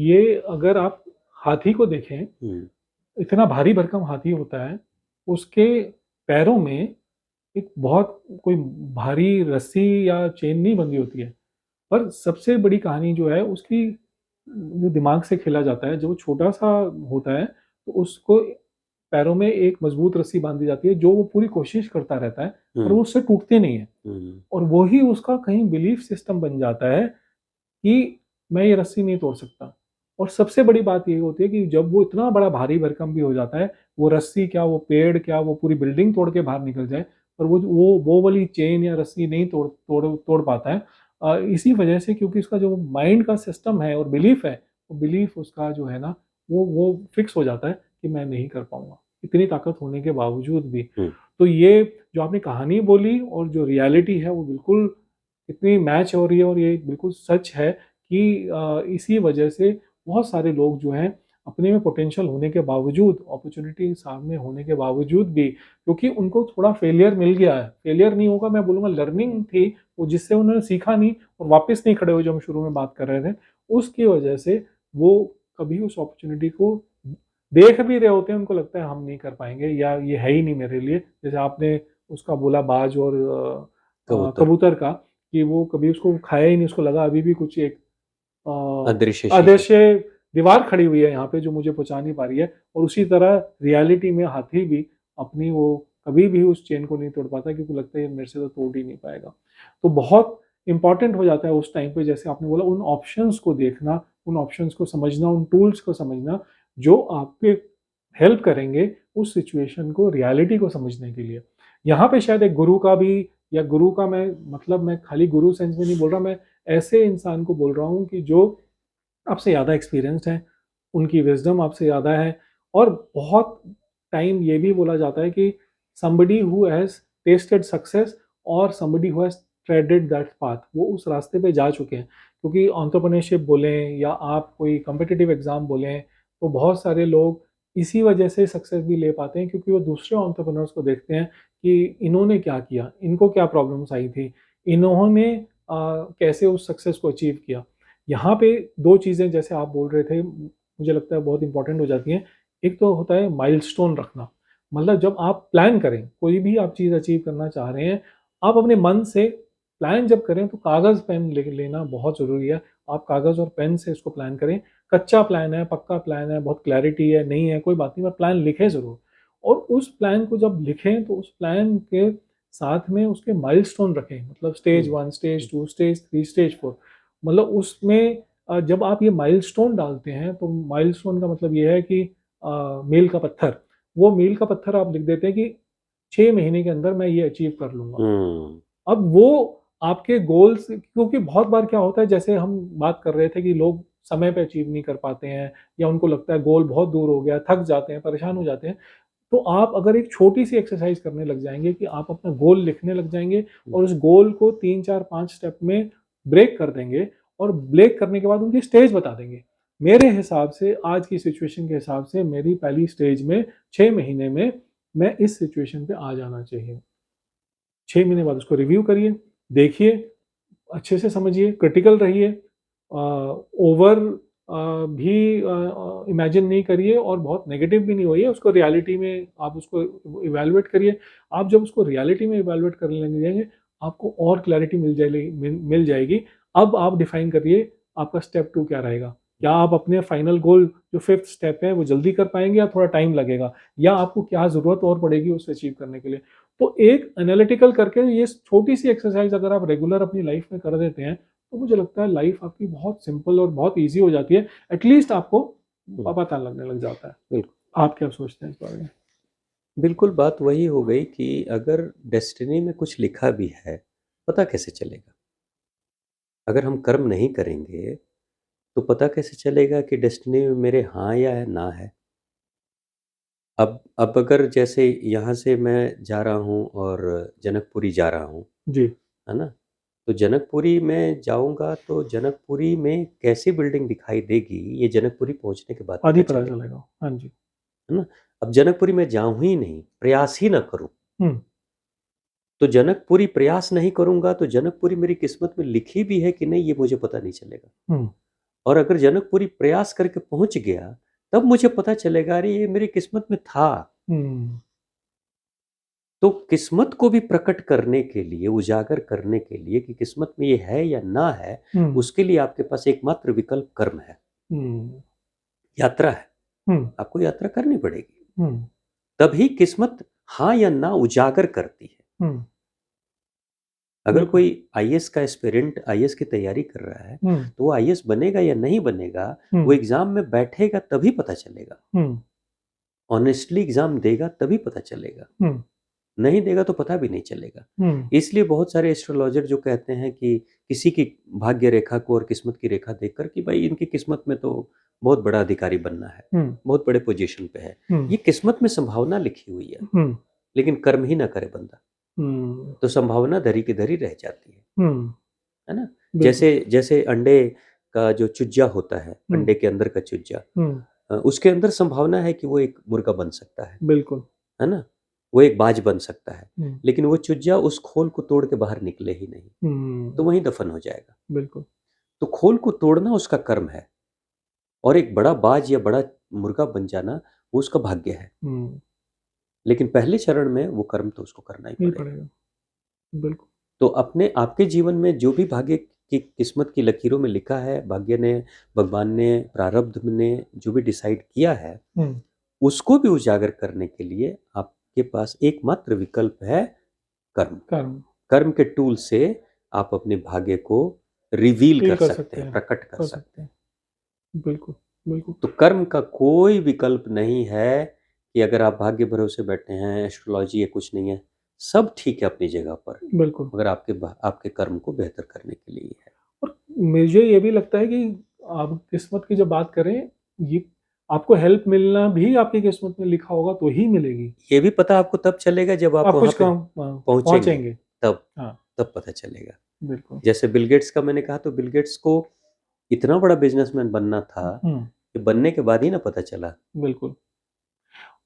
ये अगर आप हाथी को देखें, हुँ, इतना भारी भरकम हाथी होता है, उसके पैरों में एक बहुत कोई भारी रस्सी या चेन नहीं बंधी होती है, पर सबसे बड़ी कहानी जो है उसकी जो दिमाग से खेला जाता है, जो छोटा-सा होता है, तो उसको पैरों में एक मजबूत रस्सी बाँधी जाती है, जो वो पूरी कोशिश करता रहता है, पर हुँ, वो उससे टूटती नहीं है। हुँ, और वो ही उसका कहीं बिलीफ सिस्टम बन जाता है कि मैं ये रस्सी नहीं तोड़ सकता। और सबसे बड़ी बात ये होती है कि जब वो इतना बड़ा भारी भरकम भी हो जाता है, वो रस्सी क्या, वो पेड़ क्या, वो पूरी बिल्डिंग तोड़ के बाहर निकल जाए, पर वो वाली चेन या रस्सी नहीं तोड़ पाता है। इसी वजह से, क्योंकि उसका जो माइंड का सिस्टम है और बिलीफ है, वो बिलीफ उसका जो है ना, वो फिक्स हो जाता है कि मैं नहीं कर पाऊँगा, इतनी ताकत होने के बावजूद भी। हुँ, तो ये जो आपने कहानी बोली और जो रियलिटी है, वो बिल्कुल इतनी मैच हो रही है, और ये बिल्कुल सच है कि इसी वजह से बहुत सारे लोग जो हैं, अपने में पोटेंशियल होने के बावजूद, अपॉर्च्युनिटी सामने होने के बावजूद भी, क्योंकि उनको थोड़ा फेलियर मिल गया है, फेलियर नहीं होगा, मैं बोलूँगा लर्निंग थी, वो जिससे उन्होंने सीखा नहीं और वापस नहीं खड़े हुए, जो हम शुरू में बात कर रहे थे, उसकी वजह से वो कभी उस अपॉर्च्युनिटी को देख भी रहे होते हैं, उनको लगता है हम नहीं कर पाएँगे या ये है ही नहीं मेरे लिए। जैसे आपने उसका बोला बाज और कबूतर, कबूतर का, कि वो कभी उसको खाया ही नहीं, उसको लगा अभी भी कुछ एक अदृश्य चीज़ है। अदृश्य दीवार खड़ी हुई है यहाँ पे, जो मुझे पहुँचा नहीं पा रही है। और उसी तरह रियलिटी में हाथी भी अपनी वो कभी भी उस चेन को नहीं तोड़ पाता, क्योंकि लगता है ये मेरे से तो टूट ही नहीं पाएगा। तो बहुत इम्पोर्टेंट हो जाता है उस टाइम पे, जैसे आपने बोला, उन ऑप्शंस को देखना, उन ऑप्शंस को समझना, उन टूल्स को समझना, जो आपके हेल्प करेंगे उस सिचुएशन को, रियलिटी को समझने के लिए। यहाँ पे शायद एक गुरु का भी, या गुरु का मैं मतलब मैं खाली गुरु सेंस में नहीं बोल रहा, मैं ऐसे इंसान को बोल रहा हूँ कि जो आपसे ज़्यादा एक्सपीरियंस्ड हैं, उनकी विज़डम आपसे ज़्यादा है। और बहुत टाइम ये भी बोला जाता है कि somebody who has tasted success और somebody who has treaded that path, वो उस रास्ते पे जा चुके हैं। क्योंकि एंटरप्रेन्योरशिप बोलें या आप कोई कॉम्पिटिटिव एग्ज़ाम बोलें, तो बहुत सारे लोग इसी वजह से सक्सेस भी ले पाते हैं, क्योंकि वो दूसरे एंटरप्रेन्योर्स को देखते हैं कि इन्होंने क्या किया, इनको क्या प्रॉब्लम्स आई थी, इन्होंने कैसे उस सक्सेस को अचीव किया। यहाँ पे 2 चीज़ें जैसे आप बोल रहे थे, मुझे लगता है बहुत इम्पोर्टेंट हो जाती हैं। एक तो होता है माइलस्टोन रखना, मतलब जब आप प्लान करें, कोई भी आप चीज़ अचीव करना चाह रहे हैं, आप अपने मन से प्लान जब करें, तो कागज़ पेन ले लेना बहुत ज़रूरी है। आप कागज़ और पेन से इसको प्लान करें। कच्चा प्लान है, पक्का प्लान है, बहुत क्लैरिटी है, नहीं है, कोई बात नहीं, पर प्लान लिखें ज़रूर। और उस प्लान को जब लिखें, तो उस प्लान के साथ में उसके माइलस्टोन रखें, मतलब स्टेज हुँ, 1, स्टेज हुँ, 2, स्टेज 3, स्टेज 4। मतलब उसमें जब आप ये माइलस्टोन डालते हैं, तो माइलस्टोन का मतलब ये है कि मील का पत्थर, वो मील का पत्थर आप लिख देते हैं कि 6 महीने के अंदर मैं ये अचीव कर लूँगा। हुँ, अब वो आपके गोल्स, क्योंकि बहुत बार क्या होता है, जैसे हम बात कर रहे थे कि लोग समय पे अचीव नहीं कर पाते हैं, या उनको लगता है गोल बहुत दूर हो गया, थक जाते हैं, परेशान हो जाते हैं। तो आप अगर एक छोटी-सी एक्सरसाइज़ करने लग जाएँगे कि आप अपना गोल लिखने लग जाएँगे, हुँ, और उस गोल को 3, 4, 5 स्टेप में ब्रेक कर देंगे, और ब्रेक करने के बाद उनकी स्टेज बता देंगे। मेरे हिसाब से, आज की सिचुएशन के हिसाब से, मेरी पहली स्टेज में 6 महीने में मैं इस सिचुएशन पे आ जाना चाहिए। 6 महीने बाद उसको रिव्यू करिए, देखिए, अच्छे से समझिए, क्रिटिकल रहिए, ओवर भी इमेजिन नहीं करिए, और बहुत नेगेटिव भी नहीं होइए, उसको रियलिटी में आप उसको इवैल्यूएट करिए। आप जब उसको रियलिटी में इवैल्यूएट करने लग जाएँगे, आपको और क्लैरिटी मिल जाएगी। अब आप डिफाइन करिए आपका स्टेप 2 क्या रहेगा? क्या आप अपने फाइनल गोल, जो 5th स्टेप है, वो जल्दी कर पाएँगे, या थोड़ा टाइम लगेगा? या आपको क्या ज़रूरत और पड़ेगी उसे अचीव करने के लिए? तो एक एनालिटिकल करके ये छोटी-सी एक्सरसाइज़ अगर आप रेगुलर अपनी लाइफ़ में कर देते हैं, तो मुझे लगता है लाइफ़ आपकी बहुत सिंपल और बहुत ईज़ी हो जाती है। एटलीस्ट आपको हुँ, पता लगने लग जाता है। बिल्कुल। आप क्या सोचते हैं इस बारे में? बिल्कुल, बात वही हो गई कि अगर डेस्टिनी में कुछ लिखा भी है, पता कैसे चलेगा? अगर हम कर्म नहीं करेंगे, तो पता कैसे चलेगा कि डेस्टिनी में मेरे हाँ या ना है? अब अगर जैसे यहाँ से मैं जा रहा हूँ और जनकपुरी जा रहा हूँ, जी, है ना? तो जनकपुरी में जाऊँगा तो जनकपुरी में कैसी बिल्डिंग दिखाई देगी, ये जनकपुरी पहुँचने के बाद आज ही पता पता चलेगा, चलेगा। हाँ जी। है ना? अब जनकपुरी में जाऊँ ही नहीं, प्रयास ही ना करूँ, हुँ, तो जनकपुरी प्रयास नहीं करूँगा तो जनकपुरी मेरी किस्मत में लिखी भी है कि नहीं ये मुझे पता नहीं चलेगा। हुँ, और अगर जनकपुरी प्रयास करके पहुँच गया, तब मुझे पता चलेगा अरे ये मेरी किस्मत में था। हुँ। तो किस्मत को भी प्रकट करने के लिए, उजागर करने के लिए कि किस्मत में ये है या ना है, हुँ, उसके लिए आपके पास एकमात्र विकल्प कर्म है, हुँ, यात्रा है। हुँ, आपको यात्रा करनी पड़ेगी। हुँ, तभी किस्मत हाँ या ना उजागर करती है। हुँ, अगर बिल्कुल। कोई आईएएस का एस्पिरेंट आईएएस की तैयारी कर रहा है, हुँ, तो वो आईएएस बनेगा या नहीं बनेगा, वो हुँ, एग्ज़ाम में बैठेगा तभी पता चलेगा। हुँ, ऑनेस्टली एग्ज़ाम देगा तभी पता चलेगा। हुँ, नहीं देगा तो पता भी नहीं चलेगा। हुँ, इसलिए बहुत सारे एस्ट्रोलॉजर जो कहते हैं कि किसी की भाग्य रेखा को और किस्मत की रेखा देखकर कि भाई इनकी किस्मत में तो बहुत बड़ा अधिकारी बनना है, हुँ, बहुत बड़े पोज़ीशन पे है। हुँ, ये किस्मत में संभावना लिखी हुई है, हुँ, लेकिन कर्म ही ना करे बंदा, हुँ, तो संभावना धरी की धरी रह जाती हुँ, है ना? बिल्कुल। जैसे जैसे अंडे का जो चूजा होता है, हुँ, अंडे के अंदर का चूजा हुँ, उसके अंदर संभावना है कि वो एक मुर्गा बन सकता बिल्कुल। है ना? वो एक बाज बन सकता है, हुँ, लेकिन वो चूजा उस खोल को तोड़ के बाहर निकले ही नहीं, तो हुँ, वहीं दफ़न हो जाएगा। बिल्कुल। तो खोल को तोड़ना उसका कर्म है और एक बड़ा बाज या बड़ा मुर्गा बन जाना, वो उसका भाग्य है। हुँ, लेकिन पहले चरण में वो कर्म तो उसको करना ही नहीं पड़ेगा। पड़ेगा, बिल्कुल। तो अपने आपके जीवन में जो भी भाग्य की किस्मत की लकीरों में लिखा है, भाग्य ने, भगवान ने, प्रारब्ध ने जो भी डिसाइड किया है, हुँ, उसको भी उजागर करने के लिए आपके पास एकमात्र विकल्प है कर्म। कर्म कर्म के टूल से आप अपने भाग्य को रिवील फ़ील कर कर सकते सकते हैं, हैं, प्रकट कर कर सकते सकते हैं। हैं। बिल्कुल, बिल्कुल, तो कर्म का कोई विकल्प नहीं है कि अगर आप भाग्य भरोसे बैठे हैं, एस्ट्रोलॉजी है, कुछ नहीं है। सब ठीक है अपनी जगह पर, बिल्कुल। मगर आपके कर्म को बेहतर करने के लिए ही है। और मुझे ये भी लगता है कि आप किस्मत की जब बात करें, ये आपको हेल्प मिलना भी आपकी किस्मत में लिखा होगा तो ही मिलेगी। ये भी पता आपको तब चलेगा जब आप आप वहाँ कुछ पे काम पहुँचेंगे, पहुँचेंगे। तब हाँ, तब पता चलेगा। बिल्कुल। जैसे बिल गेट्स का मैंने कहा तो बिल गेट्स को इतना बड़ा बिज़नेसमैन बनना था, हुँ, कि बनने के बाद ही ना पता चला। बिल्कुल।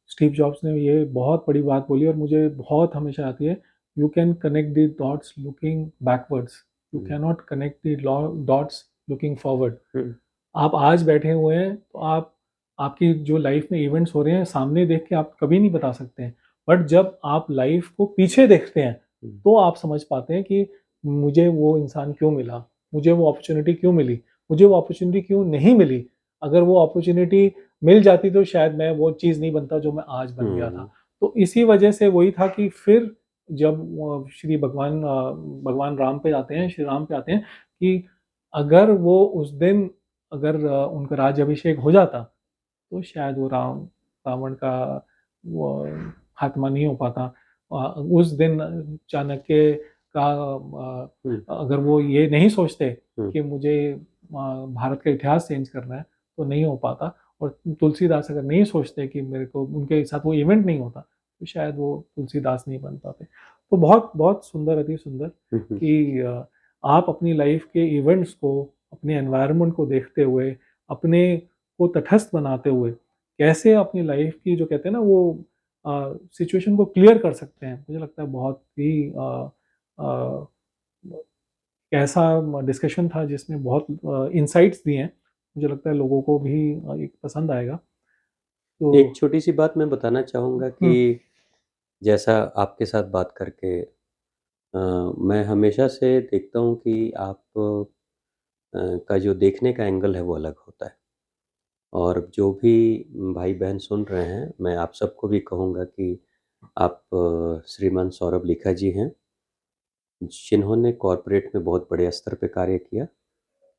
स्टीव जॉब्स ने ये बहुत बड़ी बात बोली और मुझे बहुत हमेशा आती है, "you can connect the dots looking backwards, you hmm, can not connect the law dots looking forward." हुँ, आप आज बैठे हुए हैं, तो आप आपकी जो लाइफ में इवेंट्स हो रहे हैं, सामने देख के आप कभी नहीं बता सकते हैं। बट जब आप लाइफ को पीछे देखते हैं, हुँ, तो आप समझ पाते हैं कि मुझे वो इंसान क्यों मिला? मुझे वो अपॉर्च्युनिटी क्यों मिली? मुझे वो अपॉर्च्युनिटी क्यों नहीं मिली? अगर वो अपॉर्च्युनिटी मिल जाती तो शायद मैं वो चीज़ नहीं बनता जो मैं आज बन गया था। हुँ, तो इसी वजह से वही था कि फिर जब श्री भगवान राम पे आते हैं, श्री राम पे आते हैं कि अगर वो उस दिन अगर उनका राज्याभिषेक हो जाता, तो शायद वो रावण का वो खात्मा नहीं हो पाता। उस दिन चाणक्य का हुँ, अगर वो ये नहीं सोचते हुँ, कि मुझे भारत का इतिहास चेंज करना है, तो नहीं हो पाता और तुलसीदास अगर नहीं सोचते कि मेरे को उनके साथ वो इवेंट नहीं होता, तो शायद वो तुलसीदास नहीं बन पाते। तो बहुत बहुत सुंदर, अति सुंदर हुँ, हुँ। कि आप अपनी लाइफ के इवेंट्स को, अपने एनवायरनमेंट को देखते हुए, अपने को तटस्थ बनाते हुए, कैसे अपनी लाइफ की जो कहते हैं ना वो सिचुएशन को क्लियर कर सकते हैं। मुझे लगता है बहुत ही अ, ऐसा डिस्कशन था जिसमें बहुत इनसाइट्स दिए हैं। मुझे लगता है लोगों को भी एक पसंद आएगा। तो एक छोटी-सी बात मैं बताना चाहूँगा कि हुँ, जैसा आपके साथ बात करके मैं हमेशा से देखता हूँ कि आप का जो देखने का एंगल है वो अलग होता है और जो भी भाई-बहन सुन रहे हैं, मैं आप सबको भी कहूँगा कि आप श्रीमान सौरभ लिखा जी हैं, जिन्होंने कॉर्पोरेट में बहुत बड़े स्तर पे कार्य किया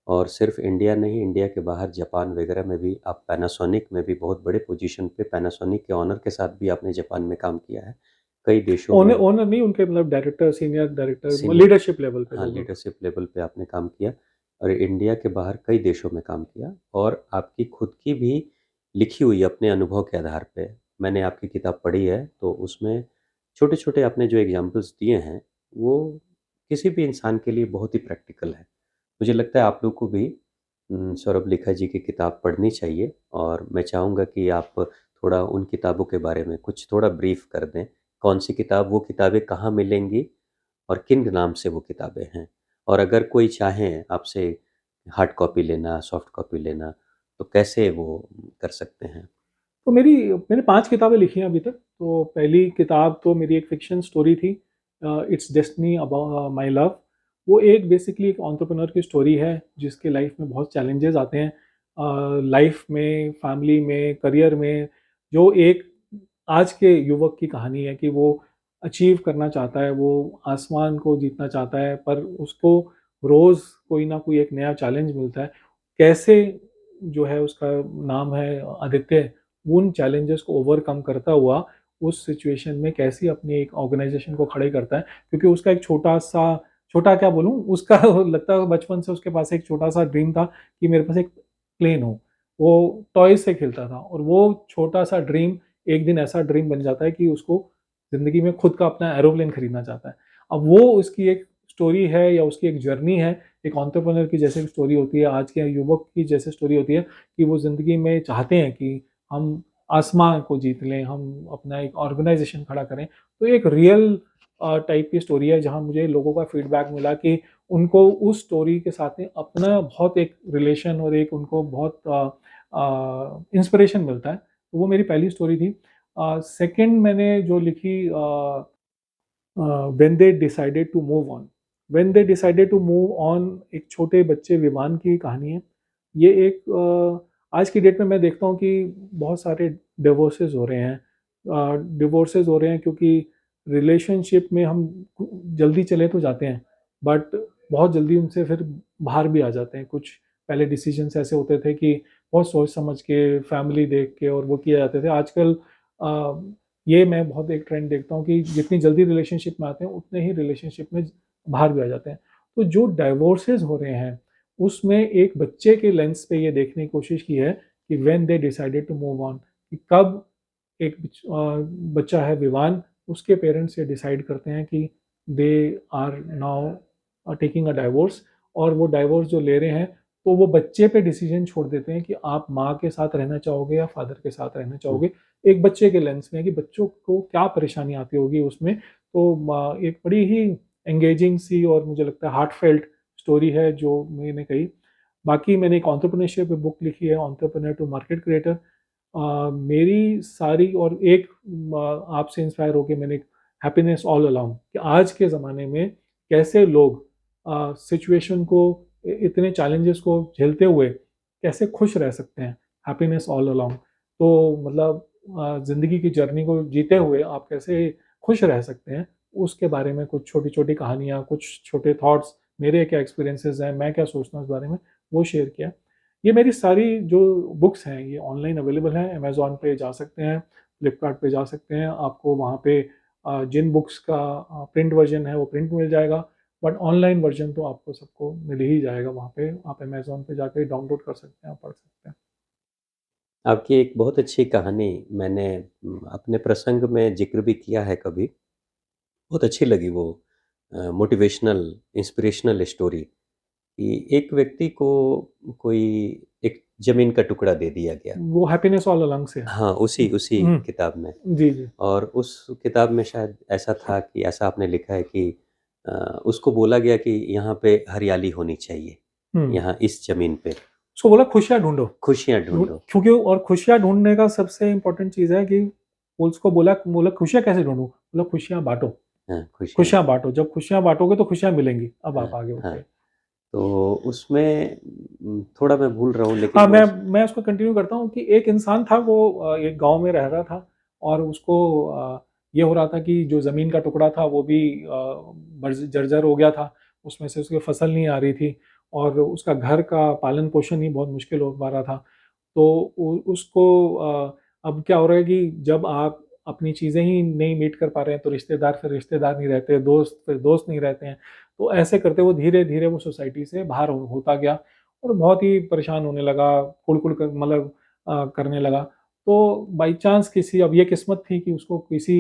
और सिर्फ़ इंडिया नहीं, इंडिया के बाहर जापान वगैरह में भी आप पैनासोनिक में भी बहुत बड़े पोज़ीशन पे पैनासोनिक के ओनर के साथ भी आपने जापान में काम किया है। कई देशों ओनर में ओनर नहीं उनके मतलब director, senior director, senior leadership level पे हाँ, दोनों। लीडरशिप लेवल पे आपने काम किया और इंडिया के बाहर कई देशों में काम किया और आपकी खुद की भी लिखी हुई अपने अनुभव के आधार पे मैंने आपकी किताब पढ़ी है, तो उसमें छोटे-छोटे आपने जो एग्ज़ाम्पल्स दिए हैं, वो किसी भी इंसान के लिए बहुत ही प्रैक्टिकल है। मुझे लगता है आप लोग को भी सौरभ लिखा जी की किताब पढ़नी चाहिए और मैं चाहूँगा कि आप थोड़ा उन किताबों के बारे में कुछ थोड़ा ब्रीफ़ कर दें। कौन-सी किताब, वो किताबें कहाँ मिलेंगी और किन नाम से वो किताबें हैं? और अगर कोई चाहे आपसे हार्ड कॉपी लेना, सॉफ्ट कॉपी लेना, तो कैसे वो कर सकते हैं? तो मैंने 5 किताबें लिखी हैं अभी तक। तो पहली किताब तो मेरी एक फ़िक्शन स्टोरी थी, इट्स डेस्टिनी माय लव। वो एक बेसिकली एक एंटरप्रेन्योर की स्टोरी है जिसके लाइफ़ में बहुत चैलेंजेस आते हैं, लाइफ़ में, फैमिली में, करियर में। जो एक आज के युवक की कहानी है कि वो अचीव करना चाहता है, वो आसमान को जीतना चाहता है, पर उसको रोज़ कोई ना कोई एक नया चैलेंज मिलता है। कैसे जो है उसका नाम है आदित्य, उन चैलेंजेस को ओवरकम करता हुआ उस सिचुएशन में कैसे अपनी एक ऑर्गेनाइजेशन को खड़े करता है, क्योंकि उसका एक छोटा-सा, छोटा क्या बोलूँ, उसका लगता है बचपन से उसके पास एक छोटा-सा ड्रीम था कि मेरे पास एक प्लेन हो। वो टॉय से खेलता था और वो छोटा-सा ड्रीम एक दिन ऐसा ड्रीम बन जाता है कि उसको ज़िंदगी में खुद का अपना एरोप्लेन खरीदना चाहता है। अब वो उसकी एक स्टोरी है या उसकी एक जर्नी है, एक एंटरप्रेन्योर की जैसे स्टोरी होती है, आज के युवक की जैसे स्टोरी होती है कि वो ज़िंदगी में चाहते हैं कि हम आसमान को जीत लें, हम अपना एक ऑर्गेनाइज़ेशन खड़ा करें। तो एक रियल टाइप की स्टोरी है जहाँ मुझे लोगों का फीडबैक मिला कि उनको उस स्टोरी के साथ में अपना बहुत एक रिलेशन और एक उनको बहुत इंस्पिरेशन मिलता है। तो वो मेरी पहली स्टोरी थी। सेकंड मैंने जो लिखी, when they decided to move on. When they decided to move on एक छोटे बच्चे विवान की कहानी है। ये एक आज की डेट में मैं देखता हूँ कि बहुत सारे डिवोर्सेस हो रहे हैं। डिवोर्सेस हो रहे हैं क्योंकि रिलेशनशिप में हम जल्दी चले तो जाते हैं, बट बहुत जल्दी उनसे फिर बाहर भी आ जाते हैं। कुछ पहले डिसीजंस ऐसे होते थे कि बहुत सोच समझ के, फैमिली देख के और वो किए जाते थे। आजकल ये मैं बहुत एक ट्रेंड देखता हूँ कि जितनी जल्दी रिलेशनशिप में आते हैं उतने ही रिलेशनशिप में बाहर भी आ जाते हैं। तो जो डाइवोर्सेस हो रहे हैं उसमें एक बच्चे के लेंस पे ये देखने की कोशिश की है कि when they decided to move on, कि कब एक बच्चा है विवान, उसके पेरेंट्स ये डिसाइड करते हैं कि they are now taking a divorce, और वो डाइवोर्स जो ले रहे हैं तो वो बच्चे पे डिसीजन छोड़ देते हैं कि आप माँ के साथ रहना चाहोगे या फादर के साथ रहना हुँ। चाहोगे। एक बच्चे के लेंस में कि बच्चों को क्या परेशानी आती होगी उसमें। तो एक बड़ी ही एंगेजिंग सी और मुझे लगता है हार्टफेल्ट स्टोरी है जो मैंने कही। बाकी मैंने एक एंटरप्रेन्योरशिप पे बुक लिखी है, एंटरप्रेन्योर टू मार्केट क्रिएटर। मेरी सारी और एक आपसे इंस्पायर होके मैंने हैप्पीनेस ऑल अलोंग, कि आज के ज़माने में कैसे लोग सिचुएशन को, इतने चैलेंजेस को झेलते हुए कैसे खुश रह सकते हैं, हैप्पीनेस ऑल अलोंग। तो मतलब ज़िंदगी की जर्नी को जीते हुए आप कैसे खुश रह सकते हैं, उसके बारे में कुछ छोटी-छोटी कहानियाँ, कुछ छोटे थॉट्स, मेरे क्या एक्सपीरियंसेस हैं, मैं क्या सोचता हूँ इस बारे में, वो शेयर किया। ये मेरी सारी जो बुक्स हैं ये ऑनलाइन अवेलेबल हैं, अमेज़न पे जा सकते हैं, फ्लिपकार्ट पे जा सकते हैं, आपको वहाँ पे जिन बुक्स का प्रिंट वर्ज़न है वो प्रिंट मिल जाएगा, बट ऑनलाइन वर्ज़न तो आपको सबको मिल ही जाएगा वहाँ पे, आप अमेज़न पे जाके डाउनलोड कर सकते हैं, पढ़ सकते हैं। आपकी एक बहुत अच्छी कहानी मैंने अपने प्रसंग में ज़िक्र भी किया है कभी। बहुत अच्छी लगी वो मोटिवेशनल, इंस्पिरेशनल स्टोरी कि एक व्यक्ति को कोई एक ज़मीन का टुकड़ा दे दिया गया। वो हैप्पीनेस ऑल अलोंग से है। हाँ, उसी हुँ, किताब में। जी, जी। और उस किताब में शायद ऐसा था कि ऐसा आपने लिखा है कि अ, उसको बोला गया कि यहाँ पे हरियाली होनी चाहिए, हुँ, यहाँ इस ज़मीन पे उसको बोला खुशियाँ ढूँढो। खुशियाँ ढूँढ ढूँढो। क्योंकि और खुशियाँ ढूँढने का सबसे इम्पोर्टेंट चीज़ है कि उसको बोला बोला खुशियाँ कैसे ढूँढूँ? बोला खुशियाँ बाँटो, हाँ, खुशियाँ खुशियाँ बाँटो, जब खुशियाँ बाँटोगे तो खुशियाँ मिलेंगी। अब हाँ, आप आगे हाँ। बताइए। तो उसमें थोड़ा मैं भूल रहा हूँ लेकिन हाँ, वो मैं उसको कंटिन्यू करता हूँ कि एक इंसान था, वो एक गाँव में रह रहा था और उसको ये हो रहा था कि जो ज़मीन का टुकड़ा था वो भी बर्ज जर्जर हो गया था, उसमें से उसकी फसल नहीं आ रही थी और उसका घर का पालन-पोषण ही बहुत मुश्किल हो पा रहा था। तो उ उसको अब क्या हो रहा है कि जब आप अपनी चीज़ें ही नहीं मीट कर पा रहे हैं, तो रिश्तेदार फिर रिश्तेदार नहीं रहते, दोस्त फिर दोस्त नहीं रहते हैं। तो ऐसे करते वो धीरे-धीरे वो सोसाइटी से बाहर होता गया और बहुत ही परेशान होने लगा, कुढ़-कुढ़ कर मतलब करने लगा। तो बाई चांस किसी, अब ये किस्मत थी कि उसको किसी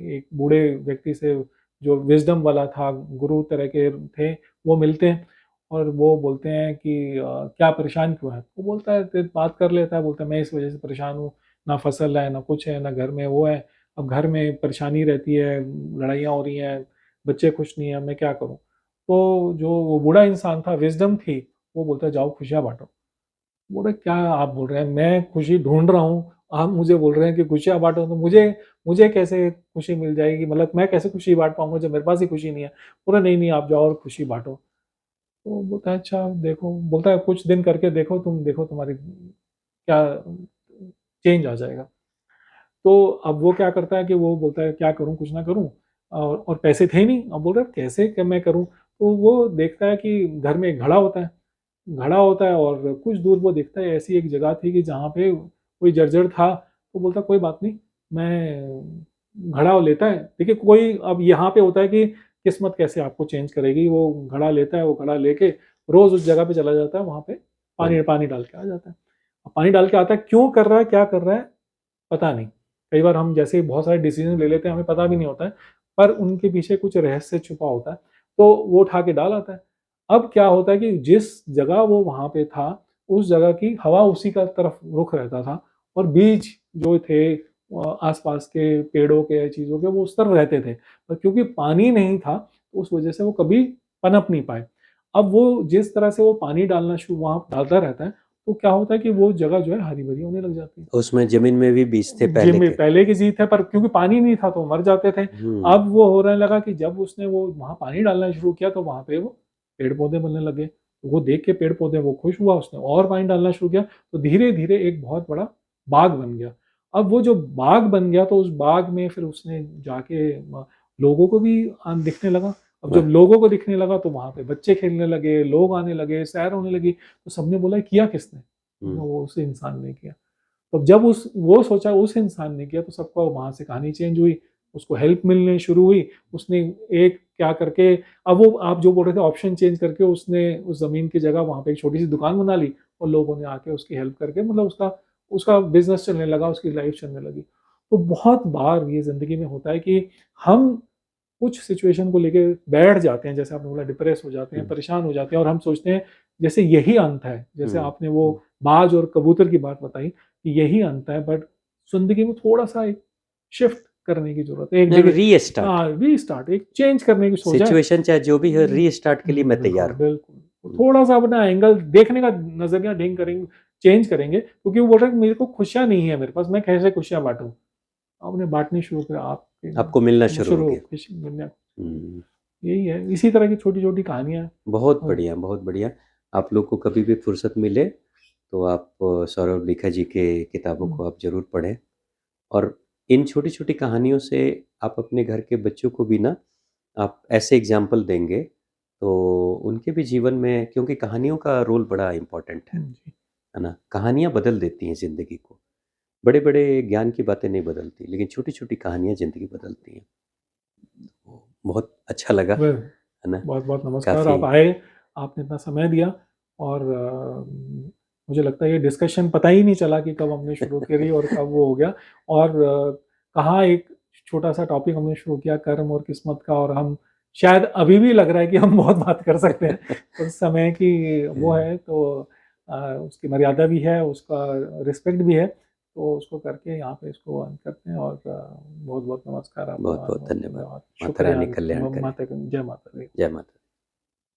एक बूढ़े व्यक्ति से जो विज़डम वाला था, गुरु तरह के थे, वो मिलते हैं और वो बोलते हैं कि क्या परेशान क्यों है? वो बोलता है, त बात कर लेता है, बोलता है मैं इस वज़ह से परेशान हूँ, ना फसल है, ना कुछ है, ना घर में वो है। अब घर में परेशानी रहती है, लड़ाइयाँ हो रही हैं, बच्चे खुश नहीं हैं, मैं क्या करूँ? तो जो वो बूढ़ा इंसान था, विज़डम थी, वो बोलता है जाओ खुशियाँ बाँटो। बोल रहे क्या आप बोल रहे हैं? मैं खुशी ढूँढ रहा हूँ आप मुझे बोल रहे हैं कि खुशियाँ बाँटो, तो मुझे मुझे कैसे खुशी मिल जाएगी? मतलब मैं कैसे खुशी बाँट पाऊँगा जब मेरे पास ही खुशी नहीं है? बोला नहीं, नहीं आप जाओ और खुशी बाँटो। तो बोलता है अच्छा देखो, बोलता है कुछ दिन करके देखो, तुम देखो तुम्हारी क्या चेंज आ जाएगा। तो अब वो क्या करता है कि वो बोलता है क्या करूँ, कुछ ना करूँ, और पैसे थे ही नहीं। अब बोल रहा है कैसे क्या मैं करूँ? तो वो देखता है कि घर में एक घड़ा होता है, घड़ा होता है और कुछ दूर वो देखता है ऐसी एक जगह थी कि जहाँ पे कोई जर्जर था। तो बोलता कोई बात नहीं, मैं घड़ा लेता है। देखिए कोई अब यहाँ पे होता है कि किस्मत कैसे आपको चेंज करेगी। वो घड़ा लेता है, वो घड़ा लेके रोज उस जगह पे चला जाता है, वहाँ पे हाँ, पानी पानी डाल के आ जाता है। अब पानी डाल के आता है, क्यों कर रहा है, क्या कर रहा है, पता नहीं। कई बार हम जैसे बहुत सारे डिसीजन ले लेते हैं, हमें पता भी नहीं होता है, पर उनके पीछे कुछ रहस्य छुपा होता है। तो वो उठा के डाल आता है। अब क्या होता है कि जिस जगह वो वहाँ पे था, उस जगह की हवा उसी का तरफ रुख रहता था, और बीज जो थे आसपास के पेड़ों के चीज़ों के वो उस तरफ रहते थे। पर क्योंकि पानी नहीं था, तो उस वजह से वो कभी पनप नहीं पाए। अब वो जिस तरह से वो पानी डालना शुरू वहाँ डालता रहता है, तो क्या होता है कि वो जगह जो है हरी-भरी होने लग जाती है। उसमें ज़मीन में भी बीज थे जी पहले में के। पहले की जीत है, पर क्योंकि पानी नहीं था तो मर जाते थे। हुँ, अब वो होने लगा कि जब उसने वो वहाँ पानी डालना शुरू किया तो वहाँ पे वो पेड़-पौधे बनने लगे। वो देख के पेड़-पौधे वो खुश हुआ, उसने और पानी डालना शुरू किया, तो धीरे-धीरे एक बहुत बड़ा बाग बन गया। अब वो जो बाग बन गया तो उस बाग में फिर उसने जाके लोगों को भी दिखने लगा। अब वाह! जब लोगों को दिखने लगा तो वहाँ पे बच्चे खेलने लगे, लोग आने लगे, सैर होने लगी। तो सबने बोला किया किसने? हुँ, वो उस इंसान ने किया। तो जब उस वो सोचा उस इंसान ने किया तो सबको वहाँ से कहानी चेंज हुई, उसको हेल्प मिलनी शुरू हुई। उसने एक क्या करके, अब वो आप जो बोल रहे थे ऑप्शन चेंज करके उसने उस ज़मीन की जगह वहाँ पे एक छोटी-सी दुकान बना ली, और लोगों ने आके उसकी हेल्प करके मतलब उसका उसका बिज़नेस चलने लगा, उसकी लाइफ़ चलने लगी। तो बहुत बार ये ज़िंदगी में होता है कि हम कुछ सिचुएशन को लेके बैठ जाते हैं, जैसे आपने बोला डिप्रेस हो जाते हैं, हुँ, परेशान हो जाते हैं, और हम सोचते हैं जैसे यही अंत है। जैसे हुँ, आपने वो हुँ। बाज और कबूतर की बात बताई कि यही अंत है, बट ज़िंदगी में थोड़ा-सा एक शिफ्ट करने की ज़रूरत है। एक मतलब देखिए रीस्टार्ट, रीस्टार्ट एक चेंज करने की सोचा है। सिचुएशन चाहे जो भी हो रीस्टार्ट के लिए मैं बिल्कुल, तैयार हूँ। बिल्कुल। हुँ, थोड़ा-सा अपना एंगल देखने का नज़रिया चेंज करेंगे, क्योंकि वो बोल रहे हैं मेरे को खुशियाँ नहीं है मेरे पास, मैं कैसे खुशियाँ बाँटूँ? आपने बाँटनी शुरू करा, आपको मिलना आपके शुरू हो शुरू गया। खुशी मिलने, हुँ, यही है। इसी तरह की छोटी-छोटी कहानियाँ। बहुत हाँ, बढ़िया, बहुत बढ़िया। आप लोग को कभी भी फुर्सत मिले तो आप सौरभ लिखा जी के किताबों हुँ, को आप ज़रूर पढ़ें और इन छोटी-छोटी कहानियों से आप अपने घर के बच्चों को भी ना आप ऐसे एग्ज़ाम्पल देंगे, तो उनके भी जीवन में क्योंकि कहानियों का रोल बड़ा इम्पोर्टेंट जी। है ना? कहानियाँ बदल देती हैं ज़िंदगी को। बड़े-बड़े ज्ञान की बातें नहीं बदलती, लेकिन छोटी-छोटी कहानियाँ ज़िंदगी बदलती हैं। तो बहुत अच्छा लगा, व है ना? बहुत-बहुत नमस्कार, काफ़ी आप आए, आपने इतना समय दिया, और मुझे लगता है ये डिस्कशन पता ही नहीं चला कि कब हमने शुरू करी और कब वो हो गया, और कहाँ एक छोटा-सा टॉपिक हमने शुरू किया कर्म और किस्मत का, और हम शायद अभी भी लग रहा है कि हम बहुत बात कर सकते हैं। उस समय की वो है तो उसकी मर्यादा भी है, उसका रिस्पेक्ट भी है, तो उसको करके यहाँ पे इसको अंत करते हैं, और बहुत-बहुत नमस्कार आपका, बहुत-बहुत बहुत धन्यवाद। धन्यवाद, माता शुक्रिया, रानी कल्याण करे। माता जय माता दी। जय माता दी।